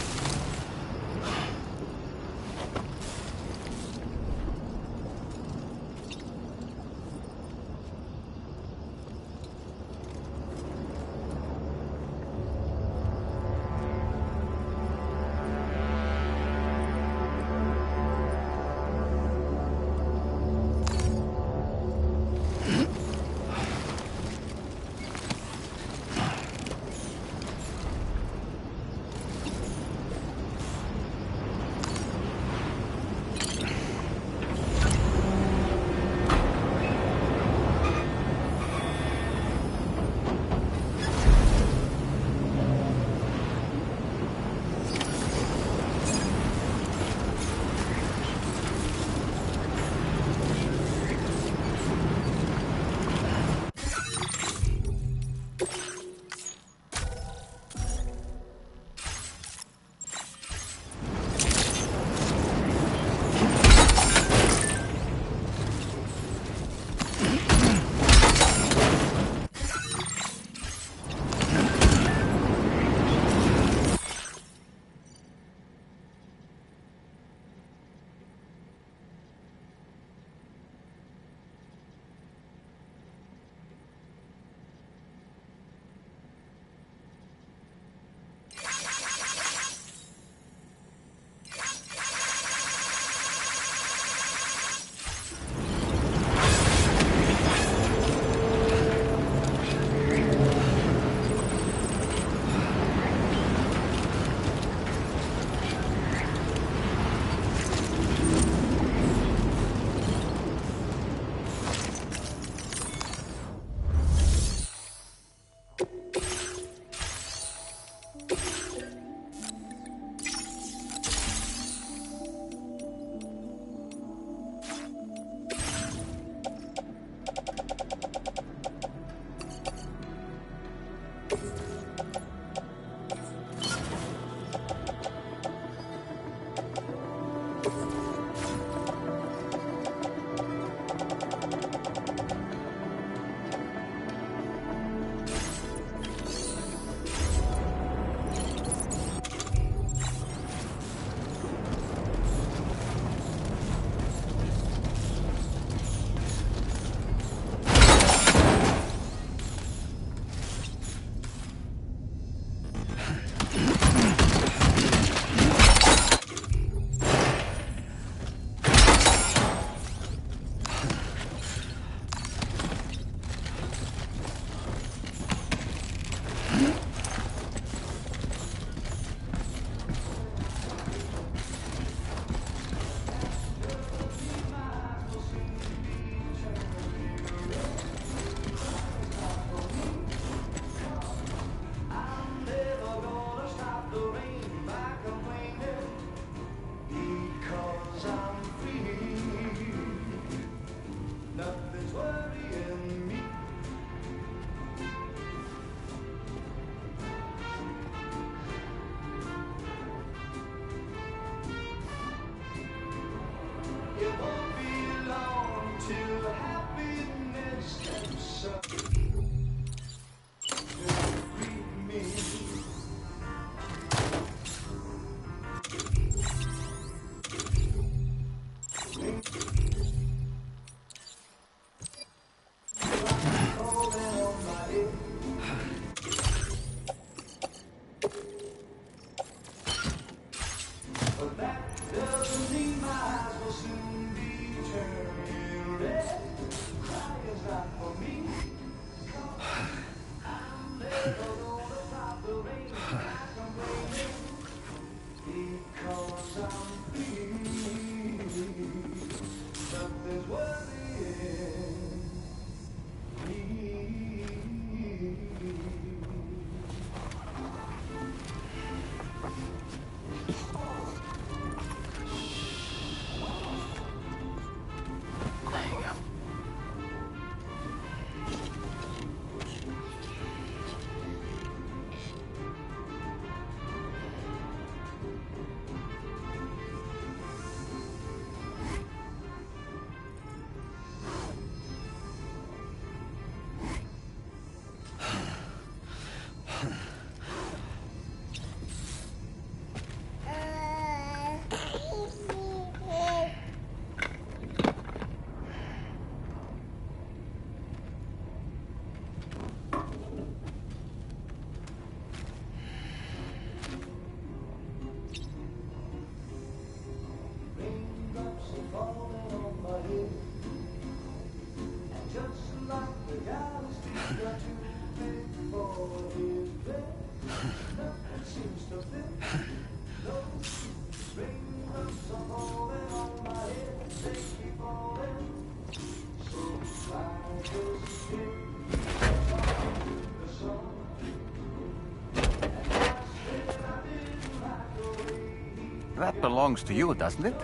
That belongs to you, doesn't it?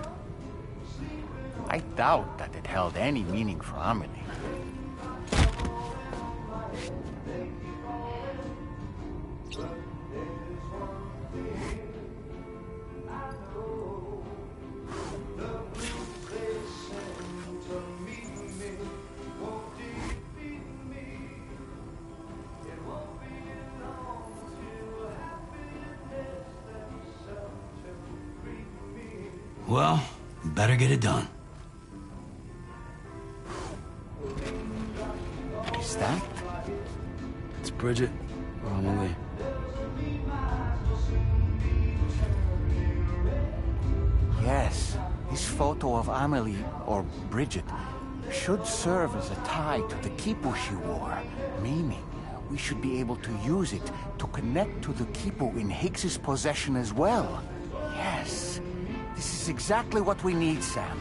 I doubt that it held any meaning for Amelie. Well, better get it done. Is that? It's Bridget or Amelie. Yes, this photo of Amelie, or Bridget, should serve as a tie to the quipu she wore, meaning we should be able to use it to connect to the quipu in Higgs's possession as well. Yes, this is exactly what we need, Sam.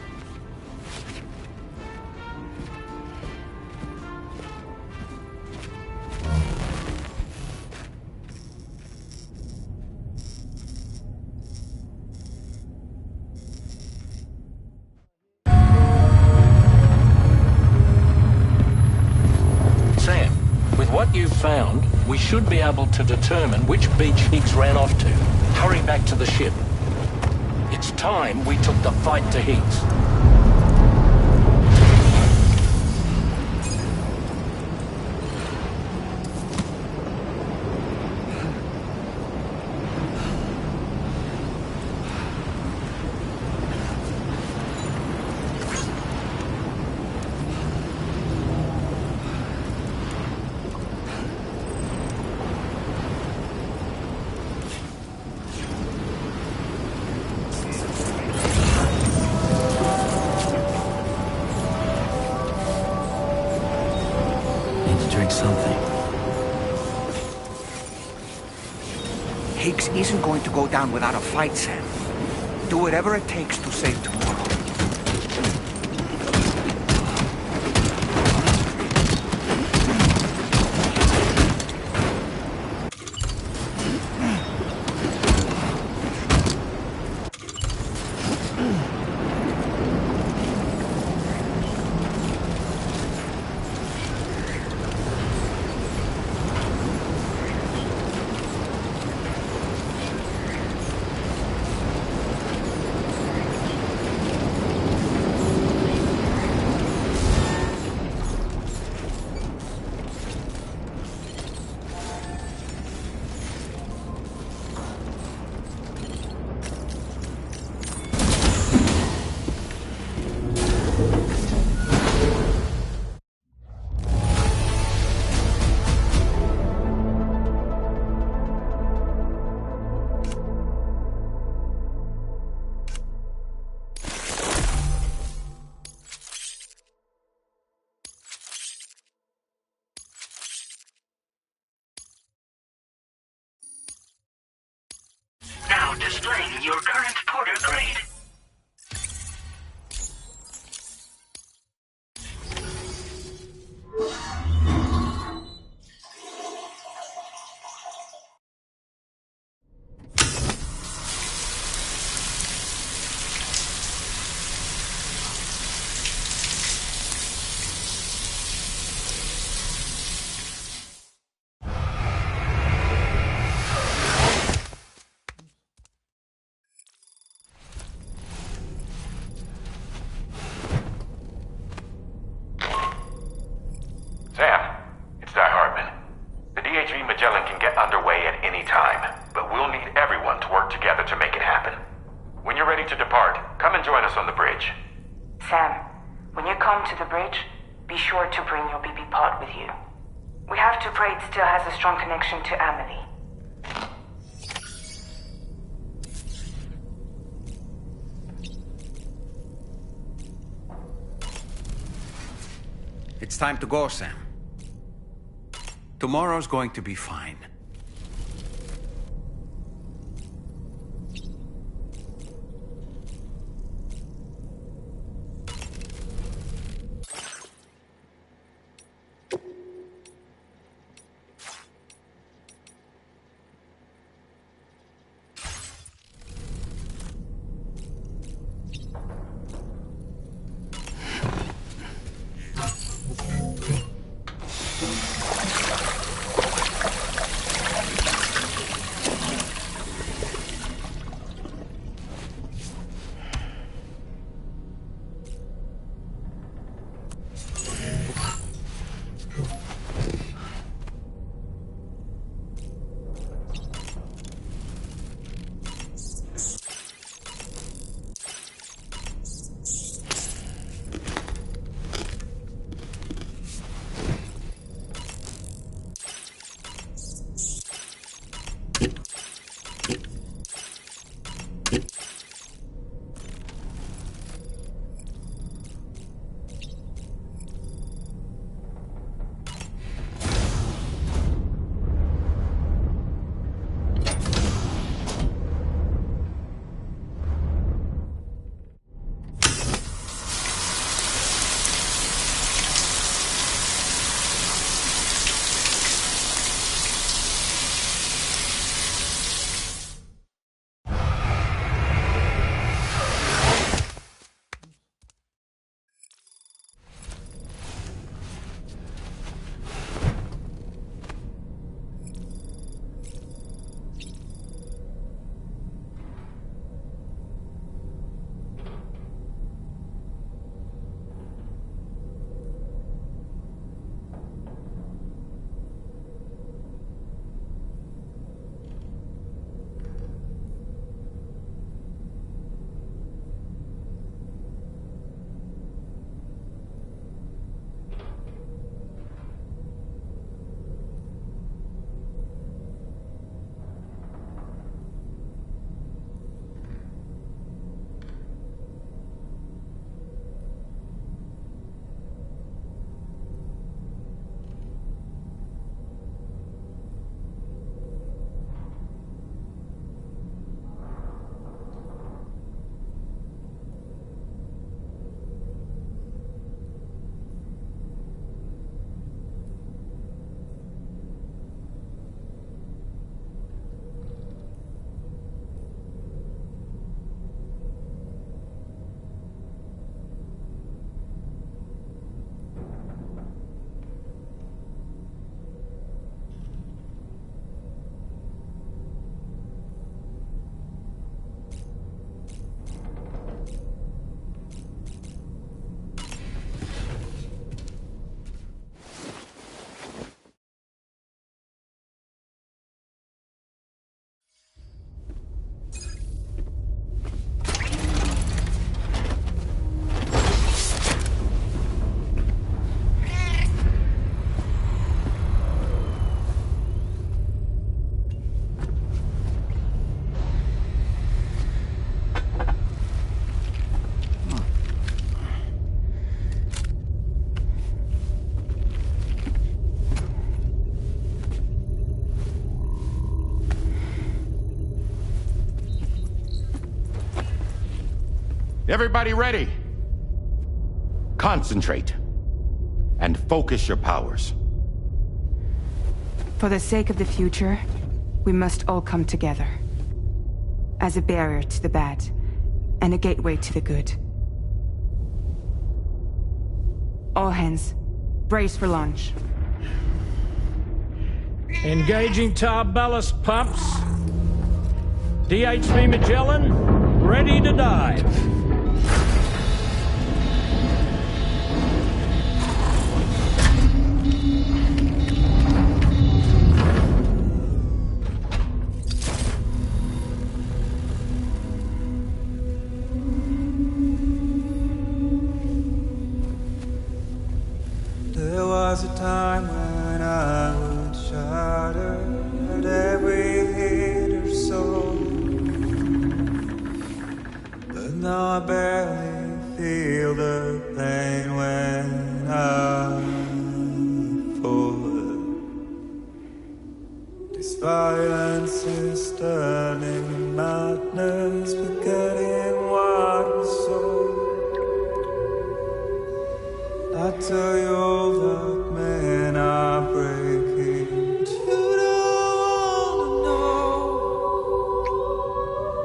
What you've found, we should be able to determine which beach Higgs ran off to. Hurry back to the ship. It's time we took the fight to Higgs. Higgs isn't going to go down without a fight, Sam. Do whatever it takes to save tomorrow. When you come to the bridge, be sure to bring your BB pod with you. We have to pray it still has a strong connection to Amelie. It's time to go, Sam. Tomorrow's going to be fine. Everybody ready? Concentrate. And focus your powers. For the sake of the future, we must all come together. As a barrier to the bad, and a gateway to the good. All hands, brace for launch. Engaging tar ballast pumps. DHV Magellan, ready to dive. was a time when I would shatter at every hit or soul, but now I barely feel the pain when I fall. This violence is turning to madness, forgetting what was sold. I tell you all that men are breaking, but you don't wanna know.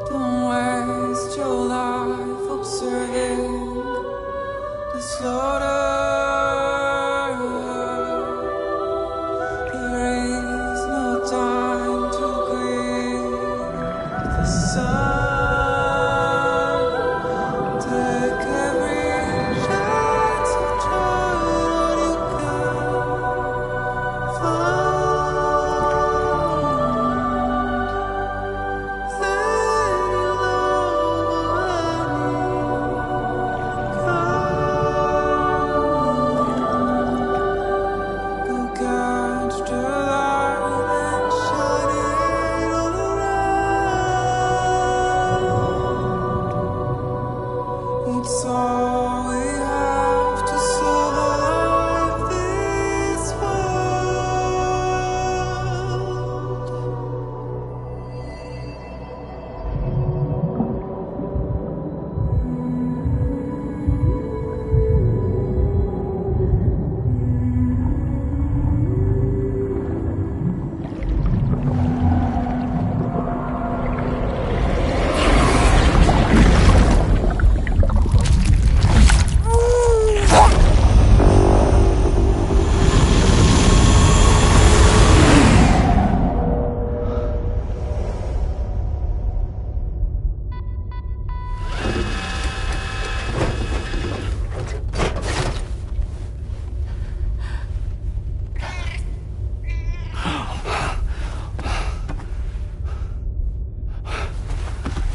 Don't waste your life observing the slaughter. There is no time to grieve the sun. Take every chance of joy you can find. Then you'll go catch the light and shine it all around. It's all we have to survive this world.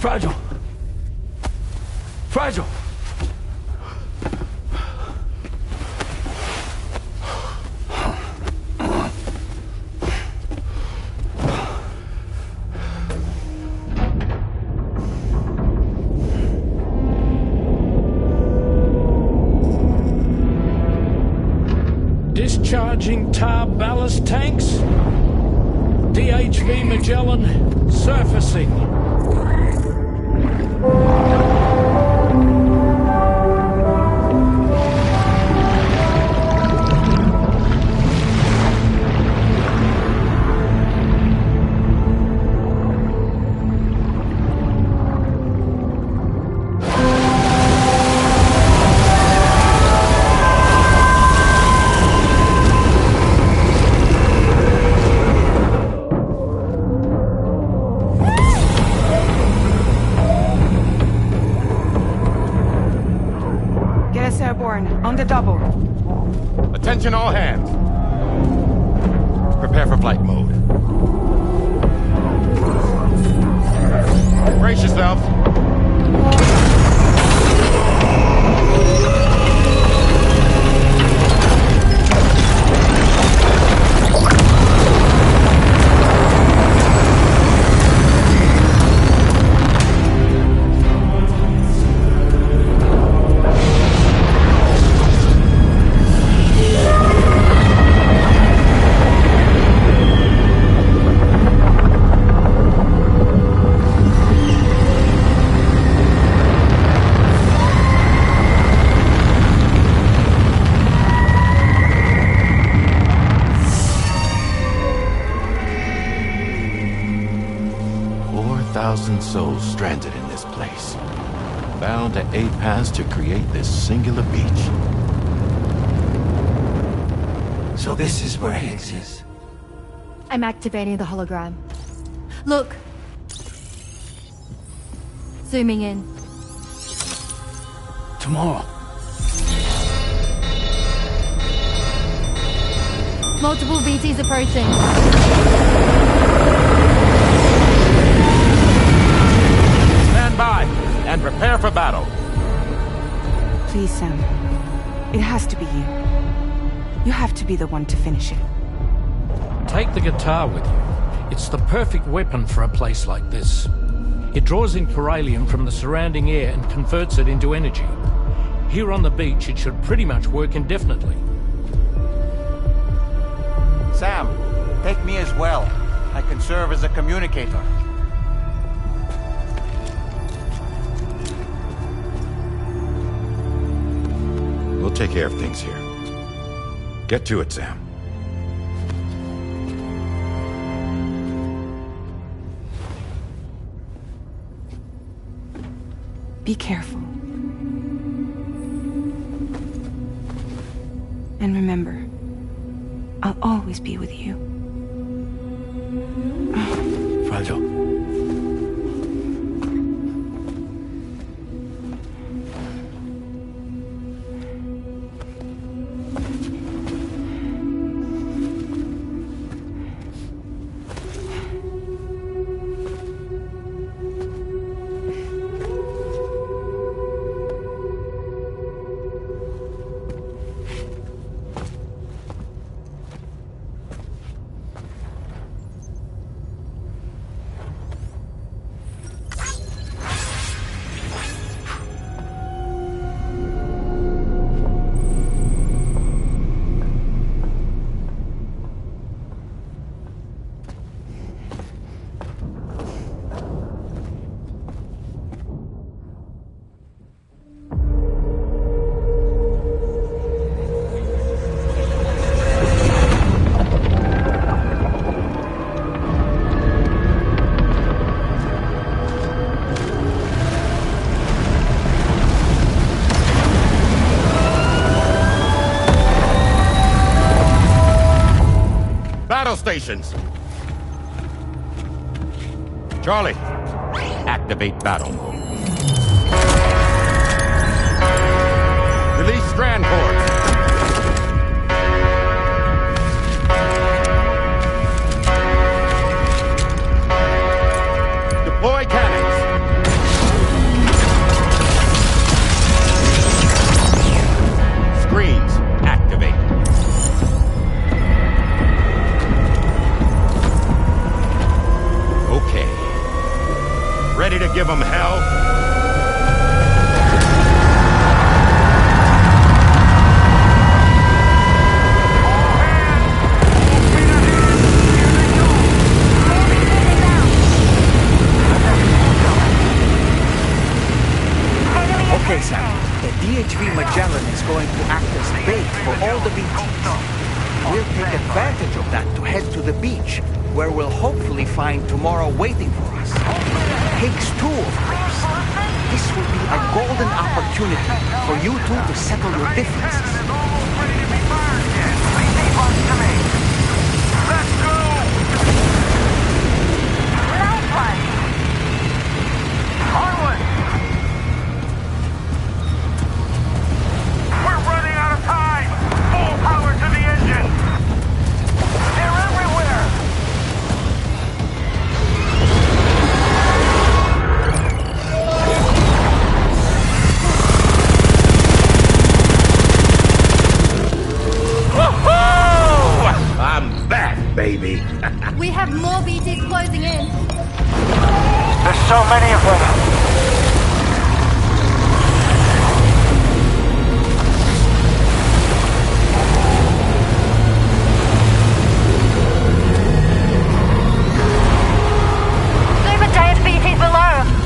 Fragile! Fragile! Discharging tar ballast tanks. DHV Magellan surfacing. Get us airborne, on the double. Attention all hands. Prepare for flight mode. Brace yourselves. Souls stranded in this place, bound to 8 paths to create this singular beach. So this is where Higgs is. I'm activating the hologram. Look! Zooming in. Tomorrow. Multiple BTs approaching. Stand by and prepare for battle. Please, Sam. It has to be you. You have to be the one to finish it. Take the guitar with you. It's the perfect weapon for a place like this. It draws in Corallium from the surrounding air and converts it into energy. Here on the beach, it should pretty much work indefinitely. Sam, take me as well. I can serve as a communicator. We'll take care of things here. Get to it, Sam. Be careful. And remember, I'll always be with you. Fragile. Battle stations! Charlie, activate battle mode. Release strand cords. Deploy cannons. Screens, activate. Okay. Ready to give them hell? Okay, Sam. The DHV Magellan is going to act as bait for all the BTs. We'll take advantage of that to head to the beach, where we'll hopefully find tomorrow waiting for us. Higgs too, of course. This will be a golden opportunity for you two to settle your differences. Baby. We have more BTs closing in. There's so many of them. Super giant BTs below.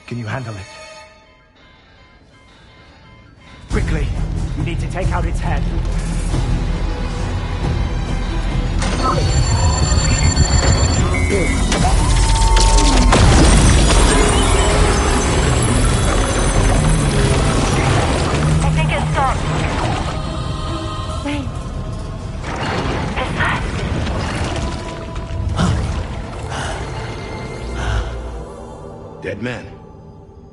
Can you handle it? Quickly, we need to take out its head. I think it stopped. Wait. Dead man.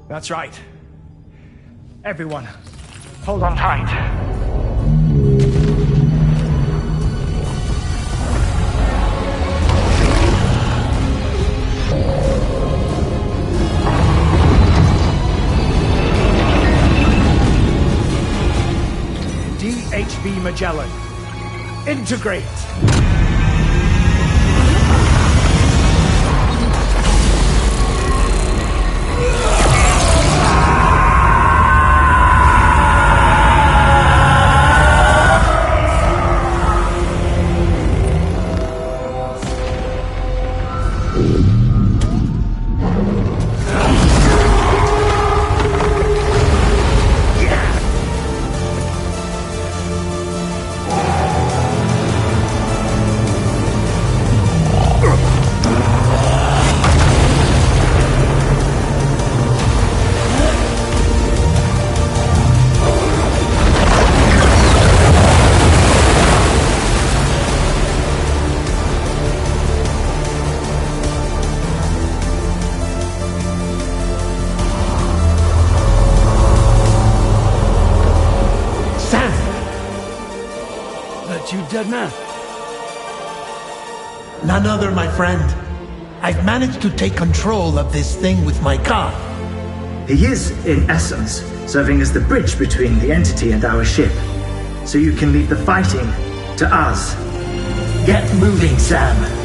That's right. Everyone, hold on tight. DHV Magellan, integrate! Dead man. None other, my friend. I've managed to take control of this thing with my car. He is, in essence, serving as the bridge between the entity and our ship. So you can leave the fighting to us. Get moving, Sam.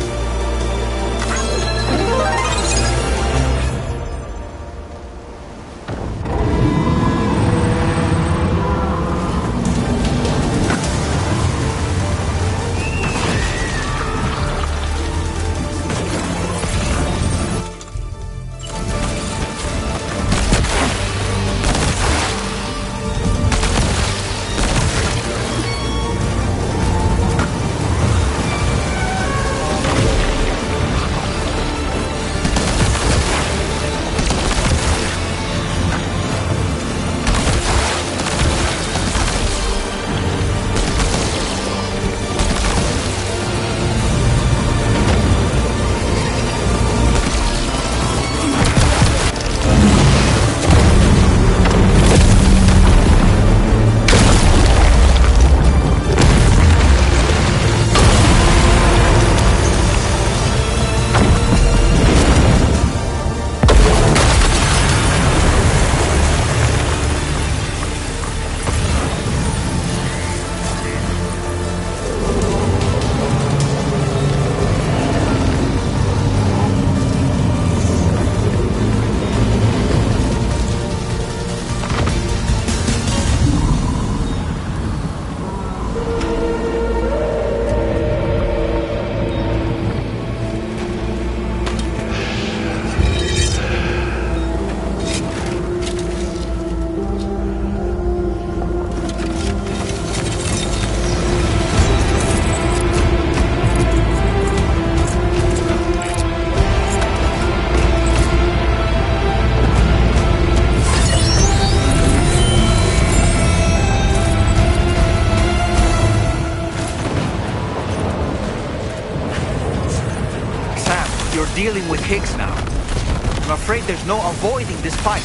Dealing with Higgs now. I'm afraid there's no avoiding this fight.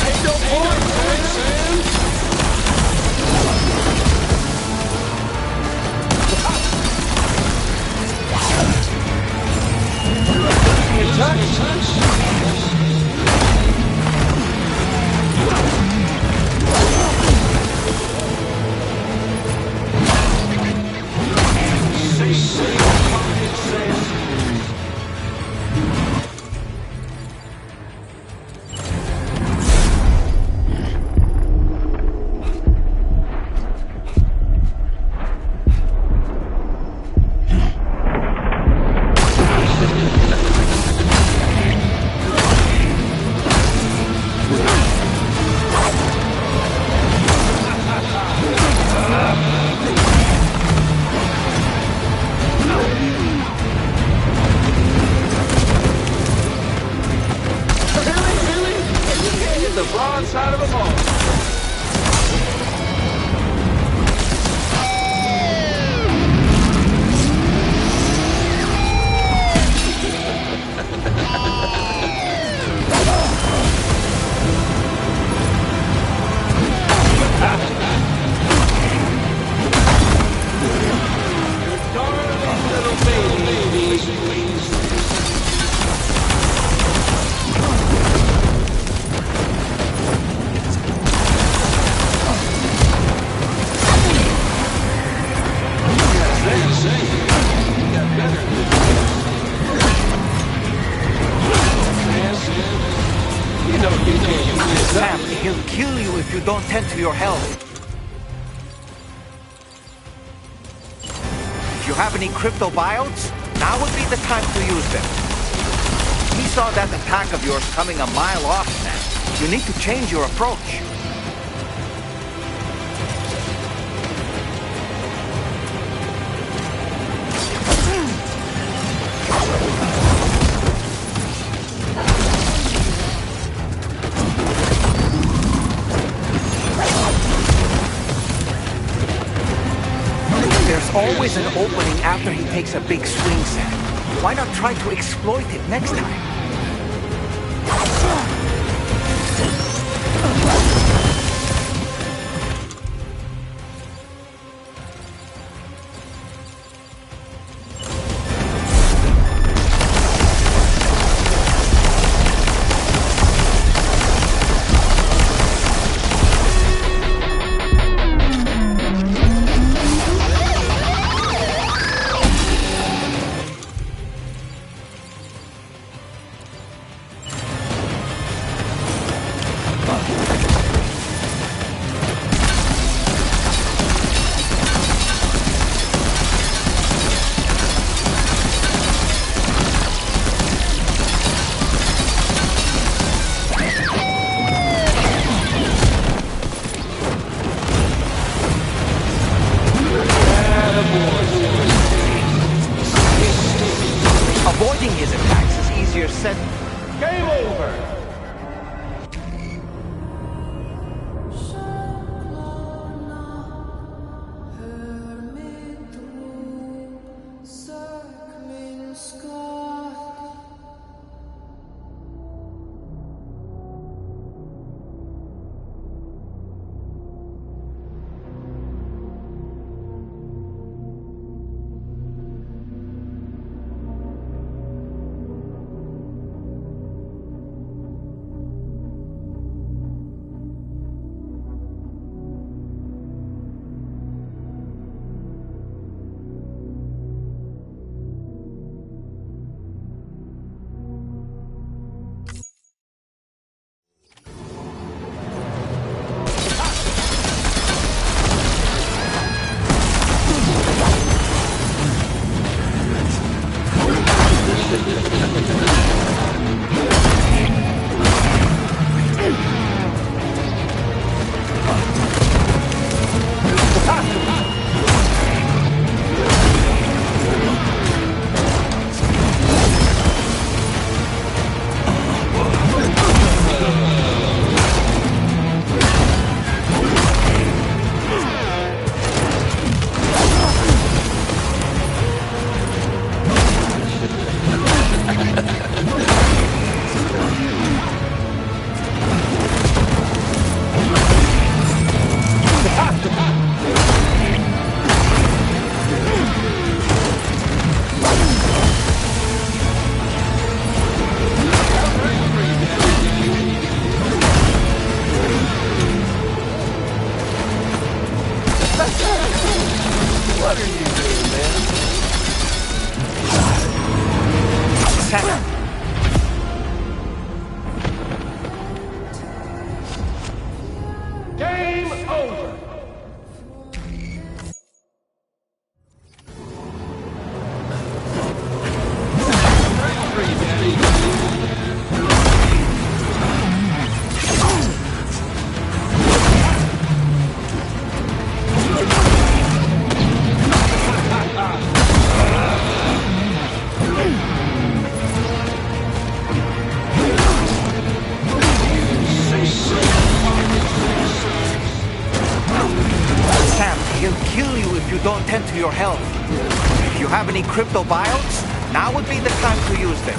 Take no point, Sam! Sam, he'll kill you if you don't tend to your health. If you have any cryptobiotes, now would be the time to use them. He saw that attack of yours coming a mile off, Sam. You need to change your approach. There's always an opening after he takes a big swing, Sam. Why not try to exploit it next time? Avoiding his attacks is easier said. Game over! have any crypto buyouts? Now would be the time to use them.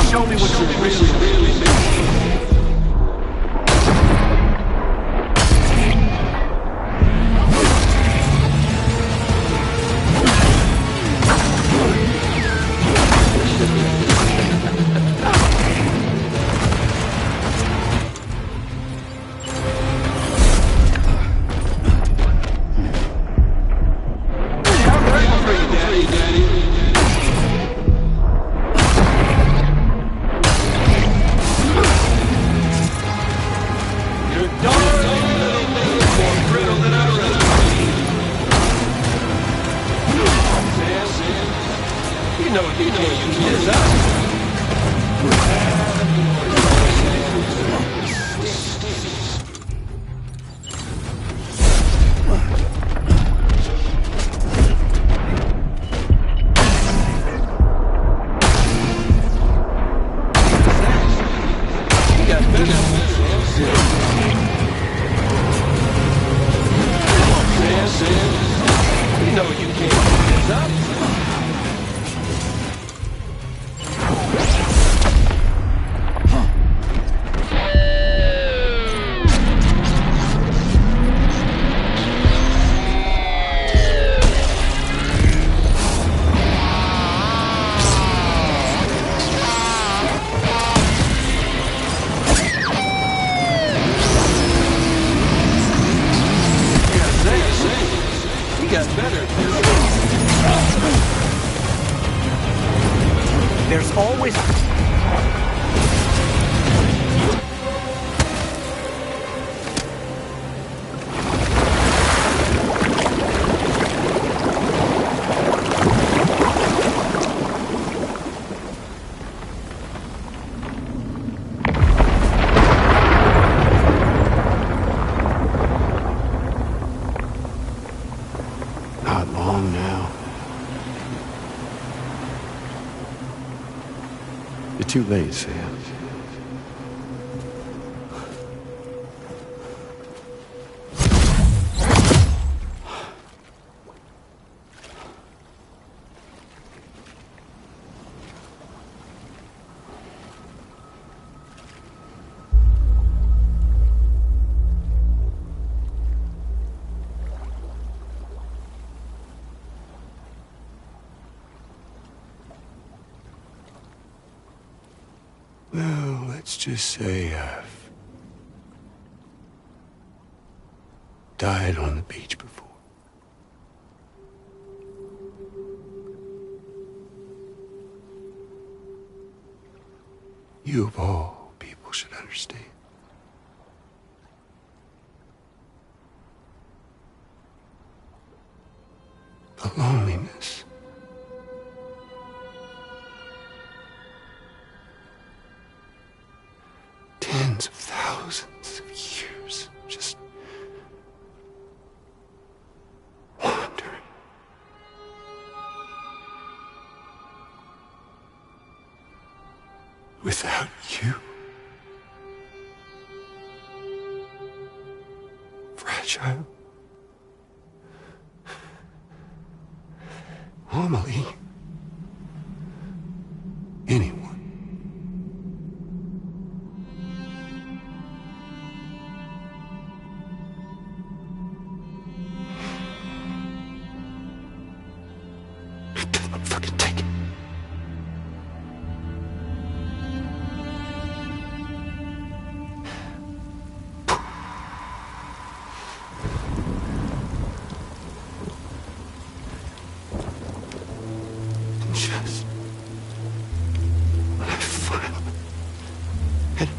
Show me what you really do. There's always... Not long now. You're too late, Sam. Well, let's just say I've died on the beach before. You of all people should understand. The loneliness. Tens of thousands of years just wandering. Without you. Fragile. Amelie. Anyone. Fucking take it. Just when I finally had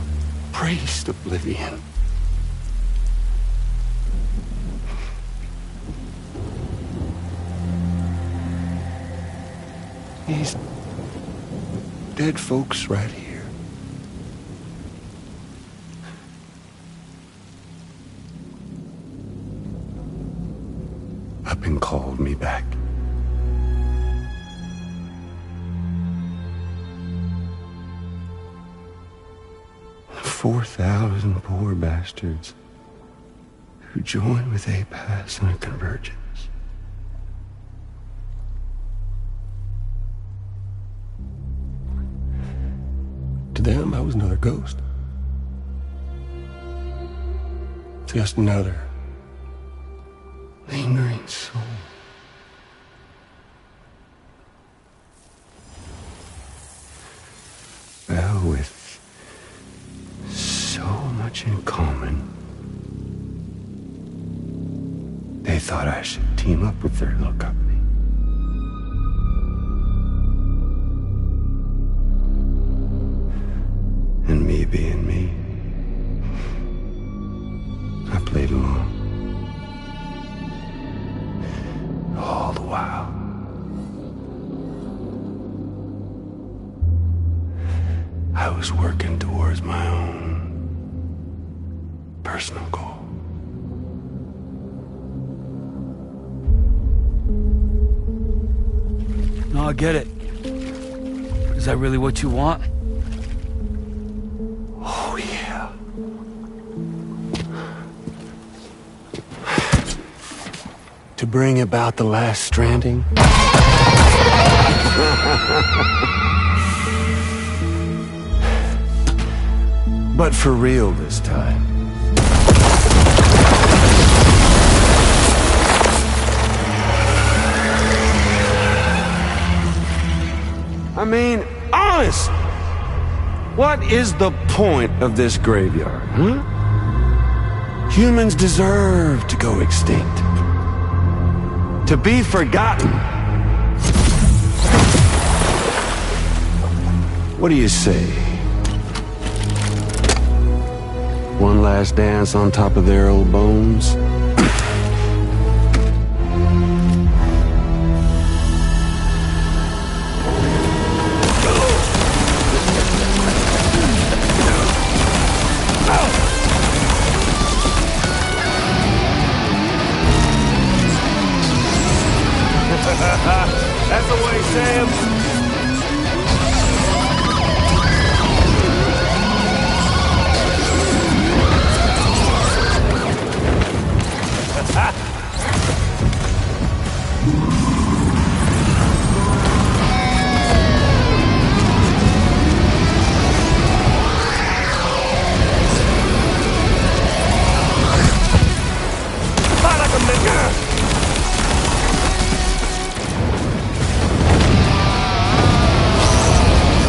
embraced oblivion, these dead folks right here. Up and called me back. 4,000 poor bastards who join with APAS in a convergence. To them, I was another ghost. Just another lingering soul. Well, with so much in common, they thought I should team up with their little company. And me being me, I played along. All the while. I was working towards my own personal goal. No, I get it. Is that really what you want? Oh, yeah. To bring about the last stranding? But for real this time. I mean, honest! What is the point of this graveyard, huh? Humans deserve to go extinct. To be forgotten. What do you say? One last dance on top of their old bones? That's the way, Sam.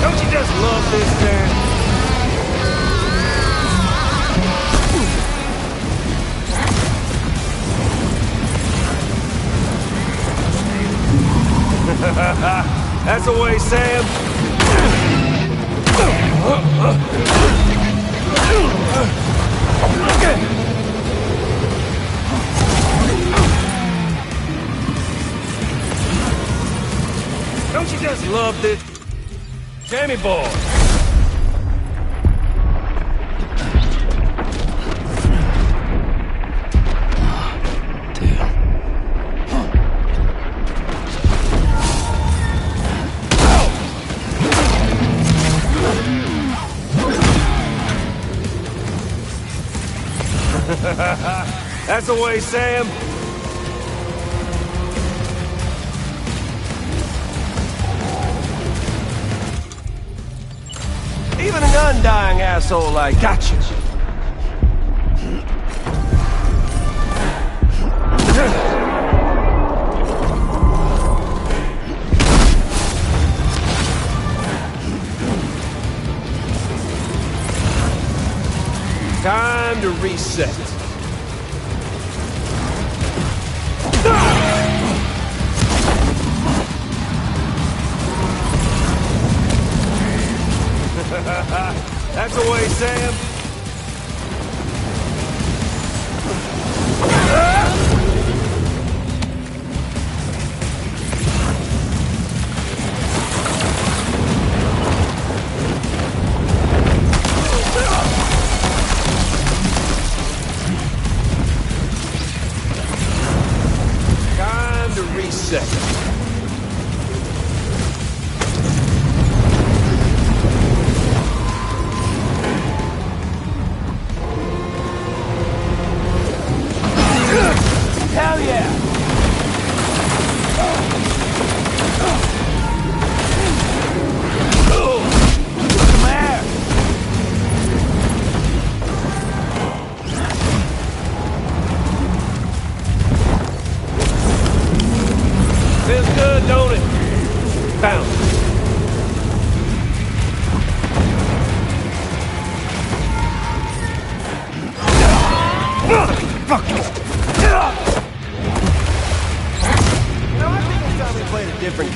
Don't you just love this, Sam? That's the way, Sam. Don't you just love this? Jamie boy. That's the way, Sam. Even an undying asshole like gotcha. Time to reset. That's the way, Sam. Time to reset.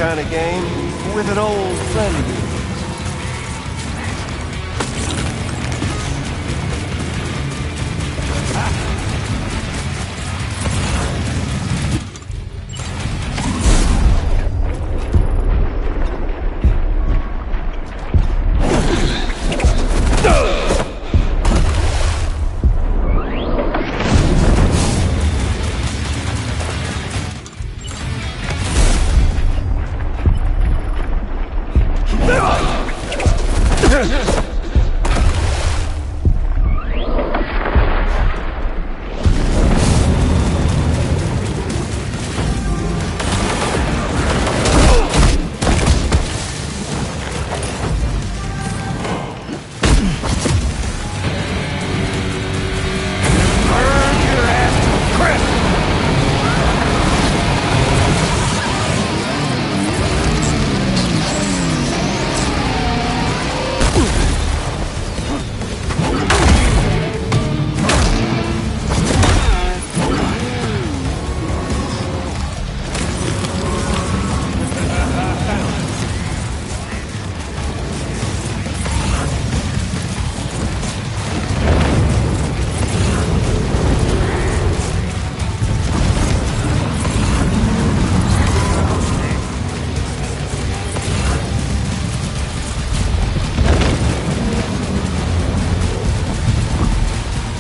kind of game with an old friend of yours.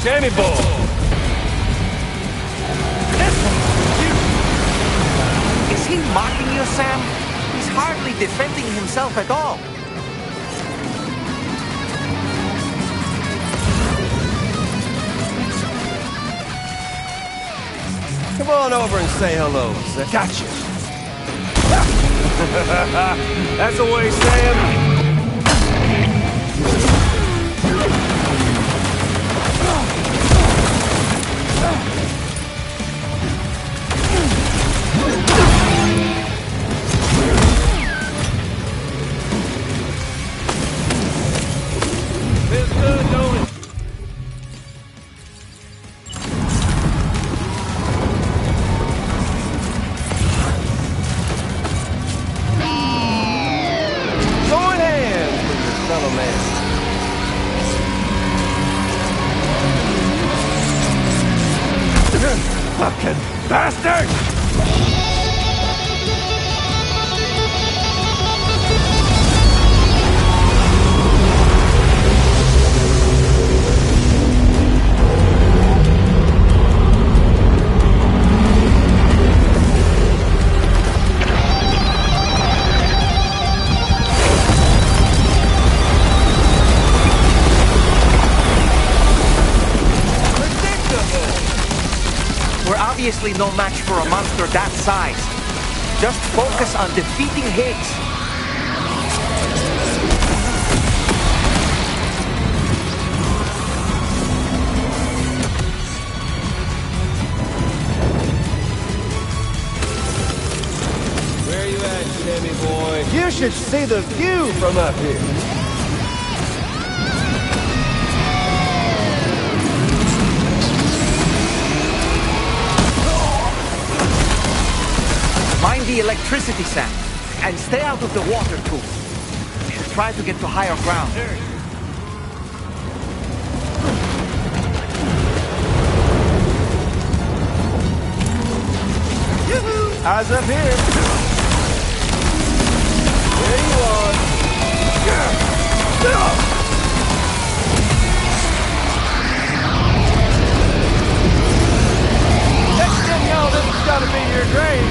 Jamie boy! Is he mocking you, Sam? He's hardly defending himself at all. Come on over and say hello. Gotcha. That's the way, Sam. Feels good, don't it? Join hands with your fellow man. Fucking bastard! Obviously no match for a monster that size. Just focus on defeating Higgs. Where are you at, Jamie boy? You should see the view from up here. Mind the electricity, Sam, and stay out of the water too. Try to get to higher ground. Eyes up here. There you are. Next thing you know, this has got to be your grave.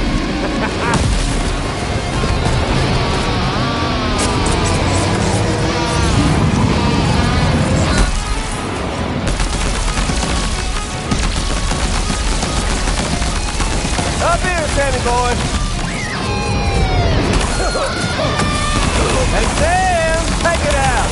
Up here, Sammy boy. And Sam, take it out.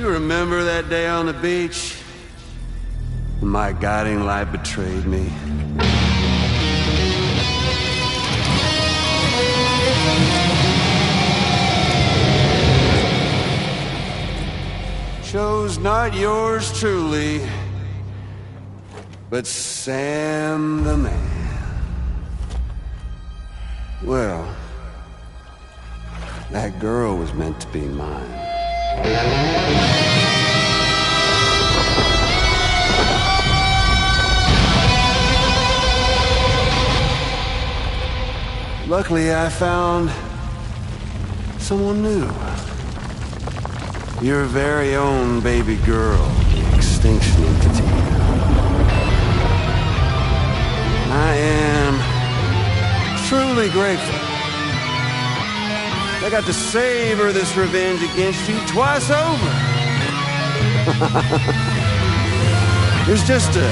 Remember that day on the beach? When my guiding light betrayed me? Chose not yours truly, but Sam the man. Well, that girl was meant to be mine. Luckily, I found someone new. Your very own baby girl, the Extinction Entity. I am truly grateful. I got to savor this revenge against you twice over. There's just a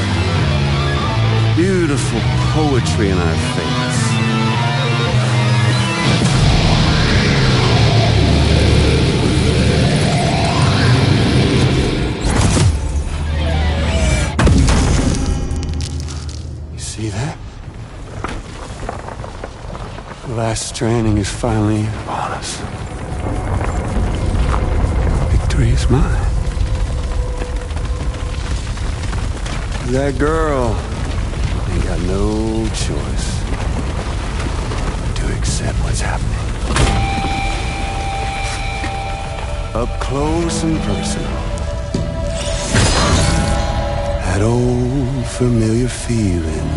beautiful poetry in our fates. You see that? The last stranding is finally upon us. Victory is mine. That girl ain't got no choice but to accept what's happening. Up close and personal. That old familiar feeling.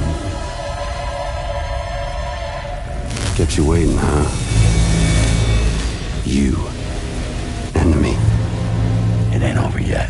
Kept you waiting, huh? You and me. It ain't over yet.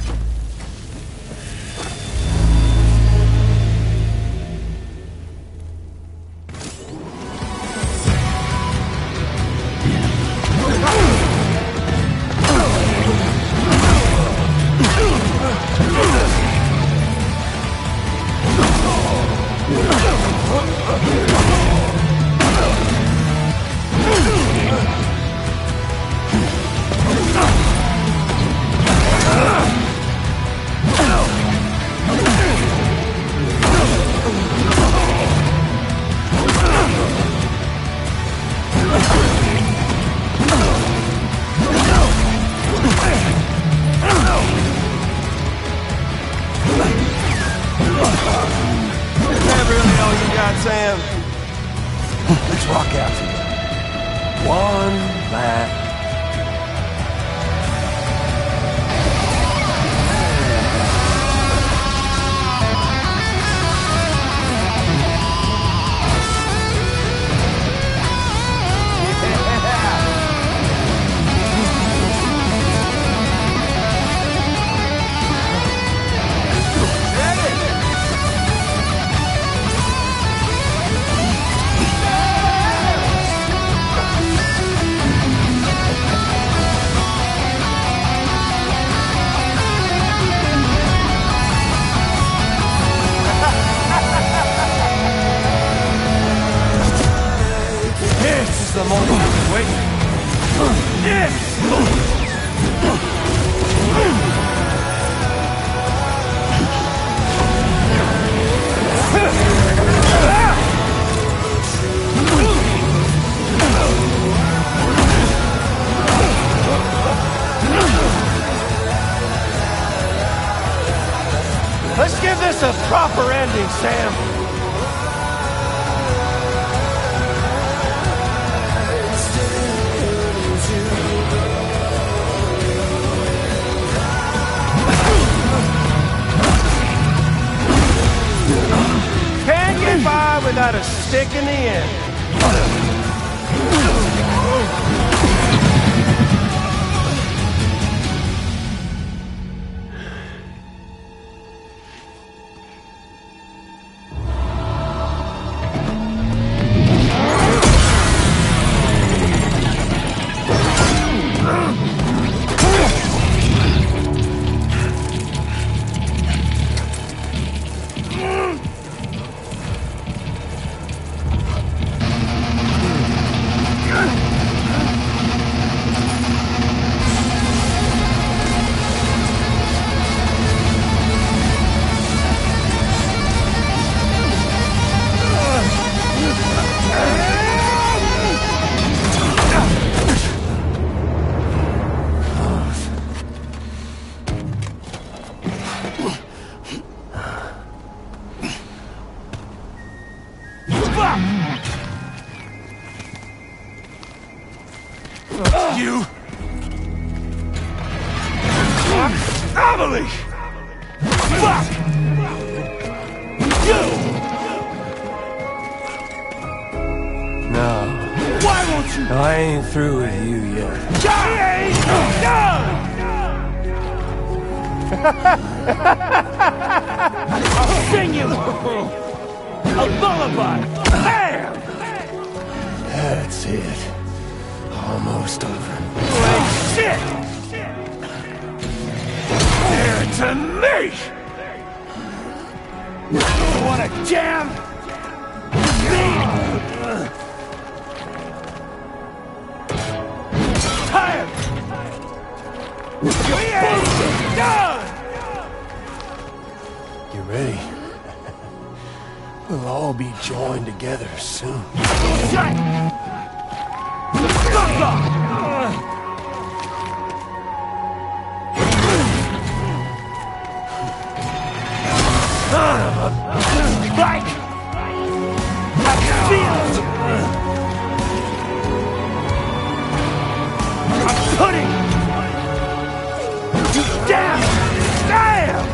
all you got, Sam? Let's rock out together. One last. The moment I've been waiting. Let's give this a proper ending, Sam. Can't get by without a stick in the end. You! Amelie! Fuck! You! No. Why won't you? I ain't through with you yet. She ain't done! I'll sing you a lullaby! Bam! That's it. Almost over. Wait, shit! There to me! What a jam! Tired! We ain't done! Get ready. We'll all be joined together soon. Shut! Fuck off! Son of a bike! I feel it! I'm putting you down! Damn!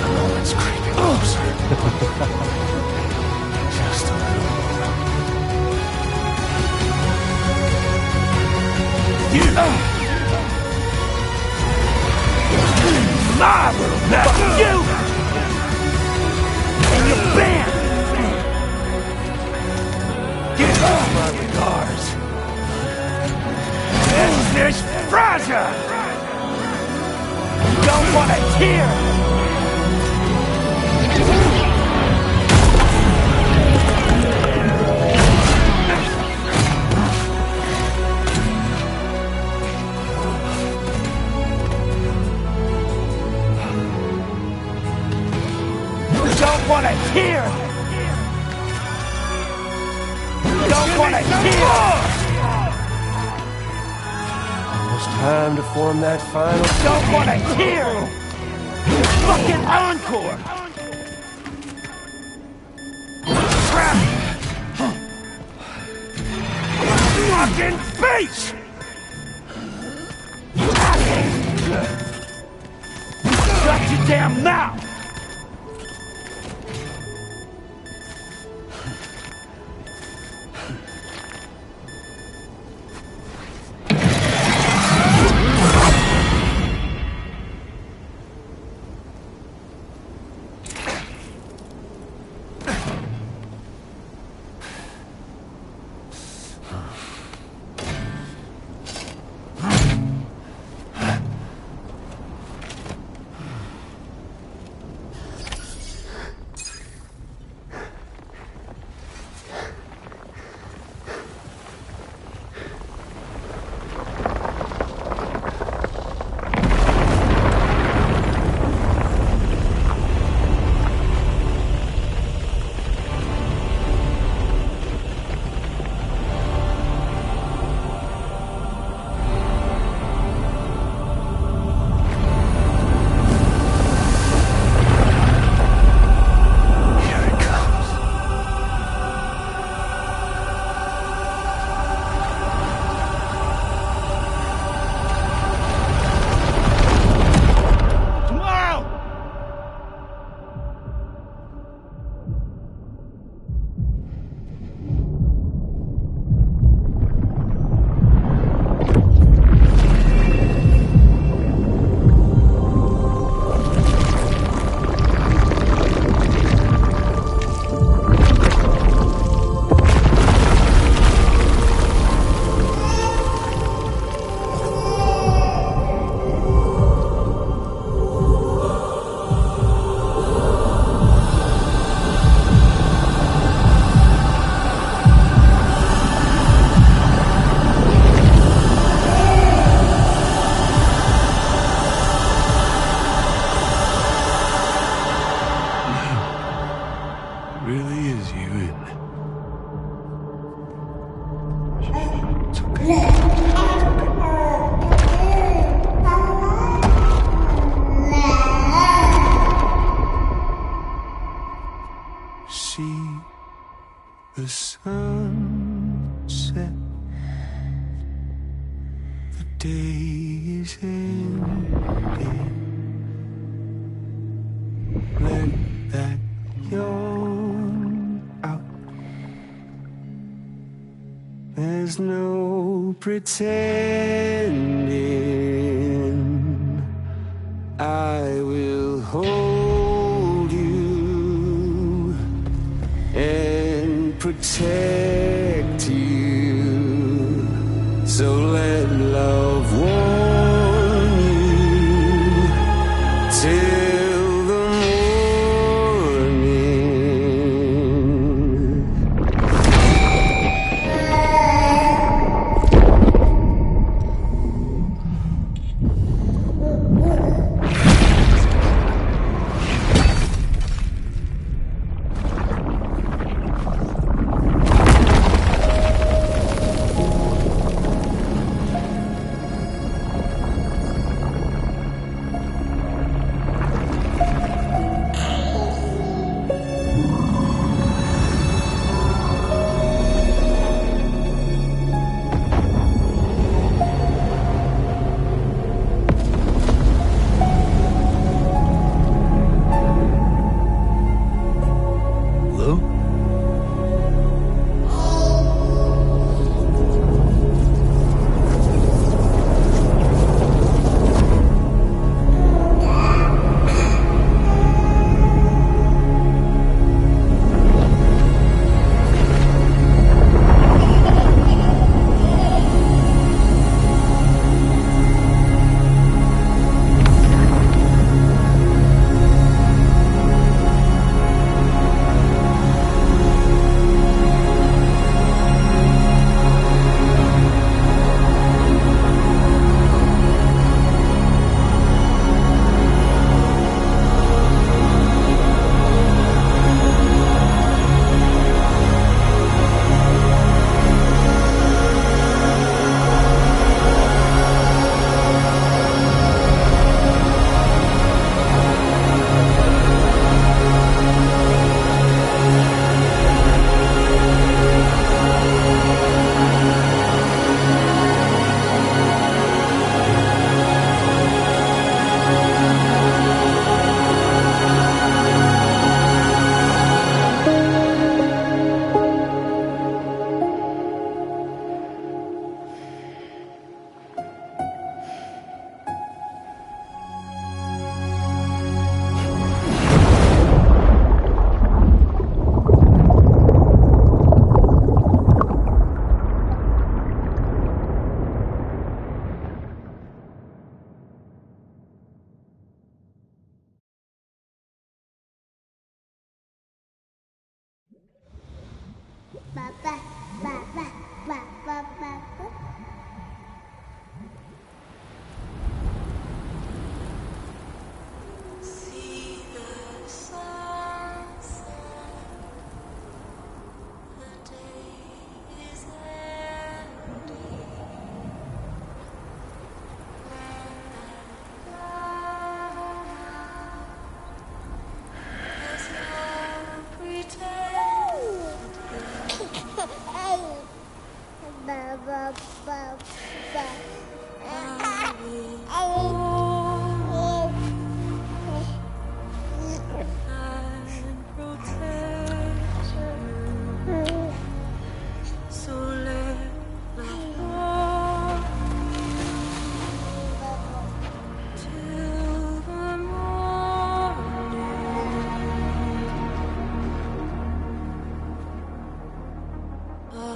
Oh, it's creeping closer. Just a little. You! My little bastard! Fuck you! And your band! Give us my regards. This is fragile! Don't want to hear! Don't want to hear! Don't want to hear! Almost time to form that final... Don't want to hear! Fucking encore! fucking beach! Shut your damn mouth! The sun set, the day is ending. Let that yawn out. There's no pretending. I will hold you and protect you. So let love warm you till the morning.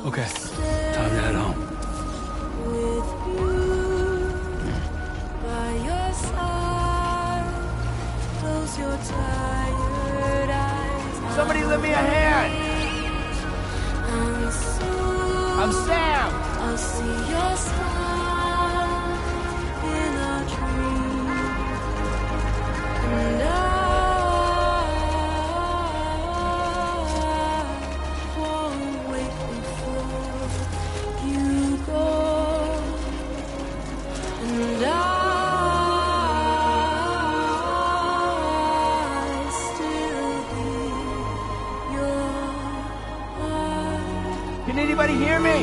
Okay, time to head home. With you by your side, close your tired eyes. Somebody lend me a hand! And soon I'm Sam! I'll see your smile in a dream. And I won't wait before you go. And I still be your heart. Can anybody hear me?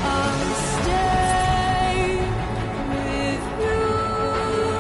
I'll stay with you.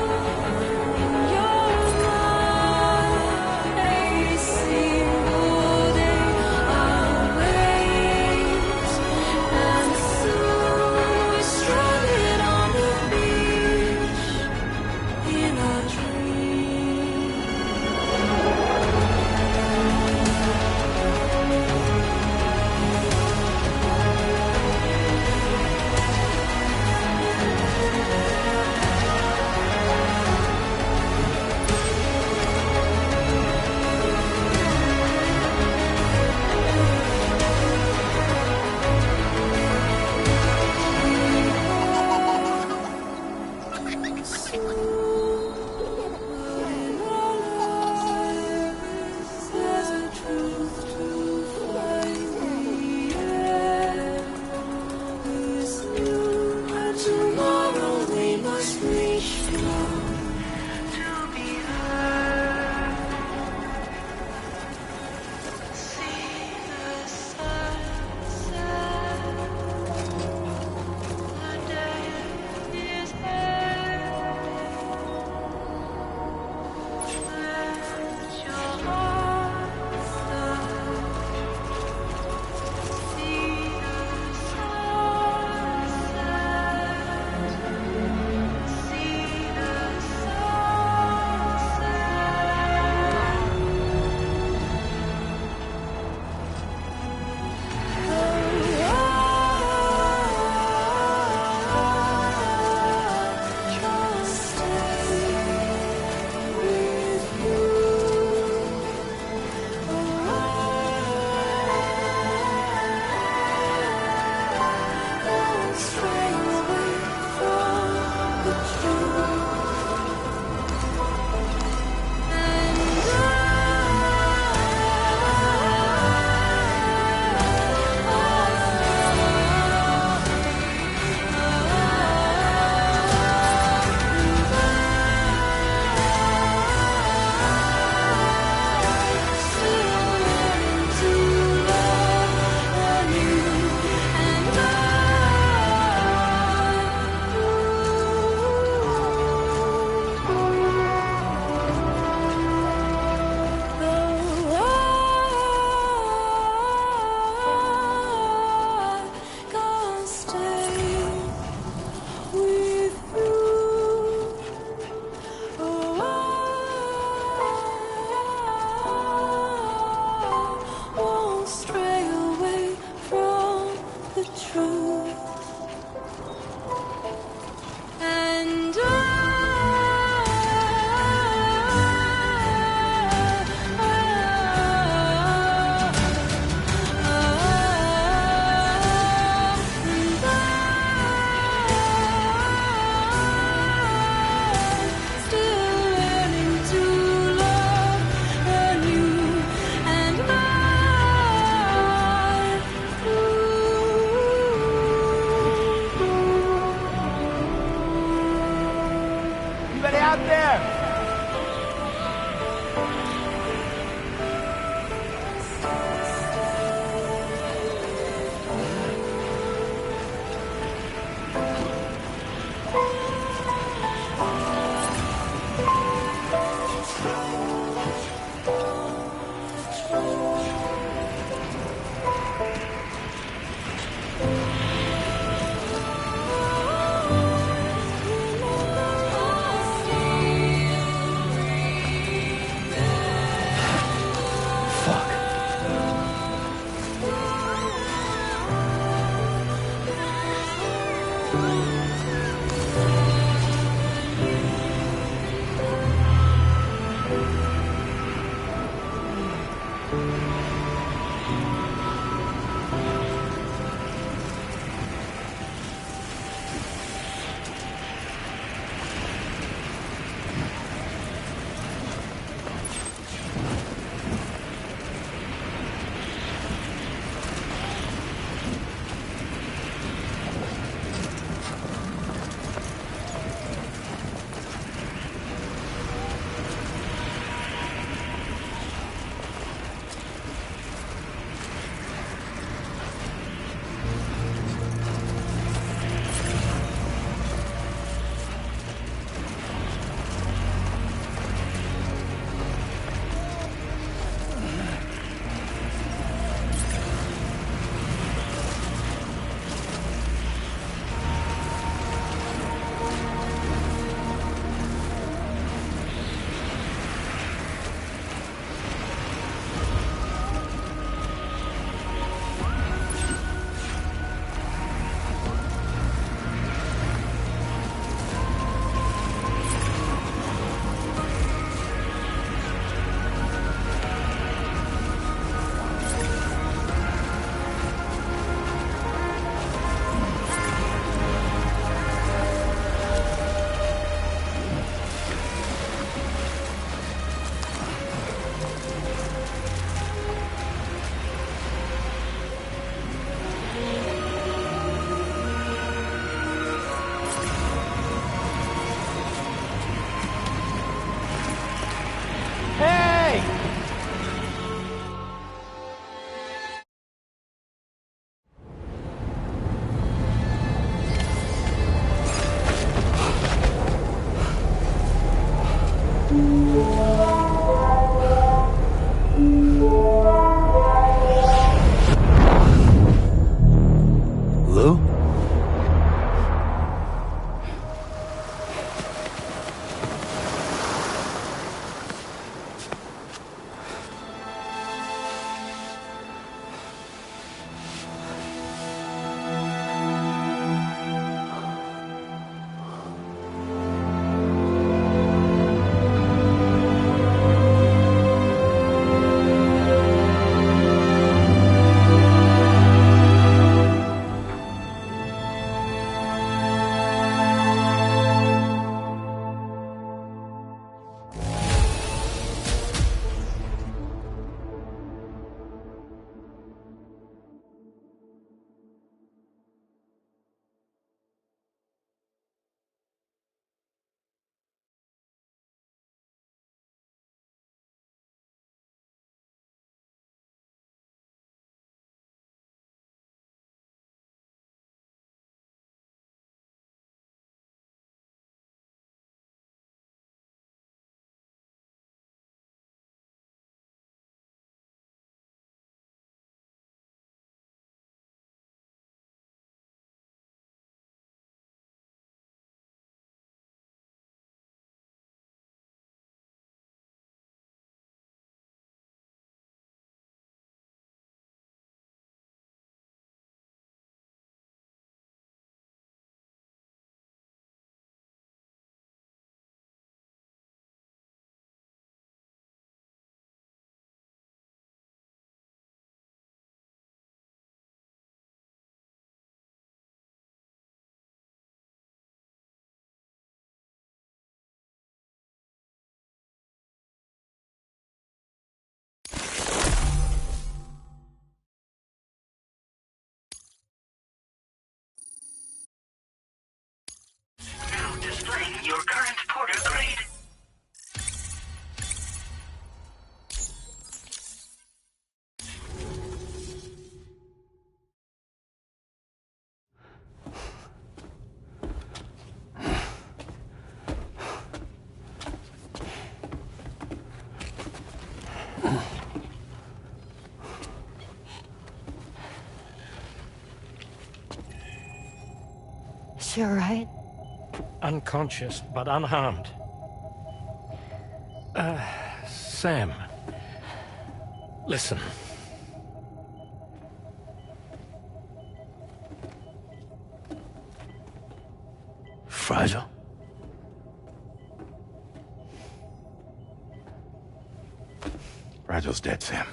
She alright? Unconscious, but unharmed. Sam. Listen. Fragile? Fragile's dead, Sam.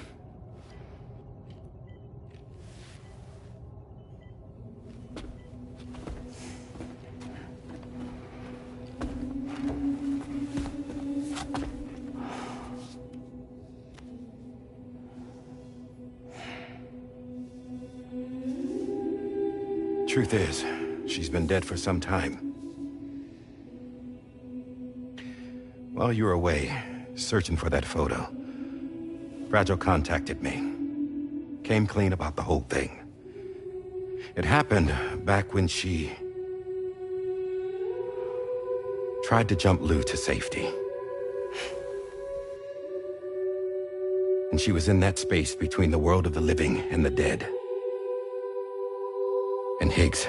Truth is, she's been dead for some time. While you were away, searching for that photo, Fragile contacted me. Came clean about the whole thing. It happened back when she tried to jump Lou to safety. And she was in that space between the world of the living and the dead. And Higgs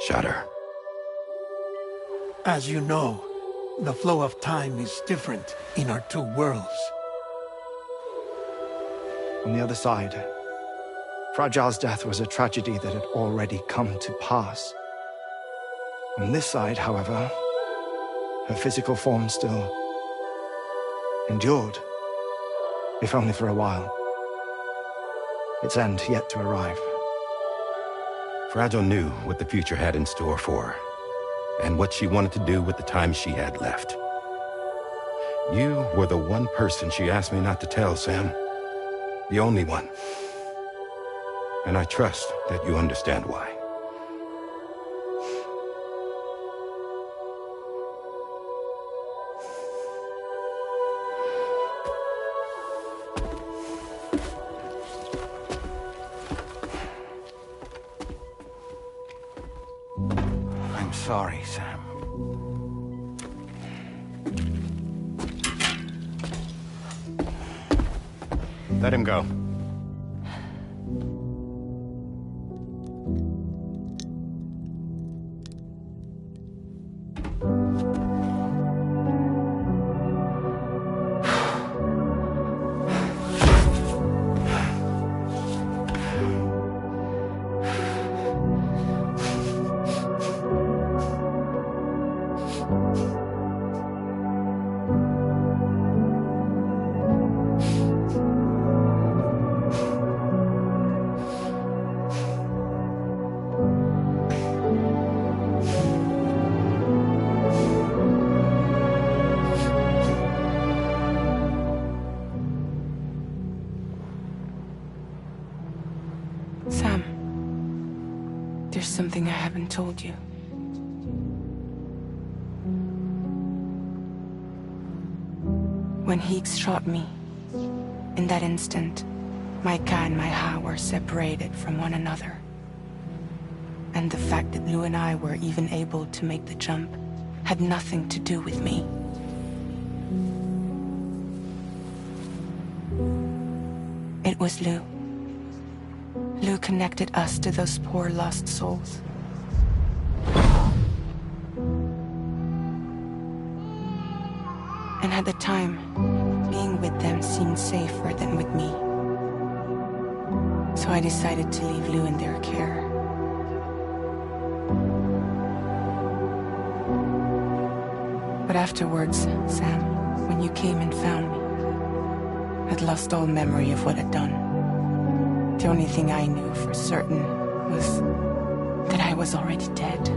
shot her. As you know, the flow of time is different in our two worlds. On the other side, Fragile's death was a tragedy that had already come to pass. On this side, however, her physical form still endured, if only for a while. Its end yet to arrive. Fragile knew what the future had in store for her, and what she wanted to do with the time she had left. You were the one person she asked me not to tell, Sam. The only one. And I trust that you understand why. I'm sorry, Sam. Let him go. Sam, there's something I haven't told you. When Higgs shot me, in that instant, my Ka and my Ha were separated from one another. And the fact that Lou and I were even able to make the jump had nothing to do with me. It was Lou. Lou connected us to those poor lost souls. And at the time, being with them seemed safer than with me. So I decided to leave Lou in their care. But afterwards, Sam, when you came and found me, I'd lost all memory of what I'd done. The only thing I knew for certain was that I was already dead.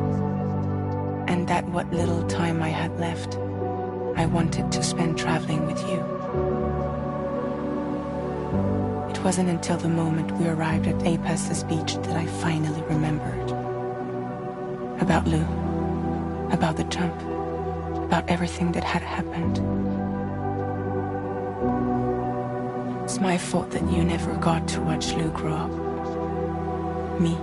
And that what little time I had left, I wanted to spend traveling with you. It wasn't until the moment we arrived at Apes's beach that I finally remembered. About Lou, about the jump, about everything that had happened. It's my fault that you never got to watch Lou grow up. Me,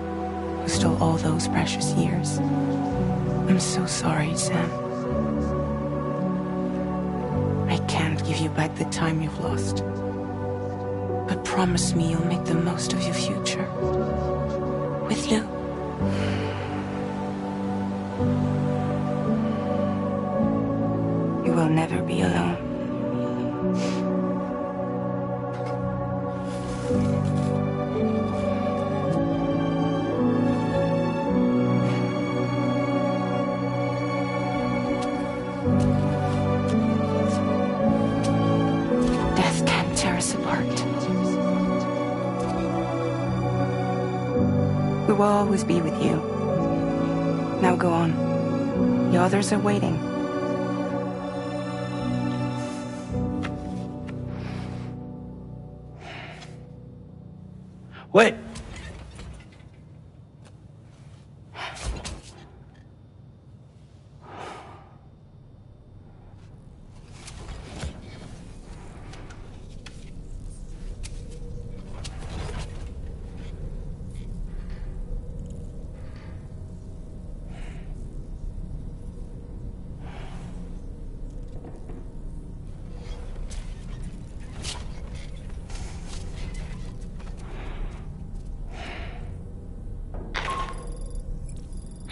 who stole all those precious years. I'm so sorry, Sam. I can't give you back the time you've lost. But promise me you'll make the most of your future. With Lou. never be alone. Death can't tear us apart. We will always be with you. Now go on. The others are waiting. Wait!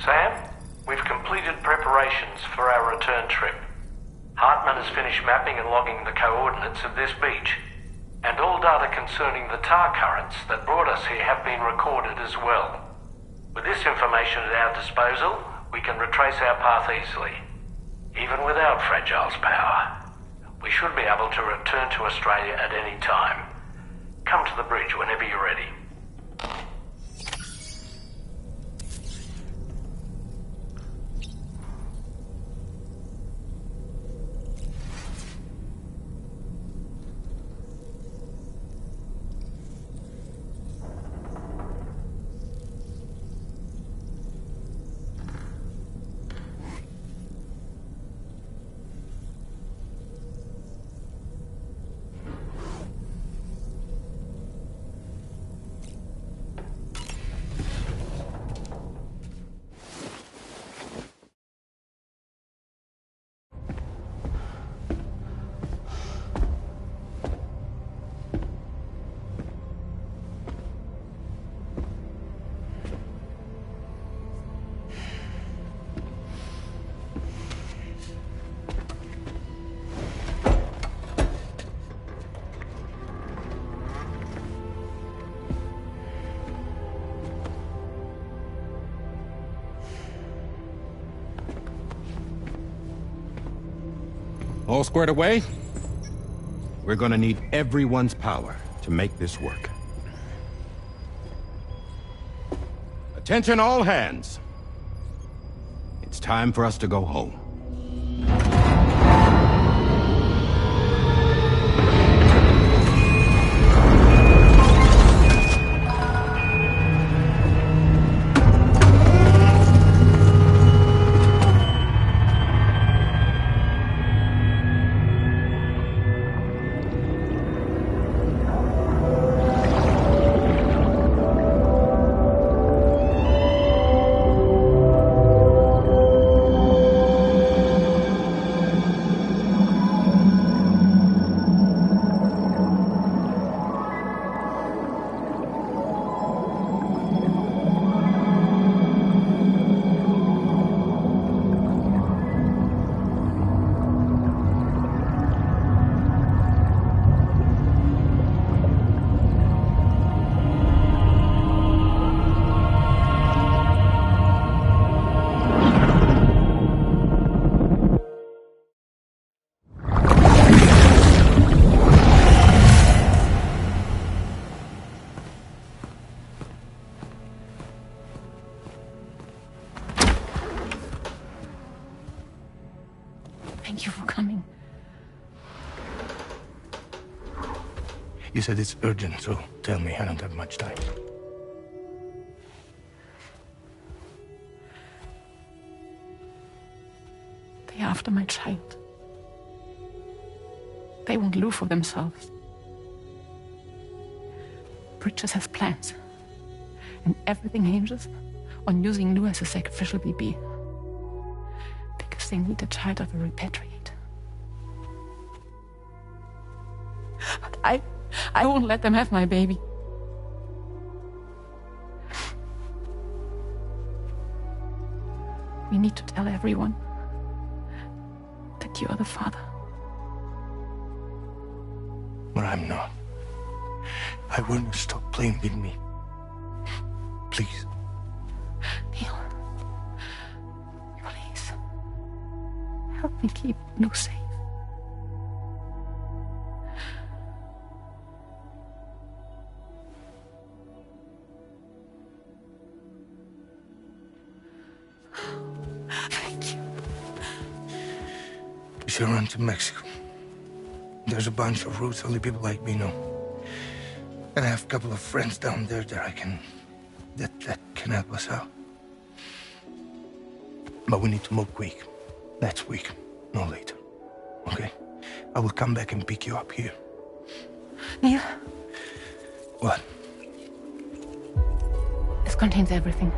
Sam, we've completed preparations for our return trip. Hartman has finished mapping and logging the coordinates of this beach, and all data concerning the tar currents that brought us here have been recorded as well. With this information at our disposal, we can retrace our path easily. Even without Fragile's power, we should be able to return to Australia at any time. Come to the bridge whenever you're ready. All squared away? We're gonna need everyone's power to make this work. Attention all hands. It's time for us to go home. Thank you for coming. You said it's urgent, so tell me. I don't have much time. They're after my child. They won't live for themselves. Britches has plans. And everything hinges on using Lou as a sacrificial BB. Because they need the child of a repatriate. But I won't let them have my baby. We need to tell everyone that you are the father. but I'm not. I want you to stop playing with me. Please. Neil. Please. Help me keep Lou safe. Thank you. We should run to Mexico. There's a bunch of routes only people like me know. And I have a couple of friends down there that that can help us out. But we need to move quick. Next week, no later. Okay? I will come back and pick you up here. Neil. What? This contains everything.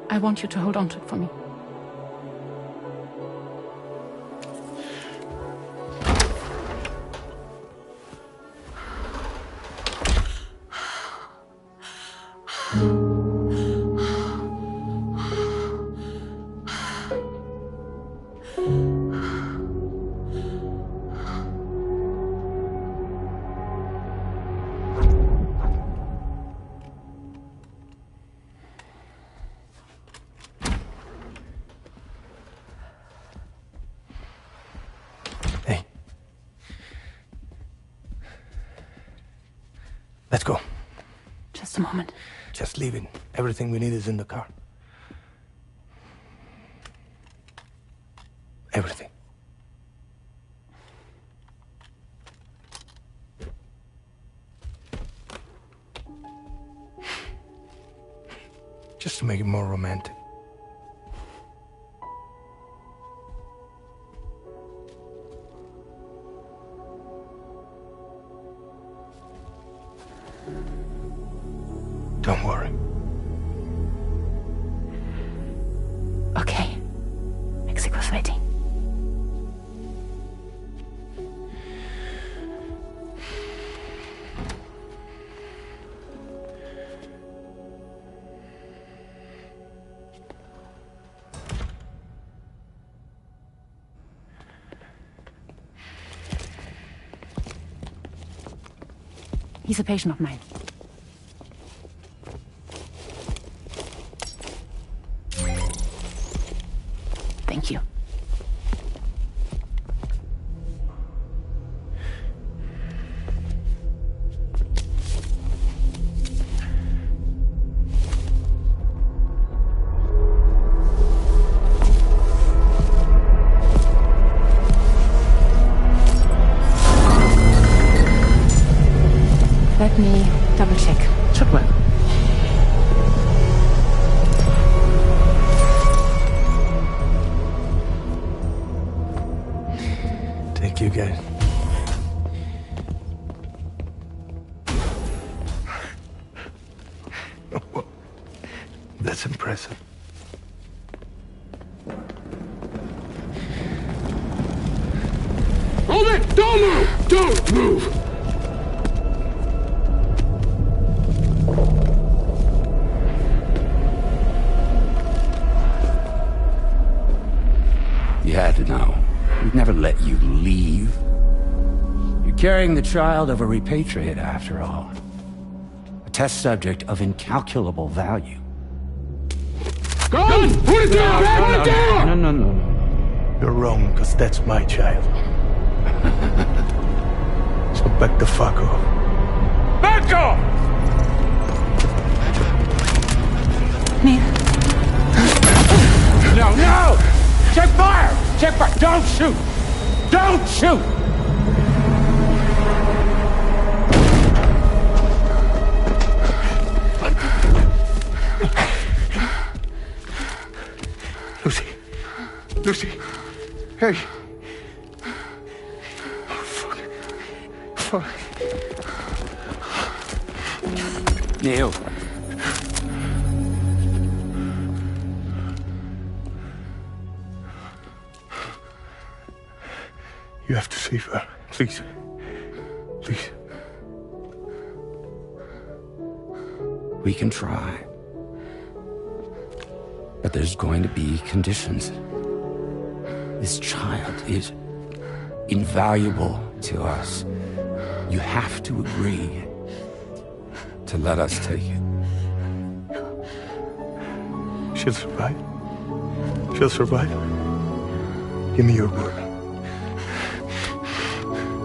I want you to hold on to it for me. Let's go. Just a moment. Just leaving. Everything we need is in the car. Everything. Just to make it more romantic. Don't worry. Okay. Mexico's waiting. He's a patient of mine. Thank you. Let me double check. Should work. Thank you, guys. That's impressive. Hold it! Don't move! Don't move! You had to know. We'd never let you leave. You're carrying the child of a repatriate, after all. A test subject of incalculable value. Gun! Put it down! Put it down! No. You're wrong, because that's my child. So back the fuck off. Back off! Neil. No! Check fire! Check fire! Don't shoot! Don't shoot! Lucy. Hey. Oh, fuck. Neil. You have to save her. Please. Please. We can try. But there's going to be conditions. This child is invaluable to us. You have to agree to let us take it. She'll survive. She'll survive. Give me your word.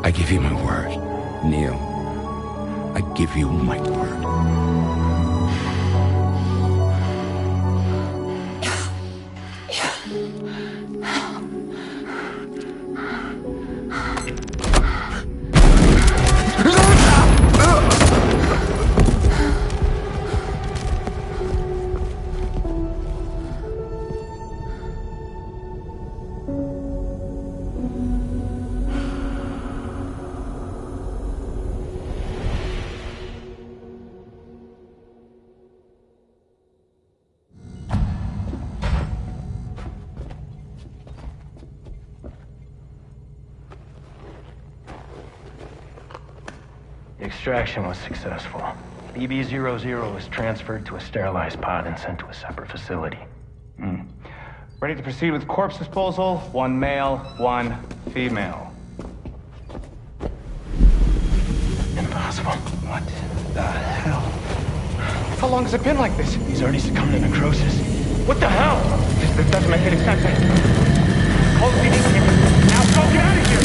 I give you my word, Neil. I give you my word. The extraction was successful. BB-00 was transferred to a sterilized pod and sent to a separate facility. Ready to proceed with corpse disposal. 1 male, 1 female. Impossible. What the hell? How long has it been like this? He's already succumbed to necrosis. What the hell? This doesn't make any sense. Call the PD team. Now go get out of here!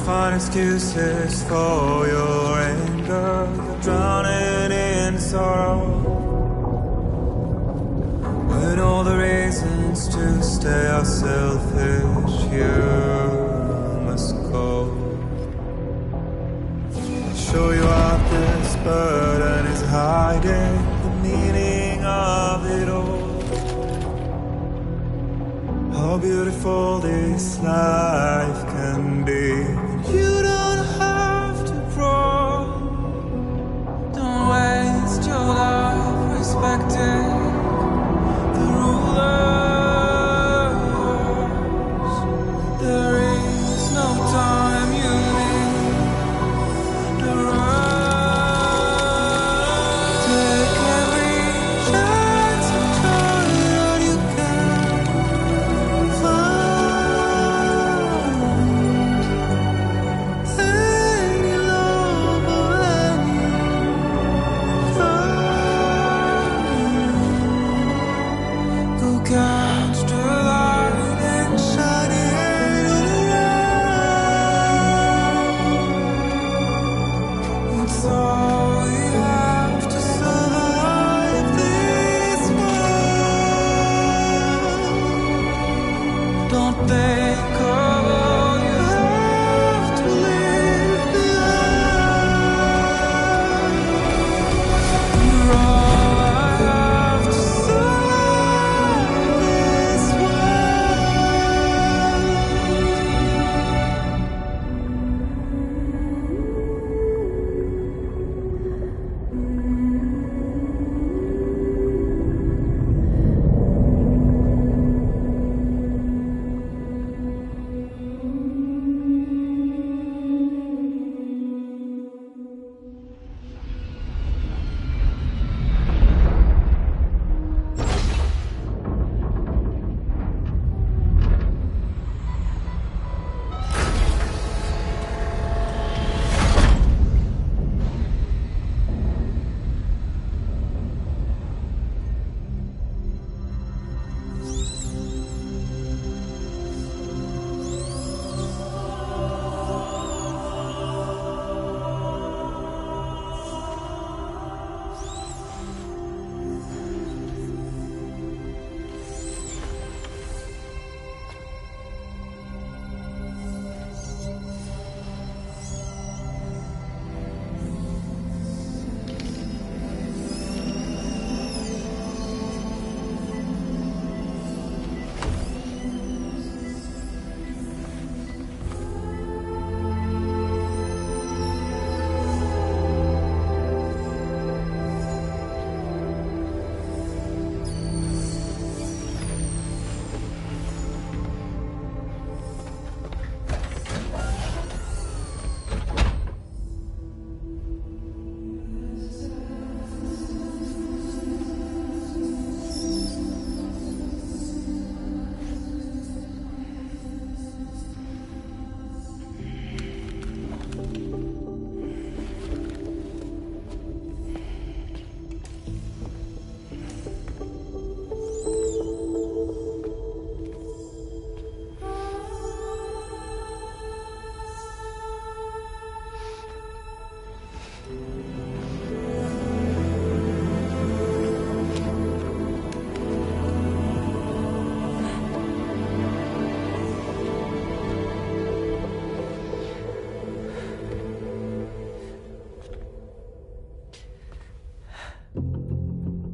find excuses for your anger. You're drowning in sorrow, when all the reasons to stay are selfish. You must go. I'll show you out this burden is hiding the meaning of it all. How beautiful this life can be. You don't have to grow. Don't waste your life respecting the rulers. There is no time you need to run. Take every chance and try that you can find. Any love or any crime. Go catch the light and shine it all around. It's all we have to survive this world. Don't think of all you have to leave behind. You're all I have to survive this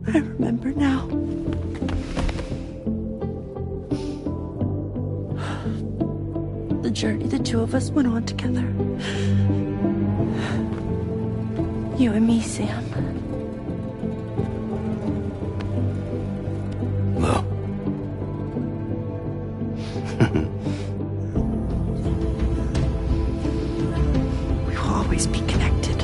I remember now. The journey the two of us went on together. You and me, Sam. No. We will always be connected.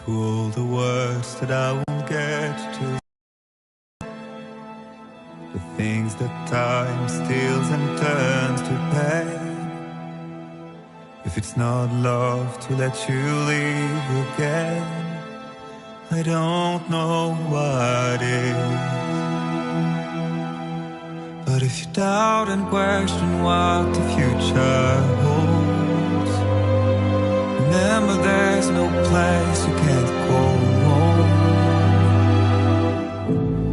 To all the words that I won't get to, the things that time steals and turns to pain. If it's not love to let you leave again, I don't know what is. But if you doubt and question what the future holds, remember there's no place you can't go home.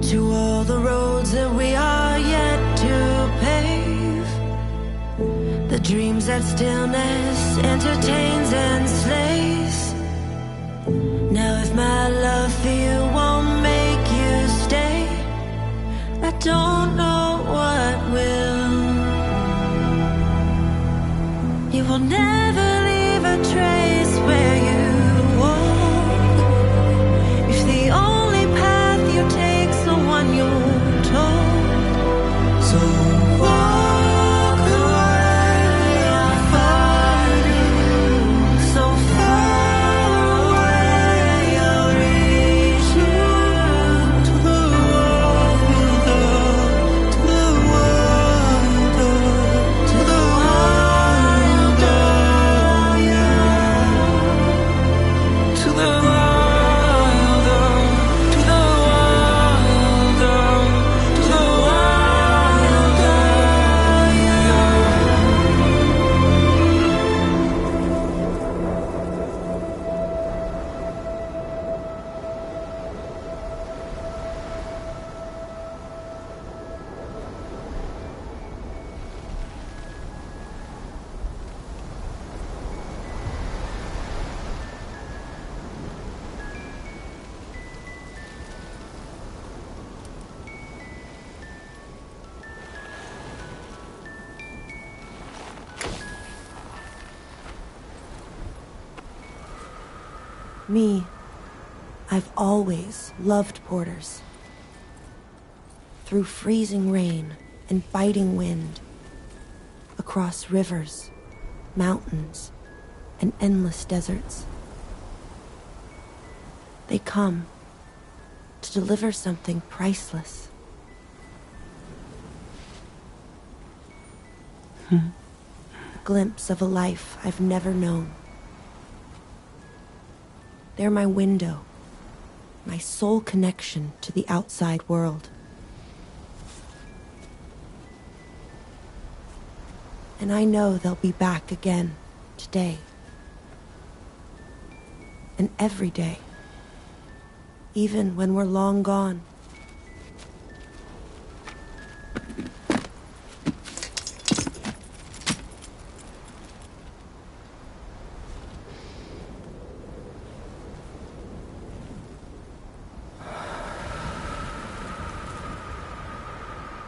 To all the roads that we are yet to pave, the dreams that stillness entertains and slays. Now if my love for you won't make you stay, I don't know what will. You will never leave a trace where you walk, if the only path you take's the one you're told. So walk away, I'll find you. So far away, I'll reach you. To the wild, to the wild, to the wild, yeah. To the wild, to the wild, to the wild, yeah. Me, I've always loved porters. Through freezing rain and biting wind, across rivers, mountains, and endless deserts. They come to deliver something priceless. A glimpse of a life I've never known. They're my window, my sole connection to the outside world. And I know they'll be back again today. And every day, even when we're long gone.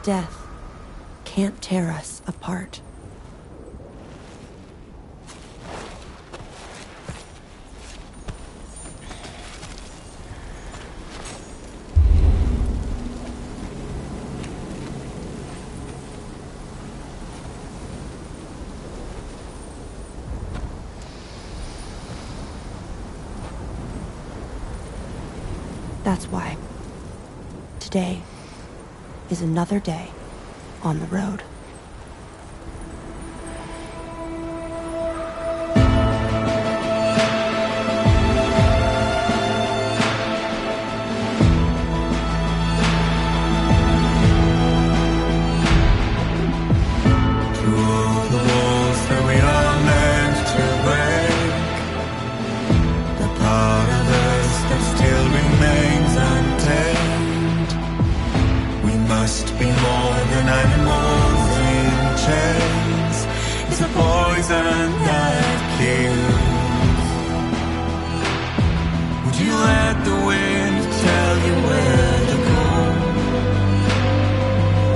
Death can't tear us apart. That's why today is another day on the road. Must be more than animals in chains. It's a poison that kills. Would you let the wind tell you where to go?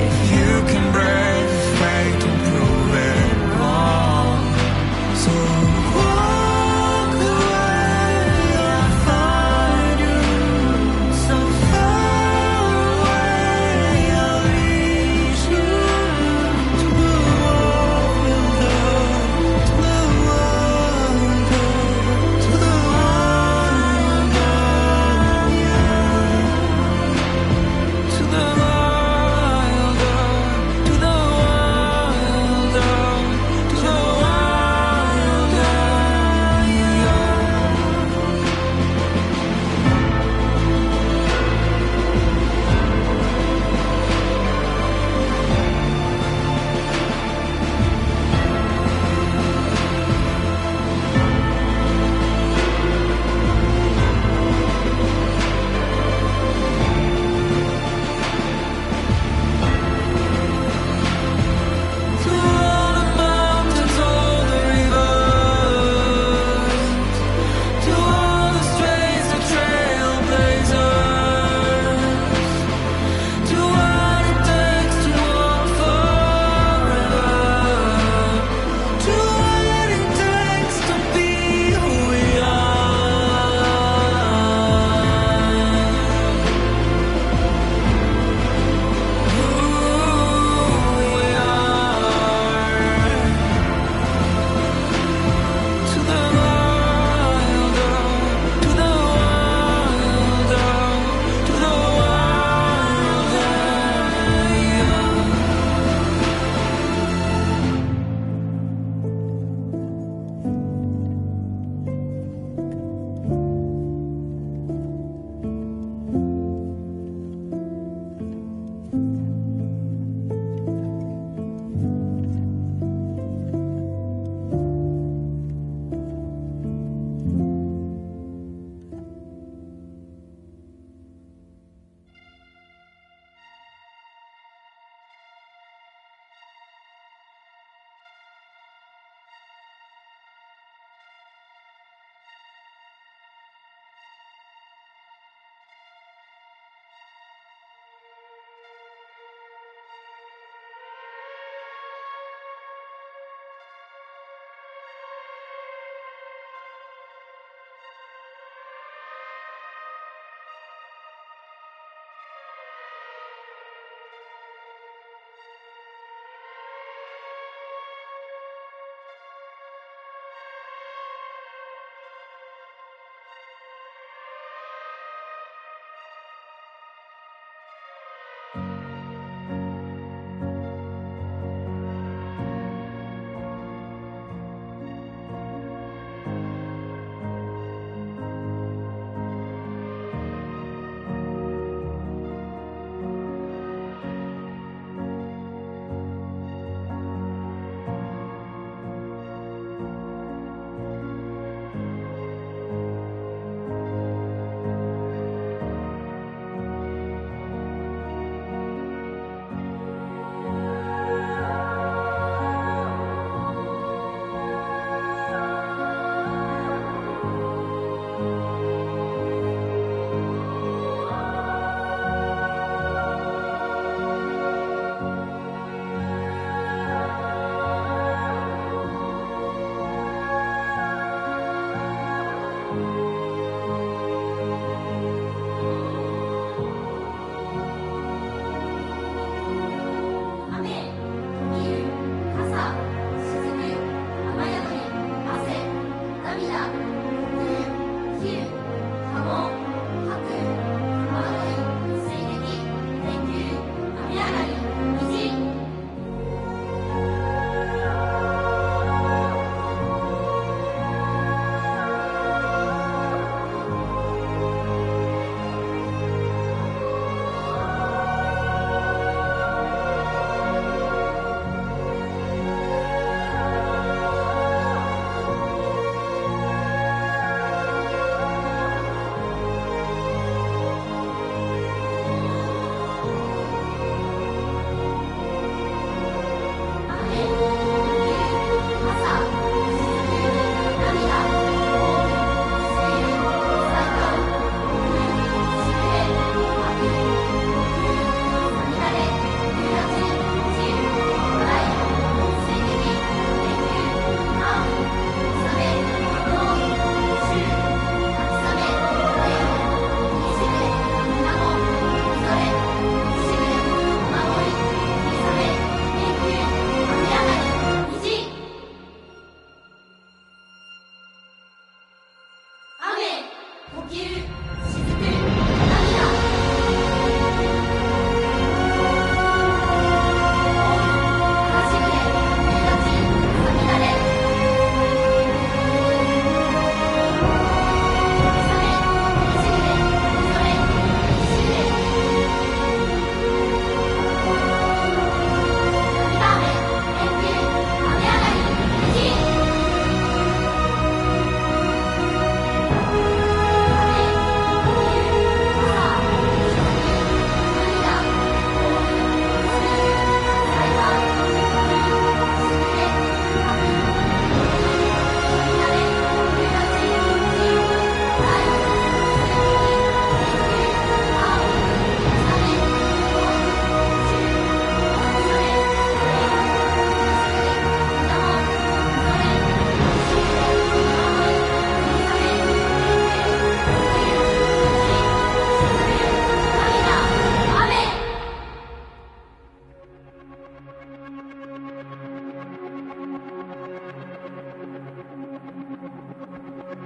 If you can break fate and prove it wrong, so walk away, I'll find you. So far away, I'll reach you. To the wild, to the wild, to the wild.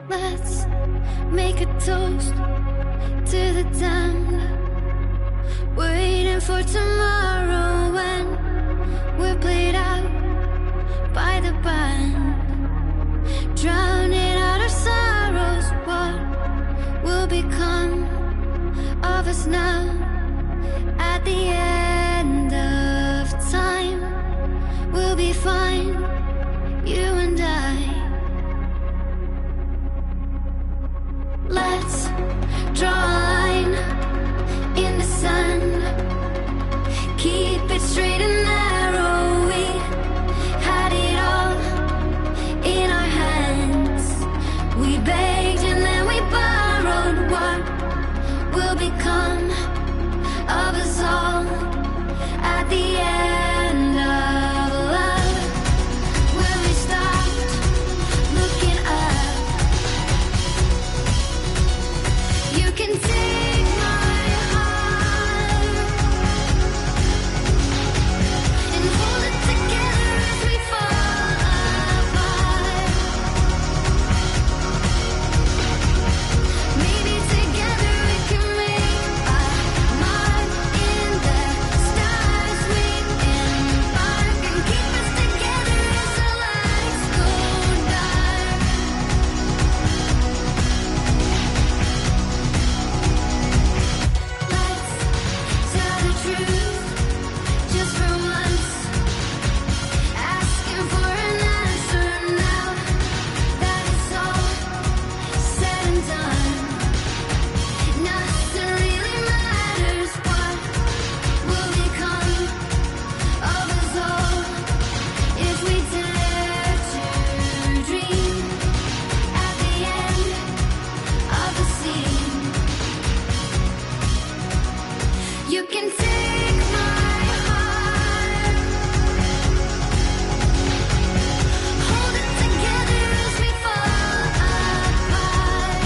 Let's make a toast to the damned, waiting for tomorrow when we're played out by the band, drowning out our sorrows. What will become of us now at the end of time? We'll be fine, you and I. Let's draw a line in the sand, keep it straight and narrow. We had it all in our hands. We begged and then we borrowed. What will become of us all at the end of love? When we stopped looking up, you can take my heart and hold it together as we fall apart. Maybe together we can make a mark in the stars. We embark and keep us together as the lights go dark. Let's tell the truth just for once, asking for an answer now that it's all said and done. Nothing really matters. What will become of us all if we dare to dream at the end of the scene? You can take my heart, hold it together as we fall apart.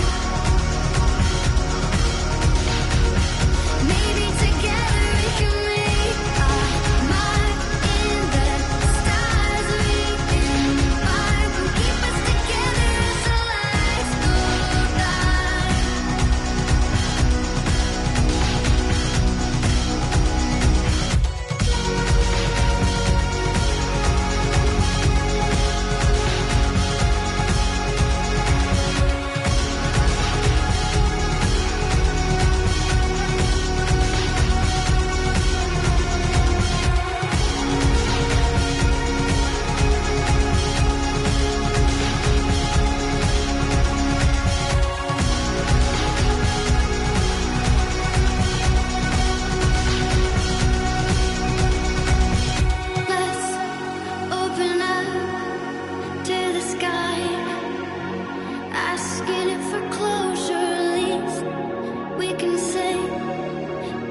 Maybe together we can make a mark in the stars. We embark and keep us together as the lights go dark. Let's open up to the sky, asking it for closure. At least we can say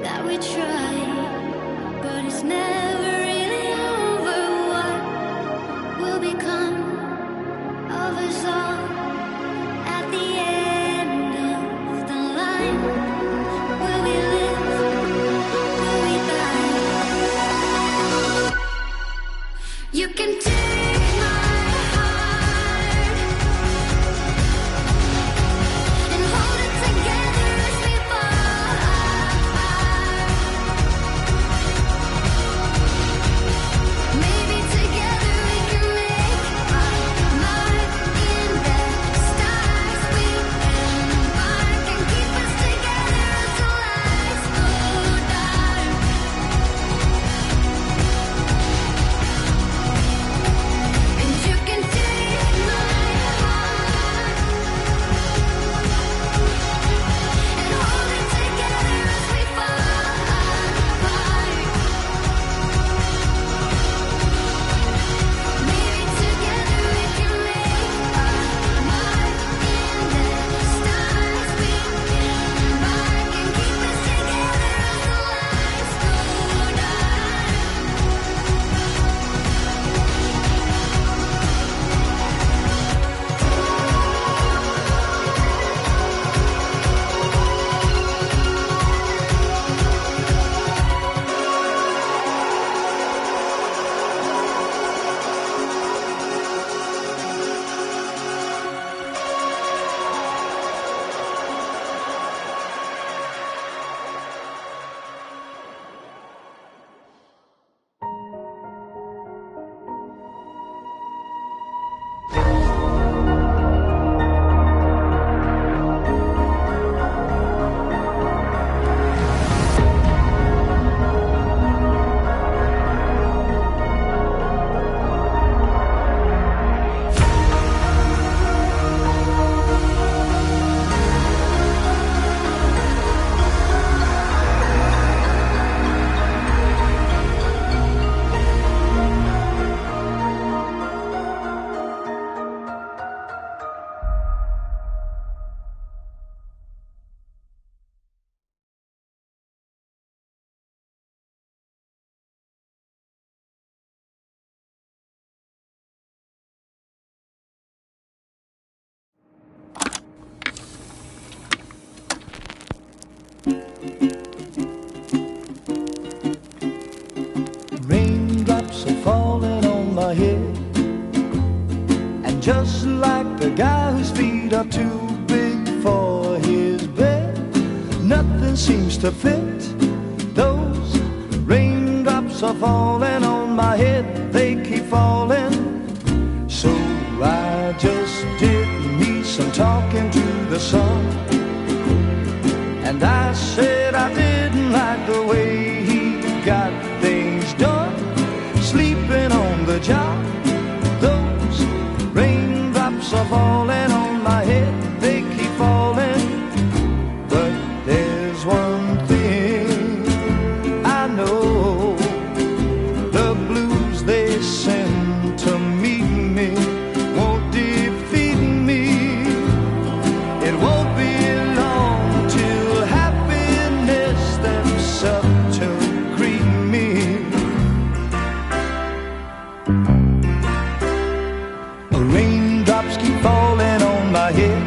that we tried, but it's never really over. What will become of us all at the end of the line? Will we live? Will we die? You can take my heart just like the guy whose feet are too big for his bed. Nothing seems to fit. Those raindrops are falling on my head, they keep falling. So I just did me some talking to the sun, and I said I didn't like the way he got things done, sleeping on the job. Those raindrops are falling on my head, they keep falling. But there's one thing I know, the blues they send to meet me won't defeat me. It won't be long till happiness steps up to greet me. Raindrops keep falling on my head,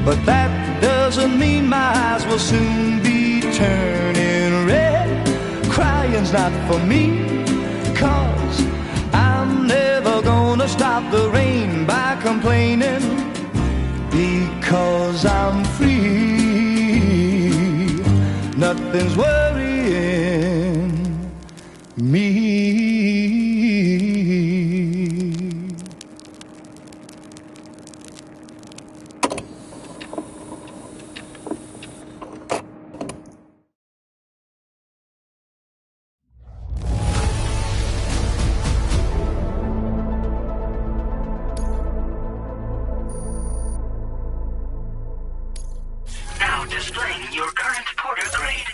but that doesn't mean my eyes will soon be turning red. Crying's not for me, 'cause I'm never gonna stop the rain by complaining, because I'm free. Nothing's worrying me. Now displaying your current porter grade.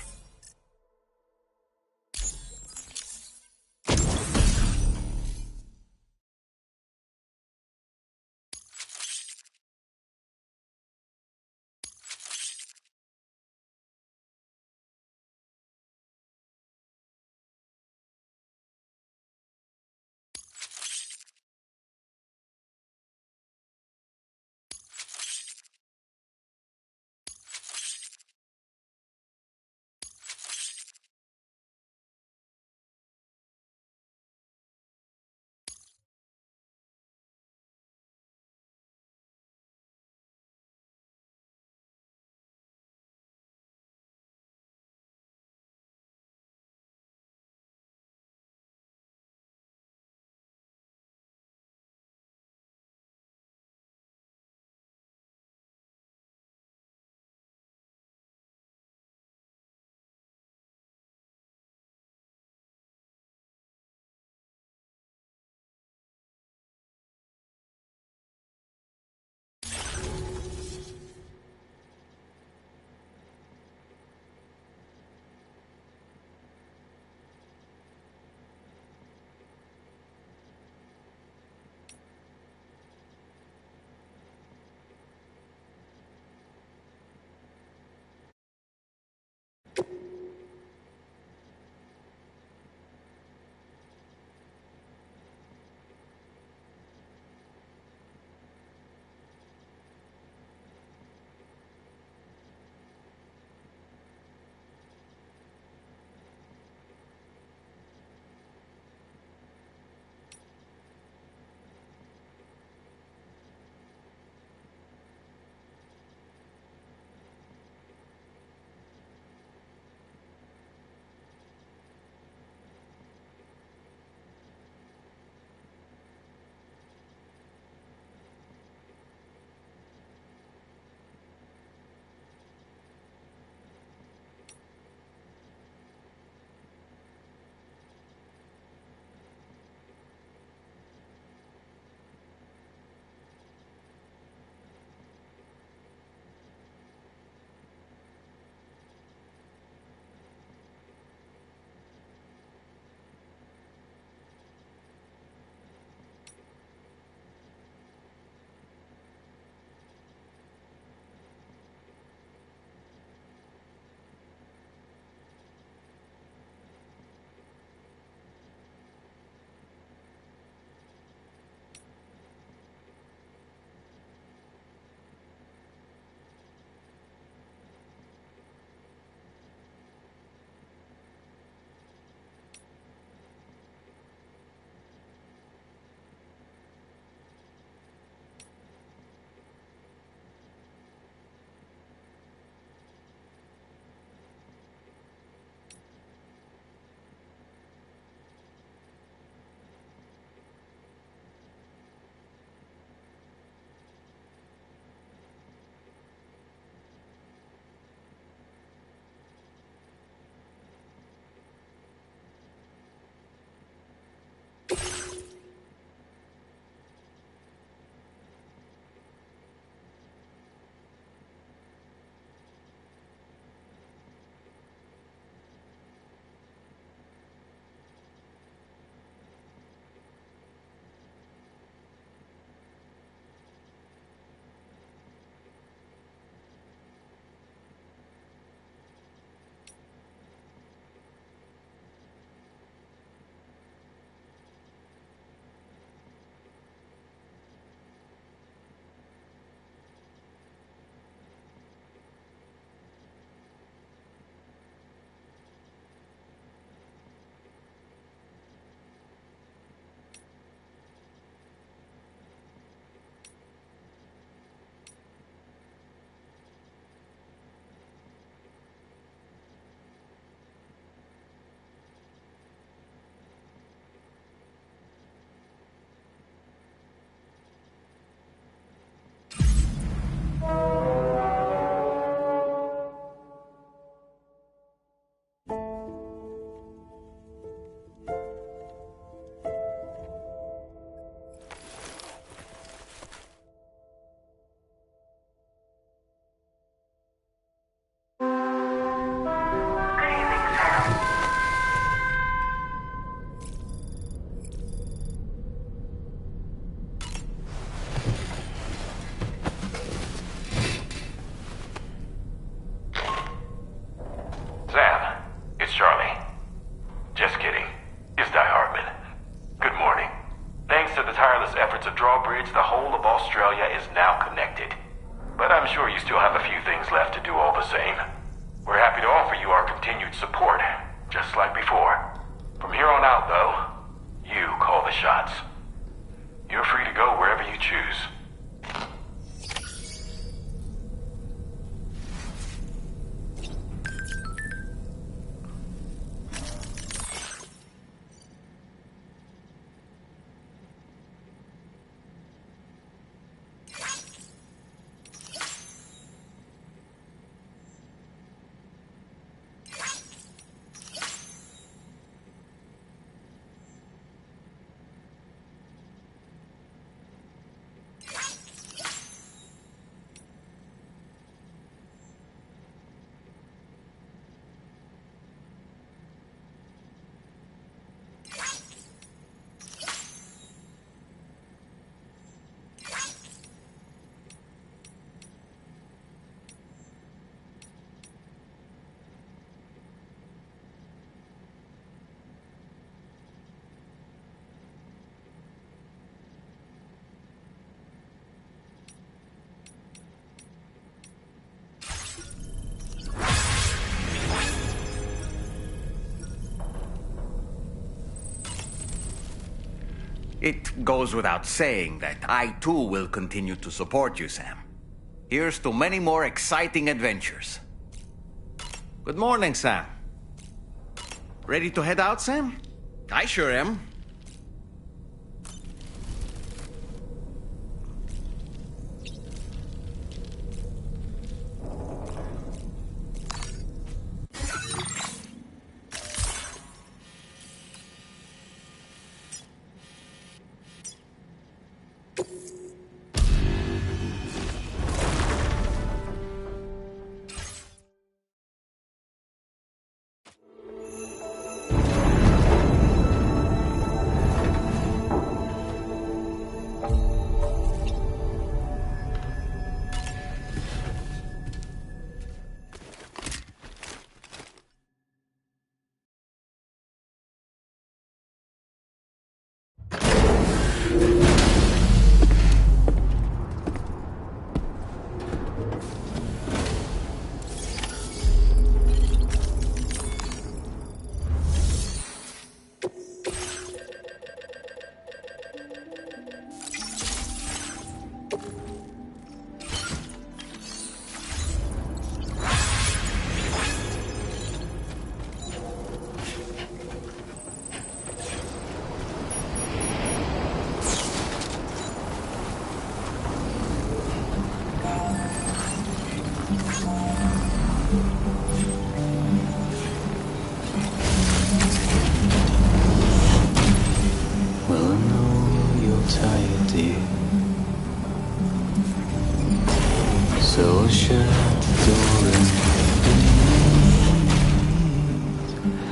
the whole of Australia is now connected. But I'm sure you still have a few things left to do all the same. We're happy to offer you our continued support, just like before. From here on out, though, you call the shots. You're free to go wherever you choose. It goes without saying that I too will continue to support you, Sam. Here's to many more exciting adventures. Good morning, Sam. Ready to head out, Sam? I sure am. So shut the door and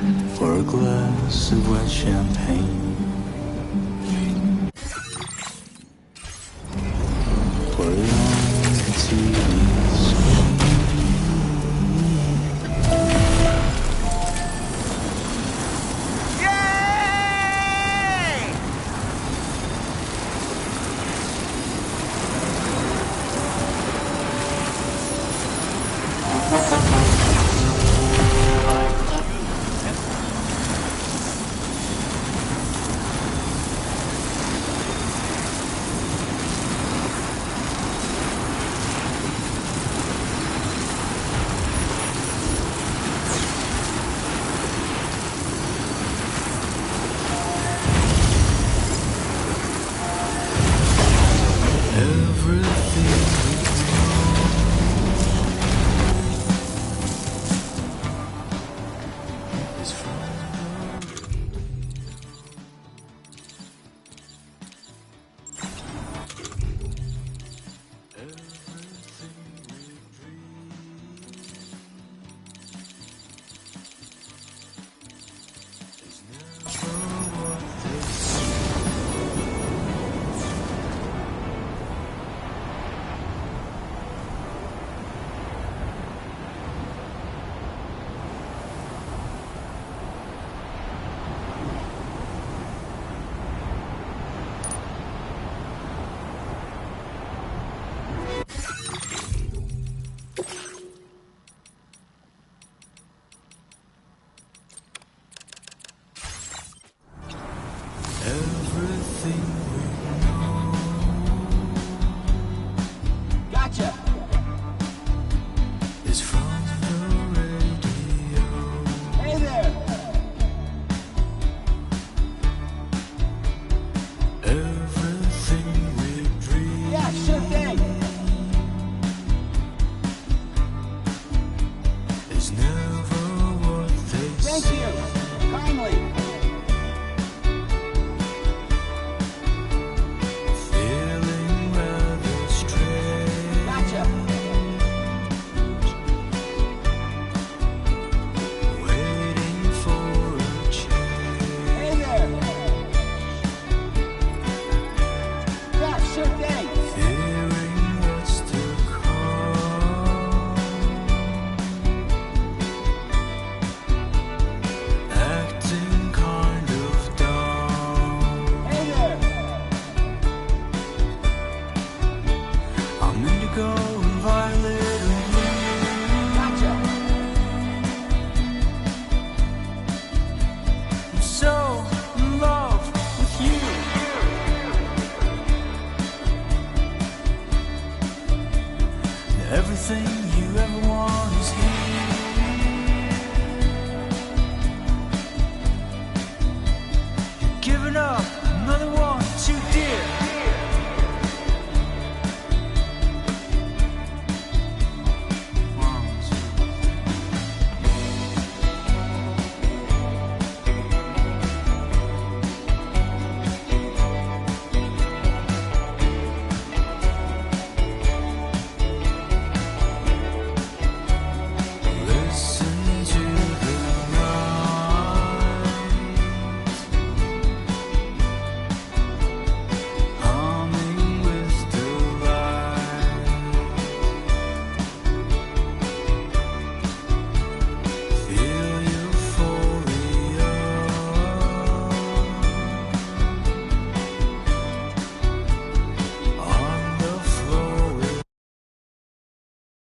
meet for a glass of white champagne. Pour it on the TV screen. indigo and violet and blue. I'm so in love with you. Everything you ever